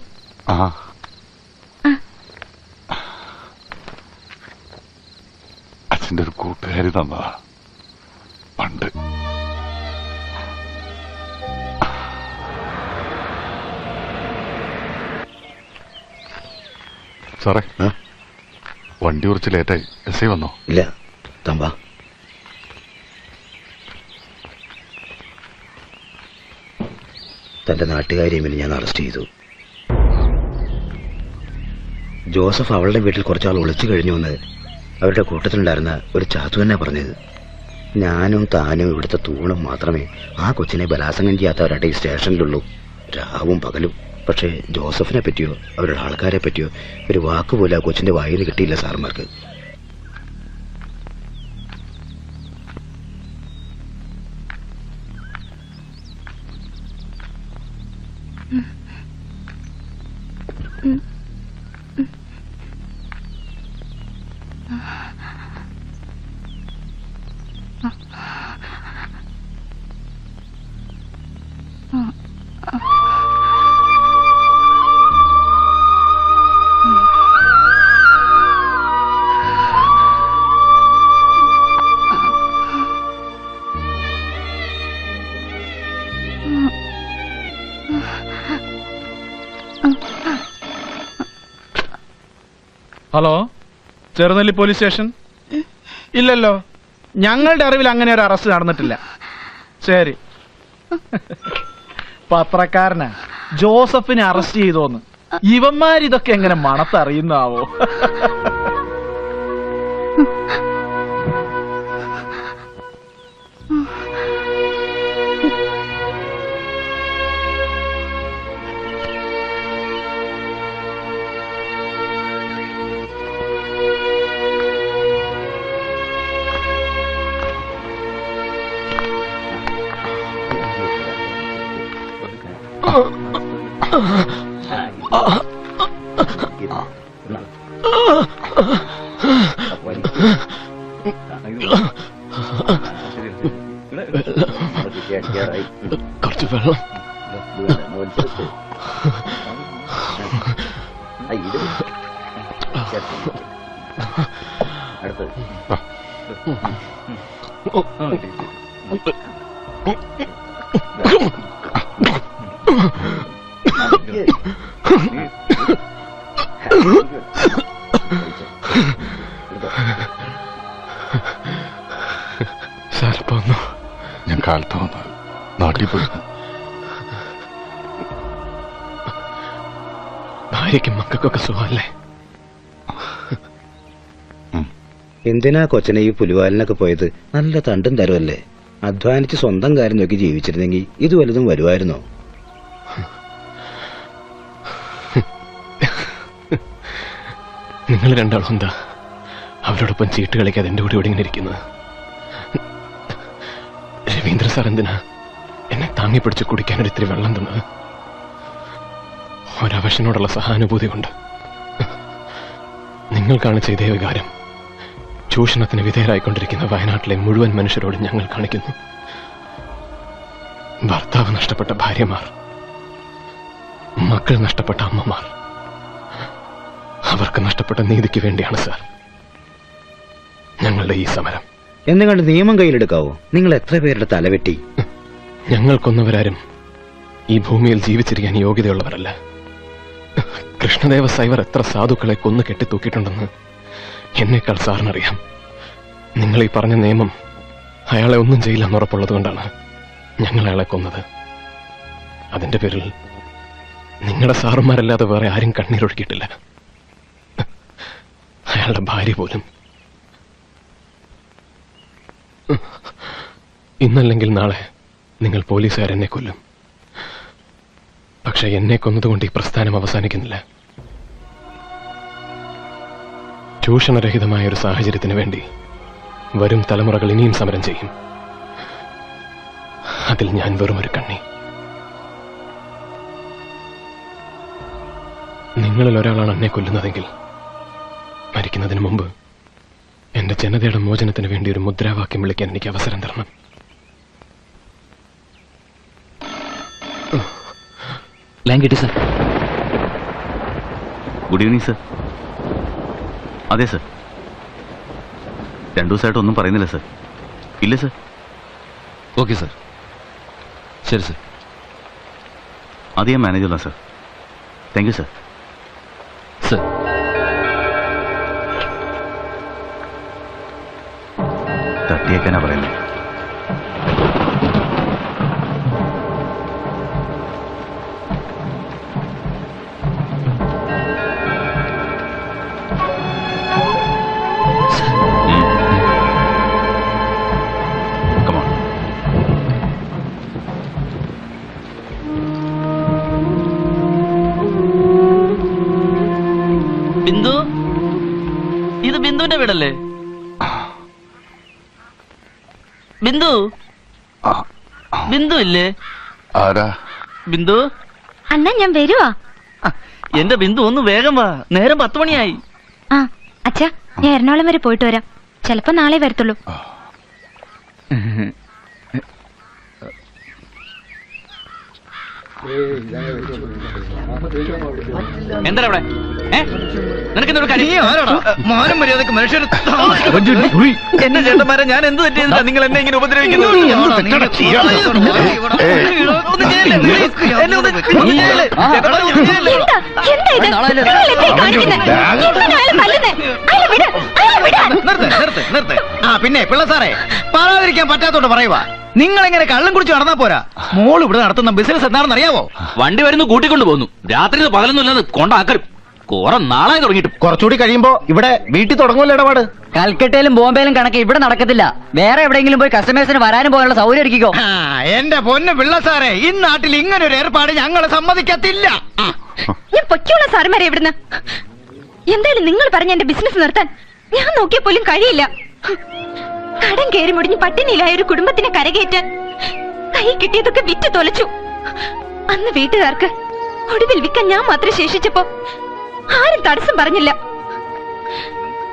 അച്ഛൻ്റെ ഒരു കൂട്ടുകാരി തന്നതാ പണ്ട്. സാറേ, വണ്ടി കുറച്ച് ലേറ്റായി. എസ് ഐ വന്നോ? ഇല്ല, തമ്പാ. തന്റെ നാട്ടുകാരിയെ ഞാൻ അറസ്റ്റ് ചെയ്തു. ജോസഫ് അവളുടെ വീട്ടിൽ കുറച്ചാൾ ഒളിച്ചു കഴിഞ്ഞുവെന്ന് അവരുടെ കൂട്ടത്തിലുണ്ടായിരുന്ന ഒരു ചാത്തു തന്നെ പറഞ്ഞത്. ഞാനും താനും ഇവിടുത്തെ തൂണും മാത്രമേ ആ കൊച്ചിനെ ബലാത്സംഗം ചെയ്യാത്തവരുടെ ഈ സ്റ്റേഷനിലുള്ളൂ, രാവും പകലും. പക്ഷേ ജോസഫിനെ പറ്റിയോ അവരുടെ ആൾക്കാരെ പറ്റിയോ ഒരു വാക്കുപോലും ആ കൊച്ചിന്റെ വായിൽ കിട്ടിയില്ല സാർമാർക്ക്. Hello, Cherunelli police station? ഇല്ലല്ലോ, ഞങ്ങളുടെ അറിവിൽ അങ്ങനെ ഒരു അറസ്റ്റ് നടന്നിട്ടില്ല. ശരി. പത്രക്കാരനാ ജോസഫിനെ അറസ്റ്റ് ചെയ്തോന്ന്. ഇവന്മാരിതൊക്കെ എങ്ങനെ മണത്തറിയുന്നാവോ? കുറച്ച് വെള്ളം. സാറിപ്പോ വന്നു. ഞാൻ കാലത്ത് വന്ന് നാട്ടിൽ പോയിരുന്നു. ഭാര്യയ്ക്കും മക്കൾക്കൊക്കെ സുഖമല്ലേ? എന്തിനാ കൊച്ചനെ ഈ പുലിവാലിനൊക്കെ പോയത്? നല്ല തണ്ടും തരുമല്ലേ. അധ്വാനിച്ച് സ്വന്തം കാര്യം നോക്കി ജീവിച്ചിരുന്നെങ്കിൽ ഇത് വലുതും വരുമായിരുന്നോ? നിങ്ങൾ രണ്ടാളും എന്താ അവരോടൊപ്പം ചീട്ട് കളിക്കാതെ എന്റെ കൂടെ ഇവിടെ ഇങ്ങനെ ഇരിക്കുന്നത്? രവീന്ദ്ര സാർ എന്തിനാ എന്നെ താങ്ങിപ്പിടിച്ച് കുടിക്കാൻ ഒരിത്തിരി വെള്ളം തന്നത്? ഒരവശനോടുള്ള സഹാനുഭൂതി കൊണ്ട്. നിങ്ങൾ കാണിച്ച ഇതേ വികാരം ചൂഷണത്തിന് വിധേയരായിക്കൊണ്ടിരിക്കുന്ന വയനാട്ടിലെ മുഴുവൻ മനുഷ്യരോട് ഞങ്ങൾ കാണിക്കുന്നു. ഭർത്താവ് നഷ്ടപ്പെട്ട ഭാര്യമാർ, മക്കൾ നഷ്ടപ്പെട്ട അമ്മമാർ, അവർക്ക് നഷ്ടപ്പെട്ട നീതിക്ക് വേണ്ടിയാണ് സാർ ഞങ്ങളുടെ ഈ സമരം. എന്നുകൊണ്ട് നിയമം കയ്യിലെടുക്കാവോ? നിങ്ങൾ എത്ര പേരുടെ തലവെട്ടി? ഞങ്ങൾ കൊന്നവരാരും ഈ ഭൂമിയിൽ ജീവിച്ചിരിക്കാൻ യോഗ്യതയുള്ളവരല്ല. കൃഷ്ണദേവ സൈവർ എത്ര സാധുക്കളെ കൊന്നു കെട്ടിത്തൂക്കിയിട്ടുണ്ടെന്ന് എന്നേക്കാൾ സാറിനറിയാം. നിങ്ങൾ ഈ പറഞ്ഞ നിയമം അയാളെ ഒന്നും ചെയ്യില്ലെന്ന് ഉറപ്പുള്ളത് കൊണ്ടാണ് ഞങ്ങൾ അയാളെ കൊന്നത്. അതിന്റെ പേരിൽ നിങ്ങളുടെ സാറുമാരല്ലാതെ വേറെ ആരും കണ്ണീരൊഴുക്കിയിട്ടില്ല. അയാളുടെ ഭാര്യ പോലും. ഇന്നല്ലെങ്കിൽ നാളെ നിങ്ങൾ പോലീസുകാരെന്നെ കൊല്ലും. പക്ഷെ എന്നെ കൊന്നതുകൊണ്ട് ഈ പ്രസ്ഥാനം അവസാനിക്കുന്നില്ല. ചൂഷണരഹിതമായ ഒരു സാഹചര്യത്തിന് വേണ്ടി വരും തലമുറകൾ ഇനിയും സമരം ചെയ്യും. അതിൽ ഞാൻ വെറും ഒരു കണ്ണി. നിങ്ങളിൽ ഒരാളാണ് എന്നെ കൊല്ലുന്നതെങ്കിൽ മരിക്കുന്നതിന് മുമ്പ് എന്റെ ജനതയുടെ മോചനത്തിന് വേണ്ടി ഒരു മുദ്രാവാക്യം വിളിക്കാൻ എനിക്ക് അവസരം തരണം. ലൈൻ കിട്ടി സർ. Good evening sir. അതെ സർ. 2 ദിവസമായിട്ട് ഒന്നും പറയുന്നില്ല സർ. ഇല്ല സർ. Okay sir. ശരി സർ. അത് ഞാൻ മാനേജ് ചെയ്താ sir. Thank you sir. Sir. തട്ടിയേക്കാനാ പറയുന്നത്. ബിന്ദു, ഇത് ബിന്ദുവിന്റെ വീടല്ലേ? ബിന്ദു, ബിന്ദു ഇല്ലേ? ആരാ? ബിന്ദു അണ്ണാ, ഞാൻ വരുവാ. എന്റെ ബിന്ദു, ഒന്ന് വേഗം വാ, നേരം 10 മണിയായി. ആ അച്ഛാ, ഞാൻ എറണാകുളം വരെ പോയിട്ട് വരാം. ചിലപ്പോ നാളെ വരത്തുള്ളൂ. എന്താ ഇവിടെ? നിനക്കെന്തോട് മാനം മര്യാദക്ക് മനുഷ്യർ എന്റെ ചേട്ടന്മാരെ ഞാൻ എന്ത് തെറ്റിയതാ നിങ്ങൾ എന്നെ ഇങ്ങനെ ഉപദ്രവിക്കുന്നത്? പിന്നെ പിള്ള സാറേ, പറയാതിരിക്കാൻ പറ്റാത്തോണ്ട് പറയുവാ. നിങ്ങൾ എങ്ങനെ കള്ളം കുടിച്ച് നടന്നാ പോരാ. മോൾ ഇവിടെ നടത്തുന്ന ബിസിനസ് എന്താണെന്ന് അറിയാവോ? വണ്ടി വരുന്നു, കൂട്ടിക്കൊണ്ടു പോകുന്നു. രാത്രി പകലൊന്നും ഇല്ലാതെ കൊണ്ടാക്കരും. കുറെ നാളായി തുടങ്ങിയിട്ടും. കുറച്ചുകൂടി കഴിയുമ്പോ ഇവിടെ വീട്ടിൽ തുടങ്ങുമല്ലോ ഇടപാട്. കൽക്കട്ടയിലും ബോംബെയിലും കണക്ക് ഇവിടെ നടക്കത്തില്ല. വേറെ എവിടെയെങ്കിലും പോയി കസ്റ്റമേഴ്സിന് വരാനും പോകാനുള്ള സൗകര്യം ഒരുക്കിക്കോ. എന്റെ പൊന്ന് പിള്ള സാറേ, ഈ നാട്ടിൽ ഇങ്ങനെ ഒരു ഏർപ്പാട് ഞങ്ങൾ സമ്മതിക്കത്തില്ല. ഞാൻ പൊയ്ക്കോളാം സാറുമാരെ ഇവിടുന്ന്. എന്തായാലും നിങ്ങൾ പറഞ്ഞ എന്റെ ബിസിനസ് നിർത്താൻ ഞാൻ നോക്കിയ പോലും കഴിയില്ല. കടം കയറി മുടിഞ്ഞ് പട്ടിണിയിലായ ഒരു കുടുംബത്തിനെ കരകയറ്റാൻ കൈ കിട്ടിയതൊക്കെ വിറ്റ് തൊലച്ചു. അന്ന് വീട്ടുകാർക്ക് ഒടുവിൽ വിൽക്കാൻ ഞാൻ മാത്രം ശേഷിച്ചപ്പോ ആരും തടസ്സം പറഞ്ഞില്ല.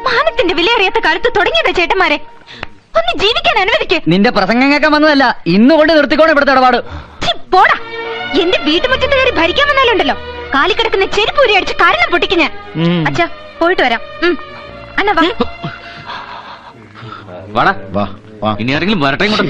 മാനത്തിന്റെ വിലയറിയാത്ത കാലത്ത് തുടങ്ങിയതാ ചേട്ടന്മാരെ. ഒന്ന് ജീവിക്കാൻ അനുവദിക്കേ. നിന്റെ പ്രസംഗം കേൾക്കാൻ വന്നതല്ല, ഇന്നുകൊണ്ട് നിർത്തിക്കോണം ഇവിടുത്തെ ഇടപാട്. പോടാ, എന്റെ വീട്ടുമുറ്റത്ത് കയറി ഭരിക്കാൻ വന്നാലുണ്ടല്ലോ കാലിക്കിടക്കുന്ന ചെരുപ്പൂരി അടിച്ച് കാരണം പൊട്ടിക്ക് ഞാൻ. അച്ഛാ, പോയിട്ട് വരാം. അന്ന വാ. വാടാ, വാ. ഇനി ആരെങ്കിലും വരട്ടെ ഇങ്ങോട്ട്.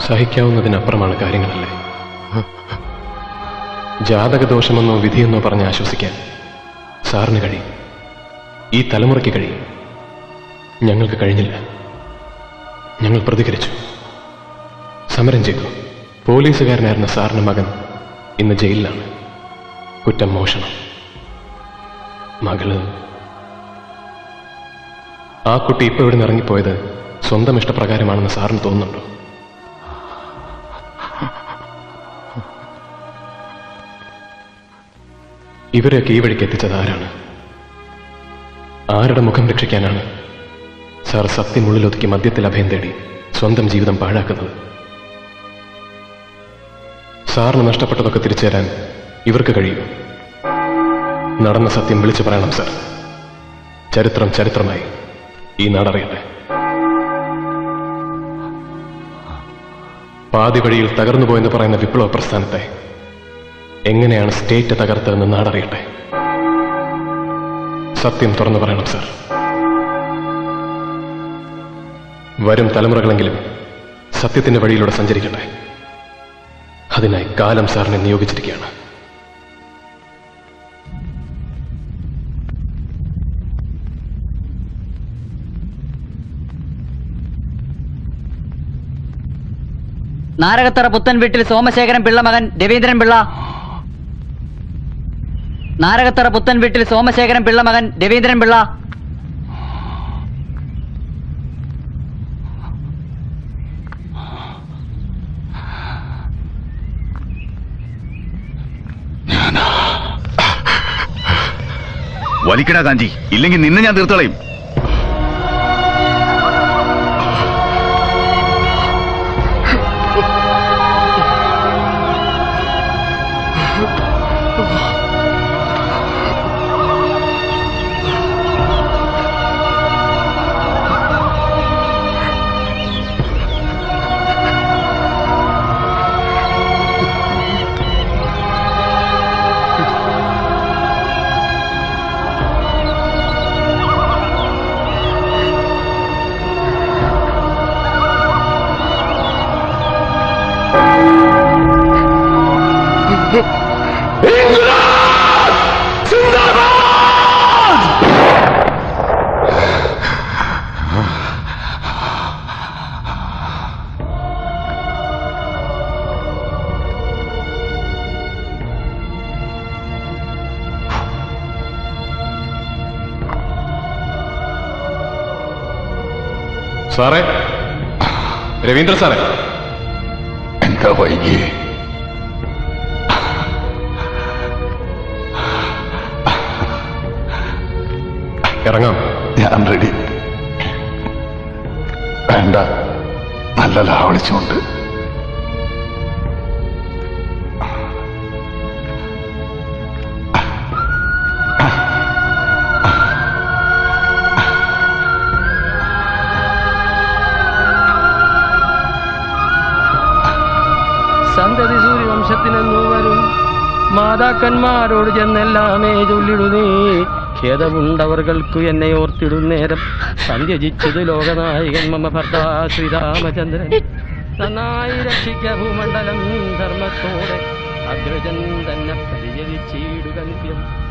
സഹിക്കാവുന്നതിനപ്പുറമാണ് കാര്യങ്ങളല്ലേ. ജാതകദോഷമെന്നോ വിധിയെന്നോ പറഞ്ഞ് ആശ്വസിക്കാൻ സാറിന് കഴിയും, ഈ തലമുറയ്ക്ക് കഴിയും. ഞങ്ങൾക്ക് കഴിഞ്ഞില്ല. ഞങ്ങൾ പ്രതികരിച്ചു, സമരം ചെയ്തു. പോലീസുകാരനായിരുന്ന സാറിന്റെ മകൻ ഇന്ന് ജയിലിലാണ്. കുറ്റം മോഷണം. മകള്, ആ കുട്ടി ഇപ്പൊ ഇവിടെ നിന്ന് ഇറങ്ങിപ്പോയത് സ്വന്തം ഇഷ്ടപ്രകാരമാണെന്ന് സാറിന് തോന്നുന്നുണ്ടോ? ഇവരെയൊക്കെ ഈ വഴിക്ക് എത്തിച്ചത് ആരാണ്? ആരുടെ മുഖം രക്ഷിക്കാനാണ് സാർ സത്യമുള്ളിലൊതുക്കി മദ്യത്തിൽ അഭയം തേടി സ്വന്തം ജീവിതം പാഴാക്കുന്നത്? സാറിന് നഷ്ടപ്പെട്ടതൊക്കെ തിരിച്ചു തരാൻ ഇവർക്ക് കഴിയും. നടന്ന സത്യം വിളിച്ചു പറയണം സാർ. ചരിത്രം ചരിത്രമായി ഈ നാടറിയട്ടെ. പാതി വഴിയിൽ തകർന്നുപോയെന്ന് പറയുന്ന വിപ്ലവ പ്രസ്ഥാനത്തെ എങ്ങനെയാണ് സ്റ്റേറ്റ് തകർത്തതെന്ന് നാടറിയട്ടെ. സത്യം തുറന്നു പറയണം സാർ. വരും തലമുറകളെങ്കിലും സത്യത്തിന്റെ വഴിയിലൂടെ സഞ്ചരിക്കട്ടെ. അതിനായി കാലം സാറിനെ നിയോഗിച്ചിരിക്കുകയാണ്. നാരകത്തറ പുത്തൻ വീട്ടിൽ സോമശേഖരൻ പിള്ള മകൻ രവീന്ദ്രൻ പിള്ള. നാരകത്തറ പുത്തൻ വീട്ടിൽ സോമശേഖരൻ പിള്ള മകൻ രവീന്ദ്രൻ പിള്ള. വലിക്കടാ കാഞ്ചി, ഇല്ലെങ്കിൽ നിന്നെ ഞാൻ തീർത്തളയും. സാറേ, രവീന്ദ്ര സാറേ. എന്താ വൈകിയേ? ഇറങ്ങാം. ഞാൻ റെഡി. വേണ്ട, നല്ല ലാവളിച്ചുണ്ട്. സന്തതി സൂര്യവംശത്തിനെന്നു വരും മാതാക്കന്മാരോട് ചെന്നെല്ലാമേ ചൊല്ലിടുന്നേ. ഖേദമുണ്ടവർകൾക്കു എന്നെ ഓർത്തിടുന്നേരം സന്ധ്യജിച്ചത് ലോകനായകൻ മമ ഭർത്താ ശ്രീരാമചന്ദ്രൻ. നന്നായി രക്ഷിക്ക ഭൂമണ്ഡലം ധർമ്മത്തോടെ അഗ്രജൻ തന്നെ പരിചരിച്ചിടുക നിത്യം.